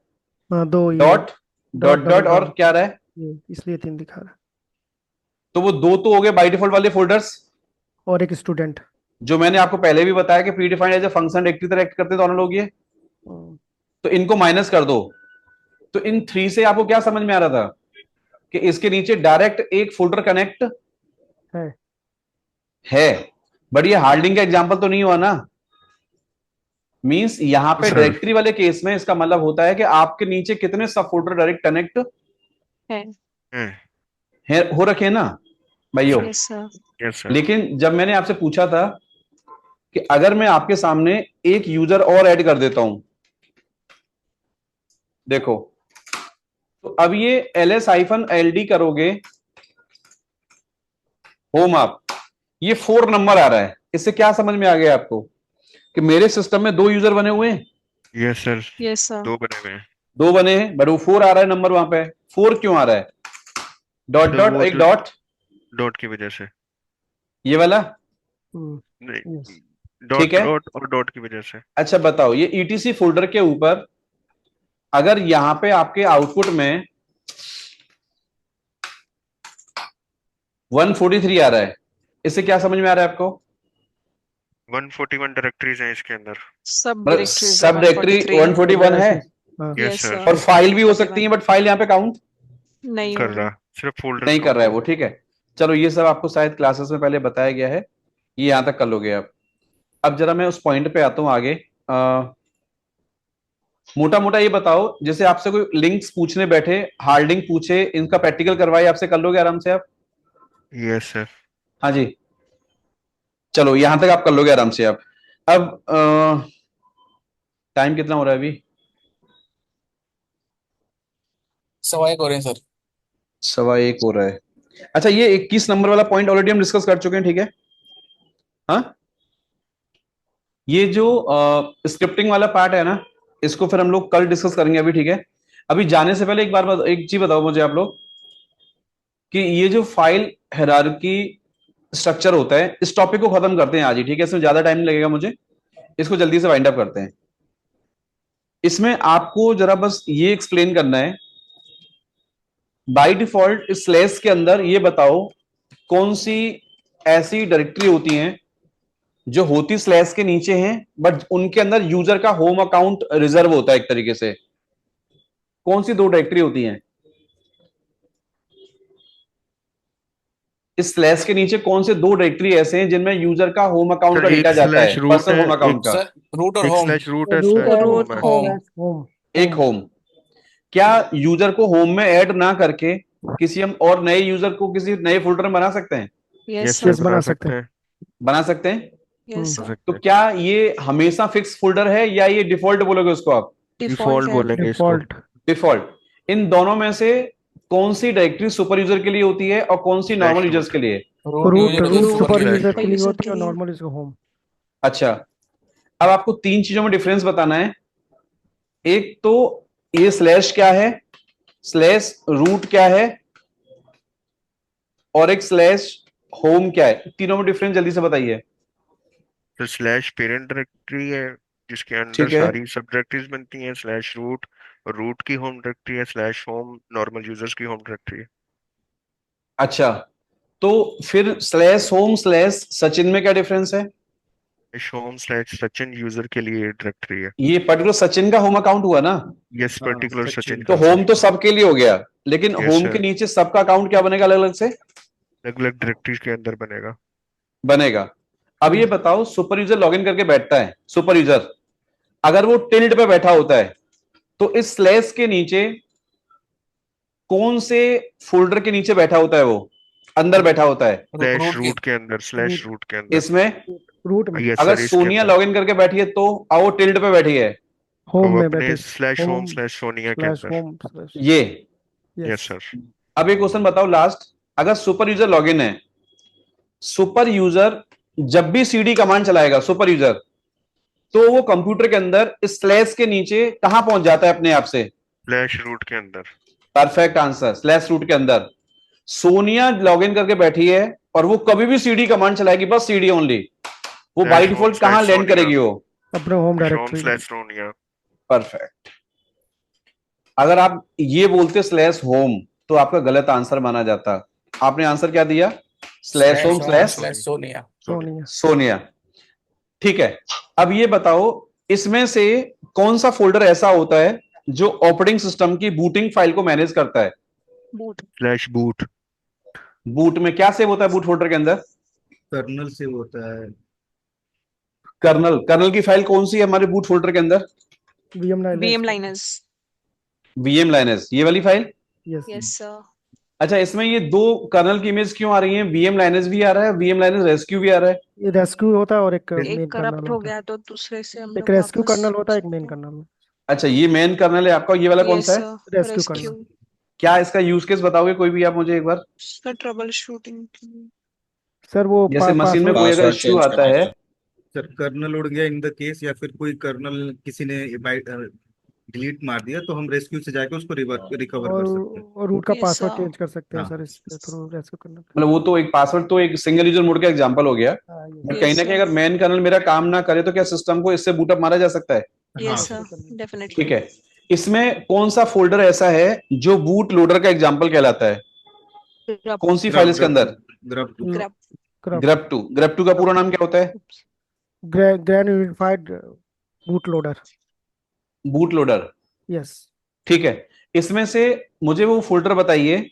हाँ, 2 ये dot dot dot double dot और डॉट क्या आ रहा है? ये, इसलिए 3 दिखा रहा है। तो वो 2 तो हो गए बाय डिफॉल्ट वाले फोल्डर्स, और एक स्टूडेंट। जो मैंने आपको पहले भी बताया कि predefined as a function directory तरह एक्ट करते हैं दोनों लोग ये। तो इनको माइनस कर दो, तो इन 3 से आपको क्या समझ में आ रहा था कि इसके नीचे डायरेक्ट एक फोल्डर कनेक्ट है, बट ये हार्ड लिंक का एग्जांपल तो नहीं हुआ ना। मींस यहां पे सर डायरेक्टरी वाले केस में इसका मतलब होता है कि आपके नीचे कितने सब फोल्डर डायरेक्ट कनेक्ट है। हो रखे हैं ना भाइयों? Yes sir. Yes sir. लेकिन जब मैंने आपसे पूछा था कि अगर मैं आपके सामने एक यूजर और ऐड कर देता हूं, देखो, तो अब ये ls-ld करोगे होम आप, ये 4 नंबर आ रहा है। इससे क्या समझ में आ गया आपको कि मेरे सिस्टम में 2 यूजर बने हुए हैं? Yes sir. Yes sir. 2 बने हुए हैं 2 बने हैं, बट वो 4 आ रहा है नंबर वहां पे। 4 क्यों आ रहा है? Dot sir. डॉट वो एक डॉट, डॉट की वजह से। ये वाला। नहीं, ठीक डॉट है। डॉट और डॉट की वजह से। अच्छा बताओ, ये etc फोल्डर के ऊपर अगर यहां पे आपके आउटपुट में 143 आ रहा है, इससे क्या समझ में आ रहा है आपको? 141 डायरेक्टरीज हैं इसके अंदर। सब मतलब डायरेक्टरीज है सब डायरेक्टरी 143। 141 है, यस यस सर। और सर। फाइल भी हो सकती है, बट फाइल यहां पे काउंट नहीं कर होगी। रहा, सिर्फ फोल्डर्स नहीं कर काउंट रहा है हो वो। रहे ठीक है, चलो ये सब आपको शायद क्लासेस में पहले बताया गया है, ये यहां तक कर लोगे आप। अब जरा मैं उस पॉइंट पे आता हूं आगे। मोटा मोटा ये बताओ, जैसे आपसे कोई लिंक्स पूछने बैठे, हार्ड लिंक पूछे, इनका प्रैक्टिकल करवाए आपसे, कर लोगे आराम से आप? Yes sir. हाँ जी, चलो यहां तक आप कर लोगे आराम से आप। अब टाइम कितना हो रहा है अभी? 1:15 हो रहे हैं सर। 1:15 हो रहा है। अच्छा, ये 21 नंबर वाला पॉइंट ऑलरेडी हम डिस्कस कर चुके हैं, ठीक है। हाँ, ये जो स्क्रिप्टिंग वाला पार्ट है ना, इसको फिर हम लोग कल डिस्कस करेंगे अभी, ठीक है। अभी जाने से पहले एक चीज बताओ मुझे आप लोग, कि ये जो फाइल हायरार्की स्ट्रक्चर होता है, इस टॉपिक को खत्म करते हैं आज ही, ठीक है। इसमें ज्यादा टाइम नहीं लगेगा मुझे, इसको जल्दी से वाइंड अप करते हैं। इसमें आपको जरा बस ये एक्सप्लेन करना है, बाय डिफॉल्ट स्लैश के अंदर ये बताओ कौन सी ऐसी डायरेक्टरी होती हैं जो होती स्लैश के नीचे हैं, बट उनके अंदर यूजर का होम अकाउंट रिजर्व होता है एक तरीके से। कौन सी 2 डायरेक्टरी होती हैं इस स्लैश के नीचे? कौन से 2 डायरेक्टरी ऐसे हैं जिनमें यूजर का होम अकाउंट सर का डेटा एक जाता है, स्लैश रूट पर्सनल है, होम अकाउंट का? सर रूट और एक होम। स्लैश रूट है, रूट स्लैश और होम है। होम। होम। एक होम। क्या यूजर को होम में ऐड ना करके किसी हम और नए यूजर को किसी नए फोल्डर में बना सकते हैं? Yes yes sir. सर, बना सकते हैं। बना सकते हैं। यस बना सर। सकते तो हैं। क्या ये हमेशा फिक्स फोल्डर है या ये डिफॉल्ट बोलोगे उसको आप? डिफॉल्ट डिफॉल्ट है। बोलेंगे इसको। डिफॉल्ट। डिफॉल्ट। इन दोनों में से कौन सी डायरेक्टरी सुपर यूजर के लिए होती है और कौन सी स्लैश नॉर्मल यूजर्स रूट। के लिए? Root root user root super super user. User super के लिए यूजर होती के है और लिए। नॉर्मल इसका होम। अच्छा, अब आपको 3 चीजों में डिफरेंस बताना है। एक तो ये स्लैश क्या है, स्लैश रूट क्या है, और एक स्लैश होम क्या है। तीनों में डिफरेंस जल्दी से बताइए। तो स्लैश पेरेंट डायरेक्टरी है जिसके अंदर ठीक है, सारी सब डायरेक्टरीज बनती हैं, स्लैश रूट, और रूट की होम डायरेक्टरी है, स्लैश होम नॉर्मल यूजर्स की होम डायरेक्टरी है। अच्छा, तो फिर स्लैश होम स्लैश सचिन में क्या डिफरेंस है? होम स्लैश सचिन यूजर के लिए डायरेक्टरी है। ये पर्टिकुलर सचिन का होम अकाउंट हुआ ना, यस, हाँ, पर्टिकुलर सचिन सचिन तो का होम सर। तो सबके लिए हो गया, लेकिन यस होम के सर, नीचे सबका अकाउंट क्या बनेगा अलग अलग से? अलग अलग डायरेक्टरीज के अंदर बनेगा। बनेगा। अब ये बताओ, सुपर यूजर लॉगिन करके बैठता है, सुपर यूजर अगर वो टिल्ड पे बैठा होता है, तो इस स्लैश के नीचे कौन से फोल्डर के नीचे बैठा होता है? वो अंदर बैठा होता है स्लैश रूट के रूट के अंदर, स्लैश रूट के अंदर। इसमें। रूट में। यस अगर सर, इसके सोनिया अंदर। लॉगिन करके बैठी है तो वो टिल्ड पे बैठी है, होम वो में अपने बैठे। Slash home home slash Sonia के स्लैश अंदर। Home slash. ये। Yes yes. सर। अब एक क्वेश्चन बताओ लास्ट, अगर सुपर यूजर लॉगिन है, सुपर यूजर जब भी सीडी कमांड चलाएगा सुपर यूजर, तो वो कंप्यूटर के अंदर इस स्लैश के नीचे कहां पहुंच जाता है अपने आप से? स्लैश रूट के अंदर। परफेक्ट आंसर, स्लैश रूट के अंदर। सोनिया लॉगिन करके बैठी है और वो कभी भी सीडी कमांड चलाएगी, बस सीडी ओनली, वो बाय स्लैश होम डिफॉल्ट कहां स्लैश लैंड सोनिया। करेगी वो? अपने होम होम डायरेक्टरी में। स्लैश सोनिया। परफेक्ट। अगर आप ये बोलते स्लैश होम, तो आपका गलत आंसर माना जाता। आपने आंसर क्या दिया? Slash home slash home slash slash Sonia. Sonia. Sonia. ठीक है, अब ये बताओ, इसमें से कौन सा फोल्डर ऐसा होता है जो ऑपरेटिंग सिस्टम की बूटिंग फाइल को मैनेज करता है? बूट। Slash boot. बूट में क्या सेव होता है बूट फोल्डर के अंदर? कर्नल से होता है। कर्नल। कर्नल की फाइल कौन सी है हमारे बूट फोल्डर के अंदर? VM VM liners. Liners. VM liners, ये वाली फाइल। यस। Yes sir. अच्छा, इसमें ये 2 कर्नल की इमेज क्यों आ रही है? वीएम लाइनर्स भी आ रहा है, वीएम लाइनर्स रेस्क्यू भी आ रहा है। ये रेस्क्यू होता है और एक एक मेन कर्नल करप्ट हो होता है। गया तो दूसरे से हम एक लोग रेस्क्यू वापस। कर्नल होता है, एक मेन कर्नल। अच्छा, ये मेन कर्नल है आपका, ये वाला कौन यस सा है? सर। Rescue rescue. कर्नल। क्या इसका यूज केस बताओगे कोई भी आप मुझे एक बार? सर ट्रबल शूटिंग के लिए। सर वो जैसे मशीन में पासवर्ड। कोई अगर पासवर्ड इश्यू चेंज आता करने है। का। सर कर्नल उड़ गया इन द केस, या फिर कोई कर्नल किसी ने डिलीट मार दिया, तो हम रेस्क्यू से जाके उसको रिकवर कर सकते हैं। और रूट का यस पासवर्ड सर। चेंज कर सकते हैं हाँ। सर इसके थ्रू रेस्क्यू कर्नल। मतलब वो तो एक पासवर्ड तो एक सिंगल यूजर मोड का एग्जांपल हो गया, हाँ बट कहीं यस ना कहीं सर। अगर मेन कर्नल मेरा काम ना करे तो क्या सिस्टम को इससे बूटअप मारा जा सकता है? यस हाँ। सर। ठीक डेफिनेटली। है। इसमें कौन सा फोल्डर ऐसा है जो बूट लोडर का एग्जांपल कहलाता है? ग्रब। कौन सी फाइल ग्रब इसके ग्रब अंदर? Grub grub. Grub grub 2। Grub 2 का पूरा नाम क्या होता है? Grand unified boot loader. Boot loader. Yes. ठीक है। इसमें से मुझे वो फोल्डर बताइए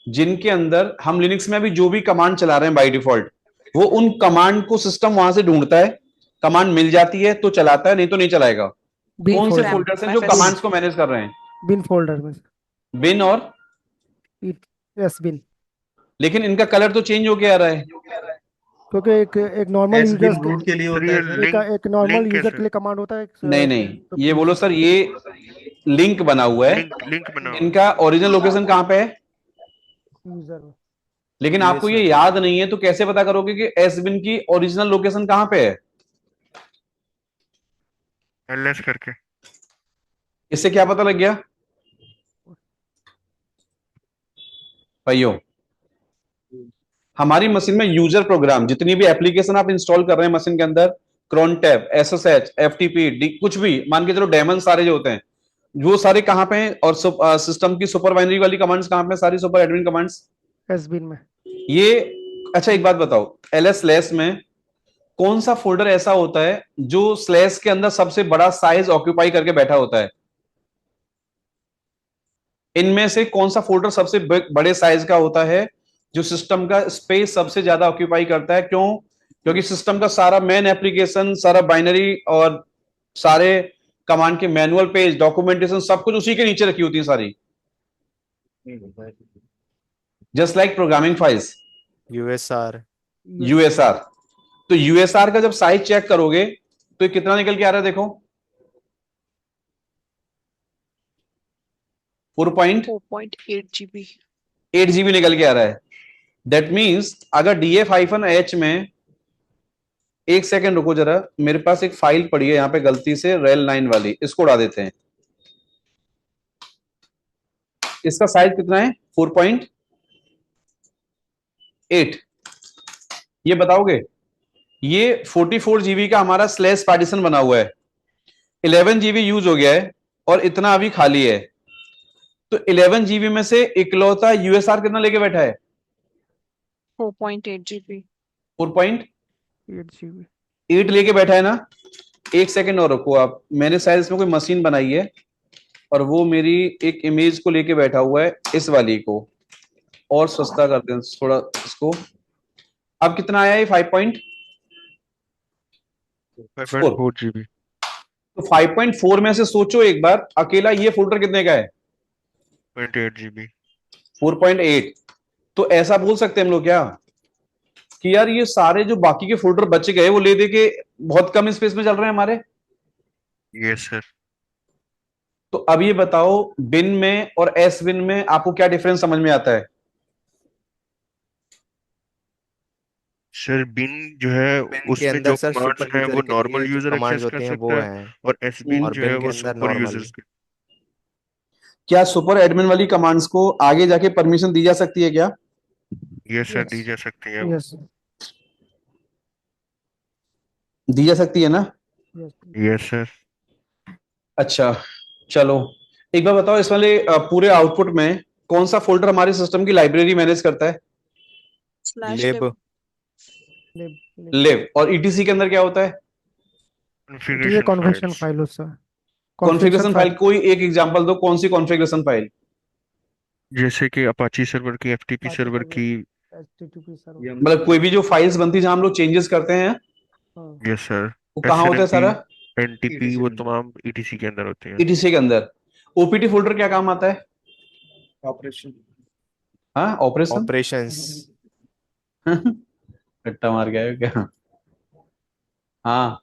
जिनके अंदर हम लिनक्स में अभी जो भी कमांड चला रहे हैं बाय डिफॉल्ट, वो उन कमांड को सिस्टम वहां से ढूंढता है, कमांड मिल जाती है तो चलाता है, नहीं तो नहीं चलाएगा। बिन कौन से फोल्डर फोल्डर्स हैं जो FS कमांड्स को मैनेज कर रहे हैं? बिन फोल्डर में बिन और, यस बिन, लेकिन इनका कलर तो चेंज हो के आ रहा है। क्योंकि एक नॉर्मल एस यूजर्स बिन रूट के लिए सर होता ये है सर। लिंक एक नॉर्मल लिंक यूजर कैसे? के लिए कमांड होता है नहीं नहीं, ये बोलो सर, ये लिंक बना हुआ है, लिंक बना हुआ है। इनका ओरिजिनल लोकेशन कहाँ पे है? यूजर में। लेकिन आपको ये याद नहीं है तो कैसे पता करोगे कि एस बिन की ओरिजिनल लोकेशन कहाँ पे है? ls करके। इससे क्या पता लग गया भाइयों? हमारी मशीन में यूजर प्रोग्राम, जितनी भी एप्लीकेशन आप इंस्टॉल कर रहे हैं मशीन के अंदर, क्रोनटैप, एसएसएच, एफटीपी, कुछ भी मान के चलो, डेमन सारे जो होते हैं, वो सारे कहाँ पे हैं? और सिस्टम की सुपर बाइनरी वाली कमांड्स कहाँ पे? सारी सुपर एडमिन कमांड्स एस बिन में। ये। अच्छा एक बात बताओ, एलएस स्लैश में कौन सा फोल्डर ऐसा होता है जो स्लैश के अंदर सबसे बड़ा साइज ऑक्यूपाई करके बैठा होता है? इनमें से कौन सा फोल्डर सबसे बड़े साइज का होता है, जो सिस्टम का स्पेस सबसे ज्यादा ऑक्यूपाई करता है? क्यों? क्योंकि सिस्टम का सारा मेन एप्लीकेशन, सारा बाइनरी और सारे कमांड के मैनुअल पेज, डॉक्यूमेंटेशन, सब कुछ उसी के नीचे रखी होती है सारी, just like programming files, USR. USR. तो यूएसआर का जब साइज चेक करोगे तो ये कितना निकल के आ रहा है? देखो 4.8 GB। 8 GB निकल के आ रहा है। दैट मीन्स अगर df-h में, एक सेकंड रुको जरा, मेरे पास एक फाइल पड़ी है यहां पे गलती से, रेल 9 वाली, इसको उड़ा देते हैं। इसका साइज कितना है? 4.8। ये बताओगे? ये 44 GB का हमारा स्लैश पार्टीशन बना हुआ है, 11 GB यूज हो गया है और इतना अभी खाली है। तो 11 GB में से इकलौता यूएसआर कितना लेके बैठा है? 4.8 GB। 8 GB 8 लेके बैठा है ना? एक सेकंड और रुको आप, मैंने शायद इसमें कोई मशीन बनाई है और वो मेरी एक इमेज को लेके बैठा हुआ है, इस वाली को और सस्ता कर दें थोड़ा इसको। अब कितना आया है? 5.4 GB। तो 5.4 में से सोचो एक बार, अकेला ये फोल्डर कितने का है? 0.8 GB। 4.8। तो ऐसा बोल सकते हैं हम लोग क्या कि यार ये सारे जो बाकी के फोल्डर बच गए वो ले दे के बहुत कम स्पेस में चल रहे हैं हमारे? Yes sir. तो अब ये बताओ, बिन में और एस बिन में आपको क्या डिफरेंस समझ में आता है? सर बिन जो है बिन के उसमें अंदर जो सर कमांड्स सुपर हैं यूजर वो के नॉर्मल लिए यूजर कमांड्स एक्सेस कर होती हैं वो सकता है, हैं, और एस बिन और जो है बिन के वो अंदर सुपर नॉर्मल। यूजर्स के। क्या सुपर एडमिन वाली कमांड्स को आगे जाके परमिशन दी जा सकती है क्या? यस सर, दी यस जा सकती है। यस दी जा सकती है ना? Yes yes sir. अच्छा चलो, एक बार बताओ, इस वाले पूरे आउटपुट में कौन सा फोल्डर हमारे सिस्टम की लाइब्रेरी मैनेज करता है? लिब। लिब लिव। और ईटीसी के अंदर क्या होता है? ये कॉन्फ़िगरेशन कॉन्फ़िगरेशन फाइल्स। फाइल उससे कॉन्फ़िगरेशन फाइल। फाइल कोई एक एग्जांपल दो, कौन सी कॉन्फ़िगरेशन फाइल? जैसे कि अपाची सर्वर की, एफटीपी बाकी सर्वर सर्वर की। HTTP server. मतलब कोई भी जो फाइल्स बनती है जहां हम लोग चेंजेस करते हैं, हाँ यस सर। वो कहाँ होता है एसएनएमपी, सारा? एनटीपी, वो तमाम ईटीसी के अंदर होते हैं। ईटीसी के अंदर। ओपीटी फोल्डर क्या काम आता है? ऑपरेशन। हाँ, ऑपरेशन। ऑपरेशंस। रट्टा मार गया है क्या? हाँ,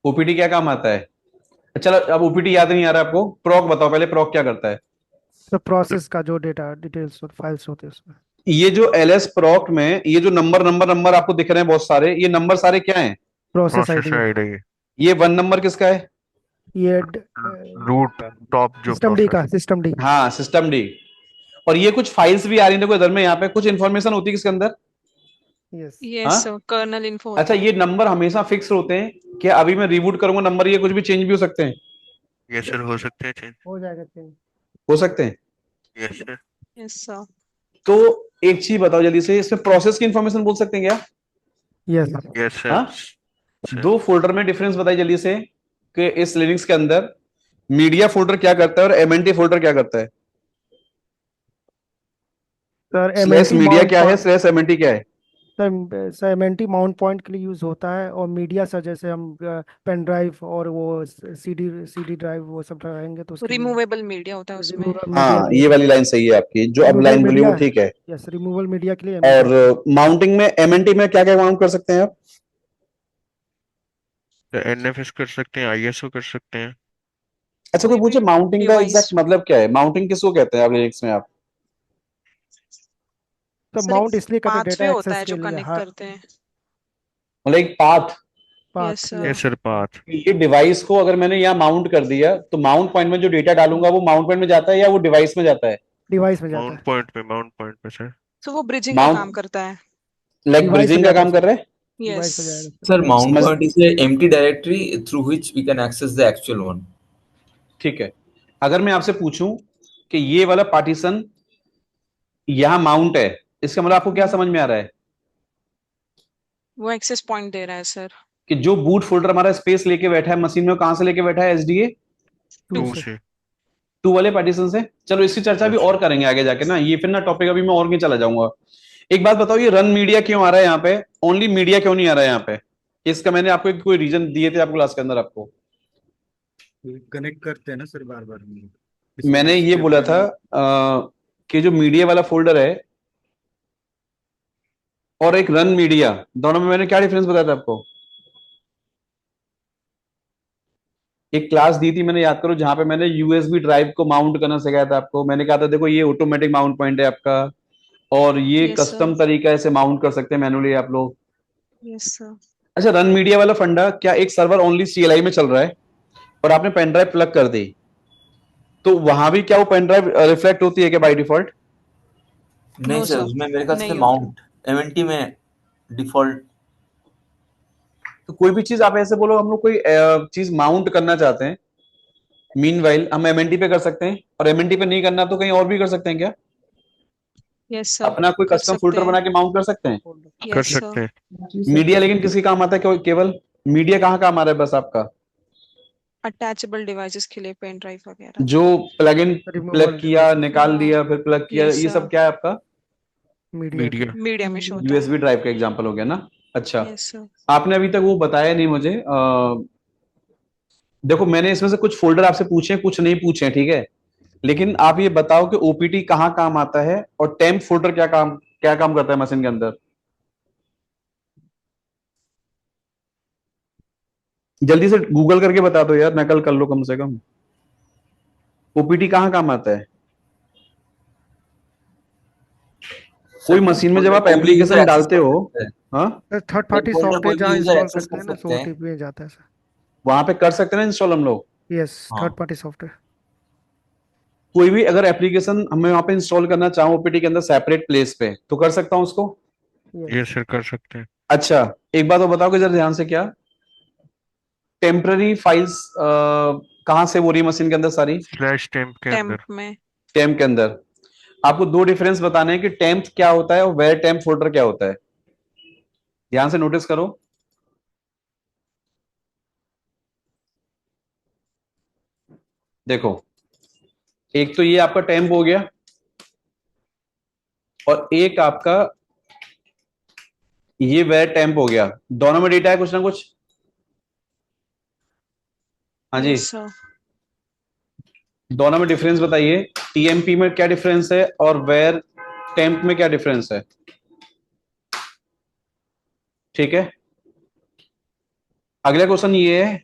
ओपीटी क्या काम आता है? चलो अब ओपीटी याद नहीं आ रहा आपको, प्रॉक बताओ पहले, प्रॉक क्या करता है? तो प्रोसेस का जो डेटा डिटेल्स और फाइल्स होते हैं उसमें। ये जो एलएस प्रॉक में ये जो नंबर नंबर नंबर आपको दिख रहे हैं बहुत सारे, ये नंबर सारे क्या हैं? Process process ID. आईडी। ये 1 नंबर किसका है? ये रूट टॉप जो सिस्टम डी का, प्रोसेस। System D. हाँ, सिस्टम डी। और ये कुछ फाइल्स भी आ रही हैं, देखो इधर में, यहाँ पे कुछ इंफॉर्मेशन होती है किसके अंदर? यस यस कर्नल इन्फो अच्छा, ये नंबर हमेशा फिक्स होते हैं? क्या अभी मैं रिबूट करूंगा नंबर ये कुछ भी चेंज भी हो सकते हैं? यस सर, हो सकते हैं चेंज। हो जाएगा चेंज। हो सकते हैं। Yes sir. Yes sir. तो एक चीज बताओ जल्दी से, इसमें प्रोसेस की इंफॉर्मेशन बोल सकते हैं क्या? यस यस हाँ, सर। दो फोल्डर में डिफरेंस बताइए जल्दी से, कि इस लिनक्स के अंदर मीडिया फोल्डर क्या करता है और एमएनटी फोल्डर क्या करता है? Sir slash MNT media mount क्या है, स्लैश एमएनटी क्या है? सर एमएनटी माउंट पॉइंट के लिए यूज होता है, और मीडिया सर जैसे हम पेन ड्राइव और वो सीडी ड्राइव वो सब लगाएंगे तो उसके लिए रिमूवेबल मीडिया होता है उसमें। रिमूवल मीडिया हाँ, के लिए ये वाली लाइन सही है आपकी, जो अब रिमूवल लाइन बोली वो मीडिया। ठीक है। यस, रिमूवल मीडिया के लिए एमएनटी। और माउंटिंग में एमएनटी में क्या क्या माउंट कर सकते हैं आप? एनएफएस कर सकते हैं, आईएसओ कर सकते हैं। अच्छा, कोई कोई पूछे भी माउंटिंग का डिवाइस। एग्जैक्ट मतलब क्या है? माउंटिंग किसको कहते हैं आप लिनक्स में आप? तो सर एक माउंट इसलिए करते हैं पाथवे डेटा होता एक्सेस है के जो लिए। कनेक्ट हाँ, करते हैं। मतलब एक path. Yes path. Yes sir. Sir, path. ये डिवाइस को अगर मैंने यहाँ माउंट कर दिया तो माउंट पॉइंट में जो डेटा डालूंगा वो माउंट पॉइंट में जाता है या वो डिवाइस में जाता है? डिवाइस में जाता है। माउंट पॉइंट पे सर। तो वो ब्रिजिंग का काम माउंट करता है। लाइक डिवाइस पे ब्रिजिंग का जाएगा काम सर, कर रहा है। डिवाइस पे यस। जाएगा सर। Sir, mount समझ? point is a empty directory through which we can access the actual one. ठीक है, अगर मैं आपसे पूछूं कि ये वाला पार्टीशन यहाँ माउंट है, इसका मतलब आपको क्या समझ में आ रहा है? वो एक्सेस पॉइंट दे रहा है सर। कि जो बूट फोल्डर हमारा स्पेस लेके बैठा है मशीन में, वो कहां से लेके बैठा है? एसडीए टू टू से। से। 2 वाले पार्टीशन से। चलो इसकी चर्चा भी यस और सर। करेंगे आगे जाके ना, ये फिर ना टॉपिक अभी मैं और नहीं चला जाऊंगा। एक बात बताओ, ये रन मीडिया क्यों आ रहा है यहाँ पे? ओनली मीडिया क्यों नहीं आ रहा है यहाँ पे? इसका मैंने आपको कोई रीजन दिए थे आपको क्लास के अंदर आपको? कनेक्ट करते हैं ना सर बार बार हम लोग, इसलिए मैंने ये स्टेप बोला में था कि जो मीडिया वाला फोल्डर है और एक रन मीडिया, दोनों में मैंने क्या डिफरेंस बताया था आपको? एक क्लास दी थी मैंने, याद करो, जहां पे मैंने यूएसबी ड्राइव को माउंट करना सिखाया था आपको। मैंने कहा था देखो ये ऑटोमेटिक माउंट पॉइंट है आपका, और ये यस सर। कस्टम तरीका से माउंट कर सकते हैं मैनुअली आप लोग। Yes sir. अच्छा, रन मीडिया वाला फंडा क्या एक सर्वर ओनली सीएलआई में चल रहा है और आपने पेन ड्राइव प्लग कर दी, तो वहां भी क्या वो पेन ड्राइव रिफ्लेक्ट होती है क्या बाय डिफॉल्ट? नहीं नो सर, सर, उसमें मेरे ख्याल से नहीं होता। माउंट एमएनटी में डिफॉल्ट। तो कोई भी चीज आप ऐसे बोलो, हम लोग कोई चीज माउंट करना चाहते हैं, मीनवाइल हम एमएनटी पे कर सकते हैं, और एमएनटी पे नहीं करना तो कहीं और भी कर सकते हैं क्या? यस सर, अपना कोई कर कस्टम सकते फोल्डर हैं। बना के माउंट कर सकते हैं। कर यस सर। सकते हैं। मीडिया लेकिन किसी काम आता है केवल मीडिया कहाँ काम आ रहा है बस आपका? अटैचेबल डिवाइसेस के लिए पेन ड्राइव वगैरह। जो प्लग इन प्लग रिमूवल किया, डिवाइसेस निकाल दिया, फिर प्लग किया, यस ये सब सर, क्या है आपका? मीडिया के मीडिया। मीडिया में शो होता है। यूएसबी ड्राइव का एग्जांपल हो गया ना। अच्छा, यस सर। आपने अभी तक वो बताया नहीं मुझे। देखो मैंने इसमें से कुछ फोल्डर आपसे पूछे हैं, कुछ नहीं पूछे हैं, ठीक है, लेकिन आप ये बताओ कि ओपीटी कहाँ काम आता है और टेम्प फोल्डर क्या काम करता है मशीन के अंदर? जल्दी से गूगल करके बता दो यार, नकल कर लो कम से कम। ओपीटी कहाँ काम आता है? कोई मशीन में जब आप फोल्डर को भी यूजर एप्लीकेशन एक्सेस डालते कर हो, सकते हैं। हाँ, थर्ड पार्टी फोल्डर सॉफ्टवेयर कोई भी जहाँ यूजर इंस्टॉल एक्सेस करते कर हैं ना, सकते सो हैं। ओटीपी में जाता है सर। वहां पे कर सकते हैं ना इंस्टॉल हम लोग? यस, हाँ। Third party software. कोई भी अगर एप्लीकेशन हमें वहां पे इंस्टॉल करना चाहूँ ओपीटी के अंदर सेपरेट प्लेस पे, तो कर सकता हूँ उसको? ये सर कर सकते हैं। अच्छा, एक बात और बताओ कि जरा ध्यान से, क्या टेम्पररी फाइल्स कहाँ से हो रही है मशीन के अंदर सारी? स्लैश टेम्प के टेम्प अंदर। में। टेम्प के अंदर। आपको दो डिफरेंस बताने हैं कि टेम्प क्या होता है और वेयर टेम्प फोल्डर क्या होता है। ध्यान से नोटिस करो। देखो, एक तो ये आपका टेम्प हो गया और एक आपका ये वेयर टेम्प हो गया। दोनों में डेटा है कुछ ना कुछ। हाँ जी, यस सर। दोनों में डिफरेंस बताइए। टीएमपी में क्या डिफरेंस है और वेयर टेम्प में क्या डिफरेंस है? ठीक है, अगला क्वेश्चन ये है,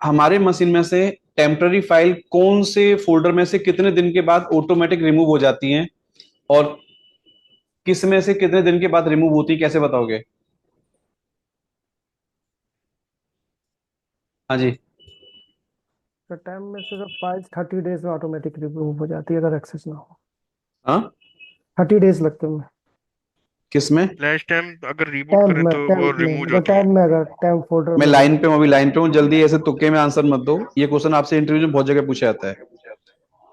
हमारे मशीन में से टेम्पररी फाइल कौन से फोल्डर में से कितने दिन के बाद ऑटोमेटिक रिमूव हो जाती हैं और किस में से कितने दिन के बाद रिमूव होती है, कैसे बताओगे? हाँ जी, तो टाइम में से सर 5-30 डेज में ऑटोमेटिक रिमूव हो जाती है अगर एक्सेस ना हो। हाँ, 30 डेज लगते हैं। किस में? स्लैश टेम्प अगर रिबूट टैब करें में, तो वो टैब में रिमूव अगर जाती है। टैब में अगर टैब फोल्डर मैं में लाइन अगर पे हूं, अभी लाइन पे हूं, जल्दी ऐसे तुक्के में आंसर मत दो। ये क्वेश्चन आपसे इंटरव्यू में बहुत जगह पूछा जाता है।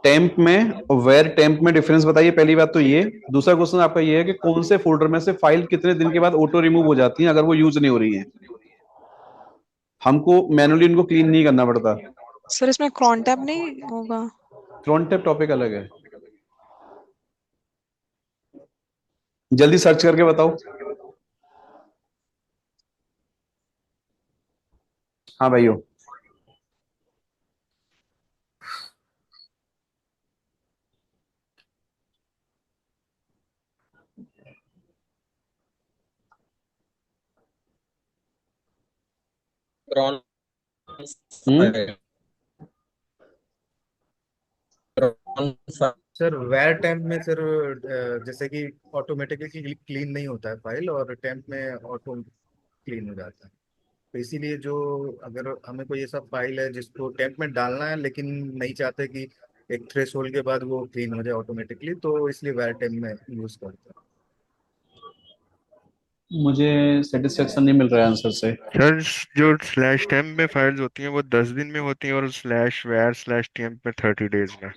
टेम्प में और वेयर टेम्प में डिफरेंस बताइए, पहली बात तो ये। दूसरा क्वेश्चन आपका ये है कि कौन से फोल्डर में से फाइल कितने दिन के बाद ऑटो रिमूव हो जाती है अगर वो यूज नहीं हो रही है, हमको मैनुअली इनको क्लीन नहीं करना पड़ता। सर इसमें क्रॉन टैब नहीं होगा? क्रोन टैप टॉपिक अलग है, जल्दी सर्च करके बताओ। हाँ भाइयों। Cron hmm. File cron sir var temp में सर जैसे कि ऑटोमेटिकली क्लीन नहीं होता है फाइल, और टेम्प में ऑटो क्लीन हो जाता है। तो इसीलिए जो अगर हमें कोई ऐसा फाइल है जिसको टेम्प में डालना है लेकिन नहीं चाहते कि एक थ्रेश होल्ड के बाद वो क्लीन हो जाए ऑटोमेटिकली, तो इसलिए वेर टेम्प में यूज करते हैं। मुझे सेटिस्फेक्शन नहीं मिल रहा है आंसर से। सर जो स्लैश टेम्प में फाइल्स होती हैं वो 10 दिन में होती हैं, और स्लैश वेयर स्लैश टेम्प में 30 डेज में।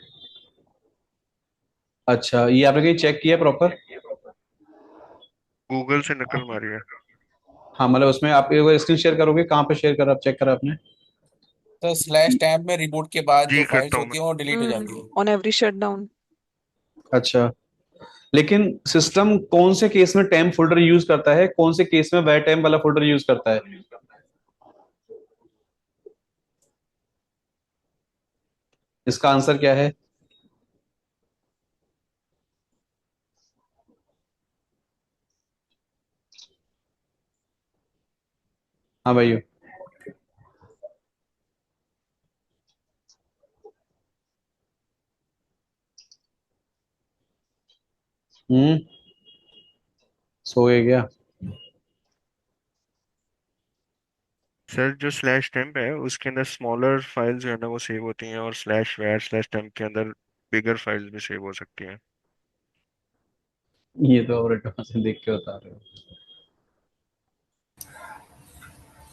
अच्छा, ये आपने कहीं चेक किया प्रॉपर? गूगल से नकल मारी है। हाँ, मतलब उसमें आप एक बार स्क्रीन शेयर करोगे, कहाँ पे शेयर करा, आप चेक करा आपने? तो स्लैश टैब में रिबूट के बाद जी जो फाइल्स करता हूँ होती हैं वो डिलीट हो जाती है। On every shutdown. अच्छा, लेकिन सिस्टम कौन से केस में टेम्प फोल्डर यूज करता है, कौन से केस में वह टेम्प वाला फोल्डर यूज करता है? इसका आंसर क्या है? हाँ भाइयों। हम्म। सो गए क्या? सर जो स्लैश टेम्प है उसके अंदर स्मॉलर फाइल्स जो है ना वो सेव होती हैं, और स्लैश वेयर स्लैश टेम्प के अंदर बिगर फाइल्स भी सेव हो सकती हैं। ये तो और से देख के बता रहे हो।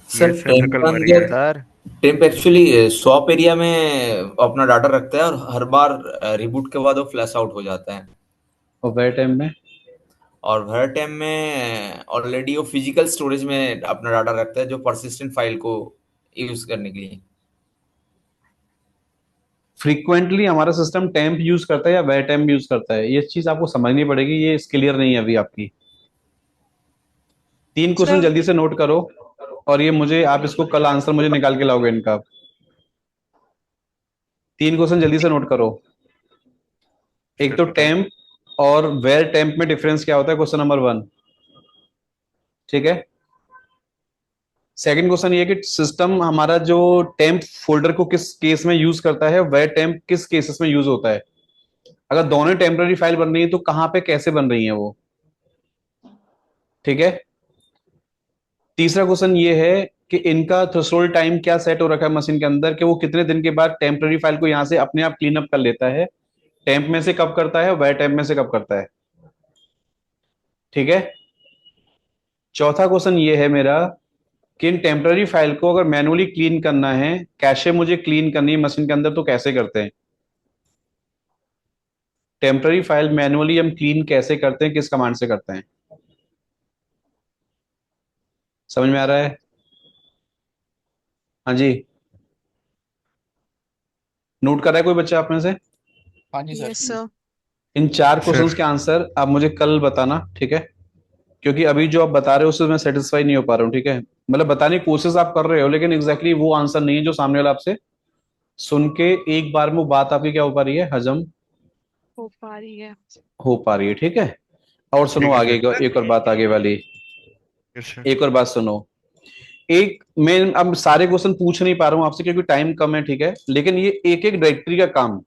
सर ये सर टेम्प नकल के मारी है। अंदर sir temp actually swap area में अपना डाटा रखता है, और हर बार रिबूट के बाद वो फ्लैश आउट हो जाता है। और वह टाइम में और हर टाइम में ऑलरेडी वो फिजिकल स्टोरेज में अपना डाटा रखता है, जो परसिस्टेंट फाइल को यूज करने के लिए। फ्रीक्वेंटली हमारा सिस्टम टेम्प यूज करता है या वह टेम्प यूज करता है, ये चीज आपको समझनी पड़ेगी, ये क्लियर नहीं है अभी आपकी। 3 क्वेश्चन सर जल्दी से नोट करो, और ये मुझे आप इसको कल आंसर मुझे निकाल के लाओगे इनका। 3 क्वेश्चन जल्दी से नोट करो। एक सर तो बताओ। टेम्प और वेर टेम्प में डिफरेंस क्या होता है, क्वेश्चन नंबर 1। ठीक है। सेकंड क्वेश्चन ये कि सिस्टम हमारा जो टेम्प फोल्डर को किस केस में यूज करता है, वेर टेम्प किस केसेस में यूज होता है। अगर दोनों टेम्पररी फाइल बन रही है तो कहां पे कैसे बन रही है वो। ठीक है। तीसरा क्वेश्चन ये है कि इनका थ्रेशोल्ड टाइम क्या सेट हो रखा है मशीन के अंदर, कि वो कितने दिन के बाद टेम्पररी फाइल को यहां से अपने आप क्लीन अप कर लेता है, टेम्प में से कब करता है, वह टेम्प में से कब करता है। ठीक है। चौथा क्वेश्चन ये है मेरा कि इन टेम्पररी फाइल को अगर मैनुअली क्लीन करना है, कैशे मुझे क्लीन करनी है मशीन के अंदर, तो कैसे करते हैं। टेम्पररी फाइल मैनुअली हम क्लीन कैसे करते हैं, किस कमांड से करते हैं। समझ में आ रहा है? हाँ जी। नोट कर रहा है कोई बच्चा आप में से? हाँ जी सर। Yes sir. इन 4 क्वेश्चंस सर के आंसर आप मुझे कल बताना, ठीक है? क्योंकि अभी जो आप बता रहे हो उससे मैं सेटिस्फाई नहीं हो पा रहा हूँ, ठीक है? मतलब बताने की कोशिश आप कर रहे हो, लेकिन एग्जैक्टली वो आंसर नहीं है जो सामने वाला आपसे सुन के एक बार में वो बात आपकी क्या हो पा रही है, हजम हो पा रही है। हो पा रही है। ठीक है। और सुनो ठीक है आगे सर। एक और बात आगे वाली। Yes sir. एक और बात सुनो। एक मैं अब सारे क्वेश्चन पूछ नहीं पा रहा हूं आपसे क्योंकि टाइम कम है, ठीक है? लेकिन ये एक एक डायरेक्टरी का काम,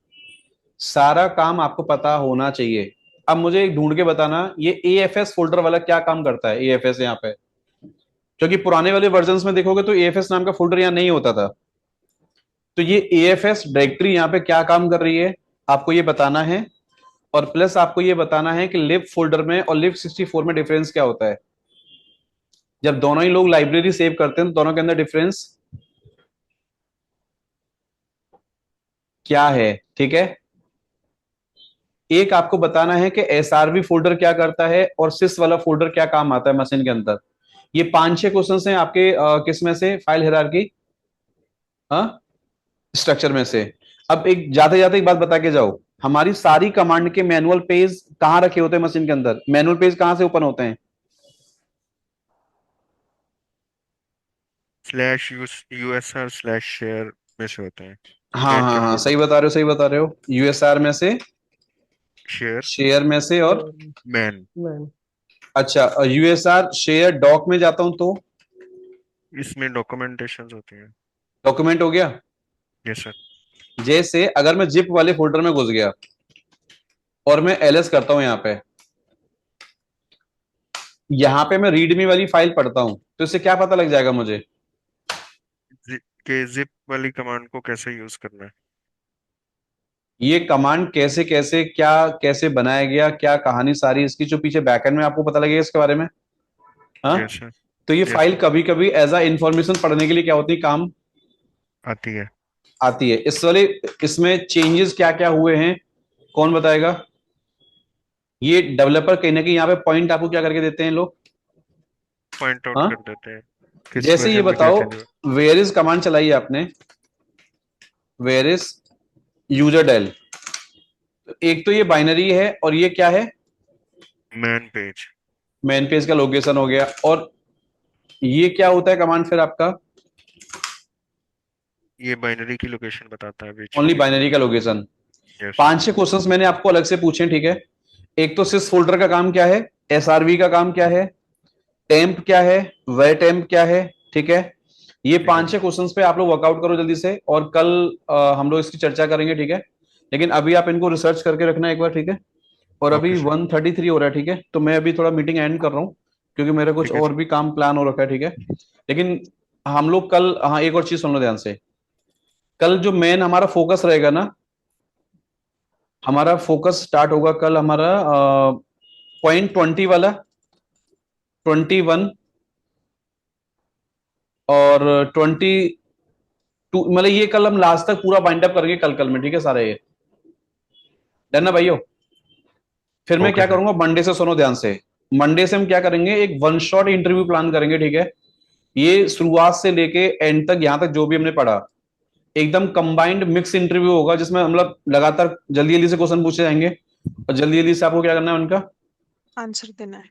सारा काम आपको पता होना चाहिए। अब मुझे एक ढूंढ के बताना, ये एएफएस फोल्डर वाला क्या काम करता है, एएफएस यहाँ पे। क्योंकि पुराने वाले वर्जन्स में देखोगे तो एएफएस नाम का फोल्डर यहाँ नहीं होता था। तो ये एएफएस डायरेक्टरी यहाँ पे क्या काम कर रही है, आपको ये बताना है। और प्लस आपको ये बताना है कि लिब फोल्डर में और लिब 64 में डिफरेंस क्या होता है। जब दोनों ही लोग लाइब्रेरी सेव करते हैं तो दोनों के अंदर डिफरेंस क्या है। ठीक है। एक आपको बताना है कि एसआरवी फोल्डर क्या करता है और सिस वाला फोल्डर क्या काम आता है मशीन के अंदर। ये 5-6 क्वेश्चन हैं आपके किस में से, फाइल हायरार्की हाँ स्ट्रक्चर में से। अब एक जाते जाते एक बात बता के जाओ, हमारी सारी कमांड के मैनुअल पेज कहां रखे होते हैं मशीन के अंदर, मैनुअल पेज कहां से ओपन होते हैं। स्लैश यूएसआर स्लैश शेयर में से होते हैं। हाँ मैन हाँ के हाँ, फ्लोट सही बता रहे हो, सही बता रहे हो। यूएसआर में से, शेयर शेयर में से, और मैन। मैन। अच्छा, यूएसआर शेयर डॉक में जाता हूं तो इसमें डॉक्यूमेंटेशन होती हैं। डॉक्यूमेंट हो गया। Yes sir. जैसे अगर मैं जिप वाले फोल्डर में घुस गया और मैं एलएस करता हूं, यहां पे मैं रीडमी वाली फाइल पढ़ता हूं, तो इससे क्या पता लग जाएगा मुझे? के जिप वाली कमांड को कैसे यूज करना है। ये कमांड कैसे कैसे क्या कैसे बनाया गया, क्या कहानी सारी इसकी जो पीछे बैकएंड में आपको पता लगेगा इसके बारे में। हाँ, यस सर। तो ये यस फाइल सर। कभी कभी एज अ इंफॉर्मेशन पढ़ने के लिए क्या होती है, काम आती है। आती है। इस वाले इसमें चेंजेस क्या क्या हुए हैं, कौन बताएगा? ये डेवलपर कहीं ना कहीं यहाँ पे पॉइंट आपको क्या करके देते हैं लोग? पॉइंट आउट हाँ, कर देते हैं किस जैसे ये वर्जन में क्या बताओ, चेंज हुआ। वेयर इज कमांड चलाई है आपने, वेयर इज यूजर डेल, एक तो ये बाइनरी है और ये क्या है, मैन पेज। मेन पेज का लोकेशन हो गया। और ये क्या होता है कमांड फिर आपका? ये बाइनरी की लोकेशन बताता है विच। ओनली बाइनरी का लोकेशन। Yes sir. 5-6 क्वेश्चंस मैंने आपको अलग से पूछे, ठीक है। एक तो सिस फोल्डर का काम क्या है, एसआरवी का काम क्या है, टेम्प क्या है, वे टेम्प क्या है, ठीक है। ये ठीक है 5-6 क्वेश्चंस पे आप लोग वर्कआउट करो जल्दी से, और कल हम लोग इसकी चर्चा करेंगे, ठीक है। लेकिन अभी आप इनको रिसर्च करके रखना एक बार, ठीक है। और अभी ओके सर। 1:33 हो रहा है, ठीक है। तो मैं अभी थोड़ा मीटिंग एंड कर रहा हूँ, क्योंकि मेरा कुछ ठीक है और सर। भी काम प्लान हो रखा है, ठीक है। लेकिन हम लोग कल, हाँ एक और चीज सुन लो ध्यान से। कल जो मेन हमारा फोकस रहेगा ना, हमारा फोकस स्टार्ट होगा कल हमारा पॉइंट 20 वाला, 21 और 22, मतलब ये कल हम लास्ट तक पूरा बाइंड अप करेंगे कल कल में, ठीक है सारा ये। डन ना भाइयों? फिर मैं ओके क्या सर। करूंगा, मंडे से सुनो ध्यान से। मंडे से हम क्या करेंगे, एक वन शॉट इंटरव्यू प्लान करेंगे, ठीक है। ये शुरुआत से लेके एंड तक, यहां तक जो भी हमने पढ़ा, एकदम कंबाइंड मिक्स इंटरव्यू होगा, जिसमें मतलब लगातार जल्दी जल्दी से क्वेश्चन पूछे जाएंगे, और जल्दी जल्दी से आपको क्या करना है, उनका आंसर देना है।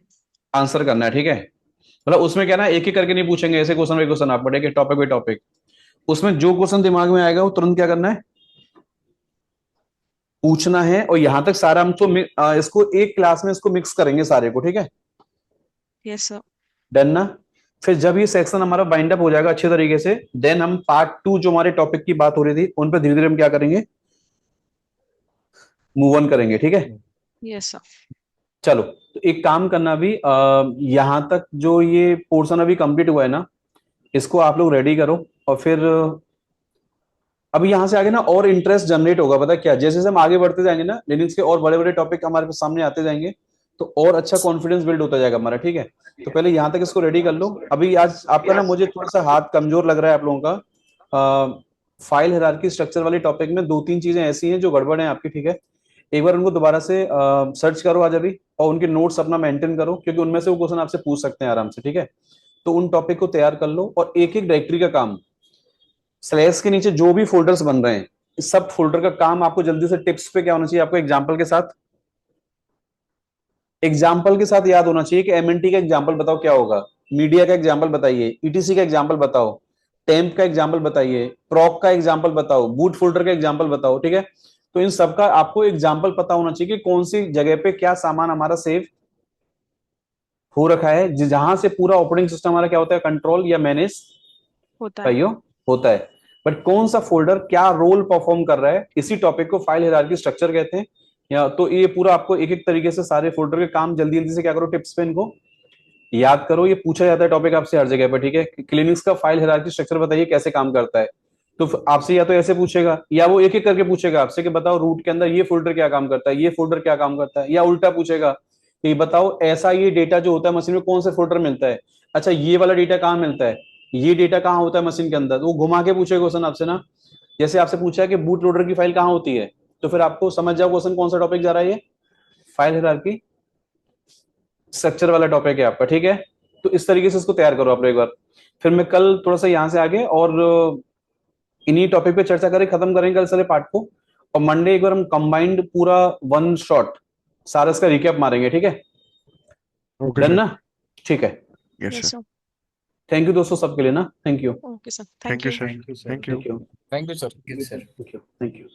आंसर करना है, ठीक है। मतलब उसमें क्या ना, एक एक करके नहीं पूछेंगे, ऐसे क्वेश्चन बाई क्वेश्चन आप पढ़ेंगे, टॉपिक बाई टॉपिक। उसमें जो क्वेश्चन दिमाग में आएगा वो तुरंत क्या करना है, पूछना है। और यहां तक सारा हम तो इसको एक क्लास में इसको मिक्स करेंगे सारे को, ठीक है। Yes sir. डन ना? फिर जब ये सेक्शन हमारा बाइंड अप हो जाएगा अच्छे तरीके से, देन हम पार्ट 2 जो हमारे टॉपिक की बात हो रही थी उन पर धीरे धीरे हम क्या करेंगे, मूव ऑन करेंगे, ठीक है। Yes sir. चलो, तो एक काम करना, अभी यहां तक जो ये पोर्शन अभी कंप्लीट हुआ है ना, इसको आप लोग रेडी करो। और फिर अभी यहां से आगे ना और इंटरेस्ट जनरेट होगा, पता है क्या, जैसे जैसे हम आगे बढ़ते जाएंगे ना, लिनक्स के और बड़े बड़े टॉपिक हमारे सामने आते जाएंगे, तो और अच्छा कॉन्फिडेंस बिल्ड होता जाएगा हमारा, ठीक है। तो पहले यहां तक इसको रेडी कर लो। अभी आज आपका ना, मुझे थोड़ा सा हाथ कमजोर लग रहा है आप लोगों का। फाइल हायरार्की स्ट्रक्चर वाले टॉपिक में 2-3 चीजें ऐसी हैं जो गड़बड़ है आपकी, ठीक है। एक बार उनको दोबारा से सर्च करो आज अभी, और उनके नोट्स अपना मेंटेन करो, क्योंकि उनमें से वो क्वेश्चन आपसे पूछ सकते हैं आराम से, ठीक है। तो उन टॉपिक को तैयार कर लो, और एक एक डायरेक्टरी का काम, स्लैश के नीचे जो भी फोल्डर्स बन रहे हैं, इस सब फोल्डर का काम आपको जल्दी से टिप्स पे क्या होना चाहिए, आपको एग्जाम्पल के साथ याद होना चाहिए कि एमएनटी का एग्जाम्पल बताओ क्या होगा, मीडिया का एग्जाम्पल बताइए, ईटीसी का एग्जाम्पल बताओ, टेम्प का एग्जाम्पल बताइए, प्रॉक का एग्जाम्पल बताओ, बूट फोल्डर का एग्जाम्पल बताओ, ठीक है। तो इन सबका आपको एग्जाम्पल पता होना चाहिए कि कौन सी जगह पे क्या सामान हमारा सेव हो रखा है, जहां से पूरा ऑपरेटिंग सिस्टम हमारा क्या होता है, कंट्रोल या मैनेज होता है। भाइयों होता है। बट कौन सा फोल्डर क्या रोल परफॉर्म कर रहा है, इसी टॉपिक को फाइल हायरार्की स्ट्रक्चर कहते हैं। या तो ये पूरा आपको एक एक तरीके से सारे फोल्डर के काम जल्दी जल्दी से क्या करो, टिप्स पे इनको याद करो। ये पूछा जाता है टॉपिक आपसे हर जगह पर, ठीक है। क्लिनिक्स का फाइल हायरार्की स्ट्रक्चर बताइए कैसे काम करता है। तो आपसे या तो ऐसे पूछेगा, या वो एक एक करके पूछेगा आपसे कि बताओ रूट के अंदर ये फोल्डर क्या काम करता है, ये फोल्डर क्या काम करता है। या उल्टा पूछेगा कि बताओ ऐसा ये डेटा जो होता है मशीन में कौन से फोल्डर मिलता है, अच्छा ये वाला डेटा कहाँ मिलता है, ये डेटा कहाँ होता है मशीन के अंदर। वो घुमा के पूछेगा क्वेश्चन आपसे ना। जैसे आपसे पूछा है कि बूट लोडर की फाइल कहाँ होती है, तो फिर आपको समझ जाओ क्वेश्चन कौन सा टॉपिक जा रहा है, ये फाइल हायरार्की स्ट्रक्चर वाला टॉपिक है आपका, ठीक है। तो इस तरीके से इसको तैयार करो आप लोग एक बार। फिर मैं कल थोड़ा सा यहां से आगे और इन्हीं टॉपिक पे चर्चा करें, खत्म करेंगे कल सारे पार्ट को। और मंडे एक बार हम कंबाइंड पूरा वन शॉट सारा इसका रिकैप मारेंगे, ठीक है। Okay done sir. ना? ठीक है। Yes yes sir. Sir. Thank you दोस्तों सबके लिए ना, thank you. Okay sir, thank thank you you. Sir, thank you sir. Thank you. Thank you sir. Yes, sir. Thank you.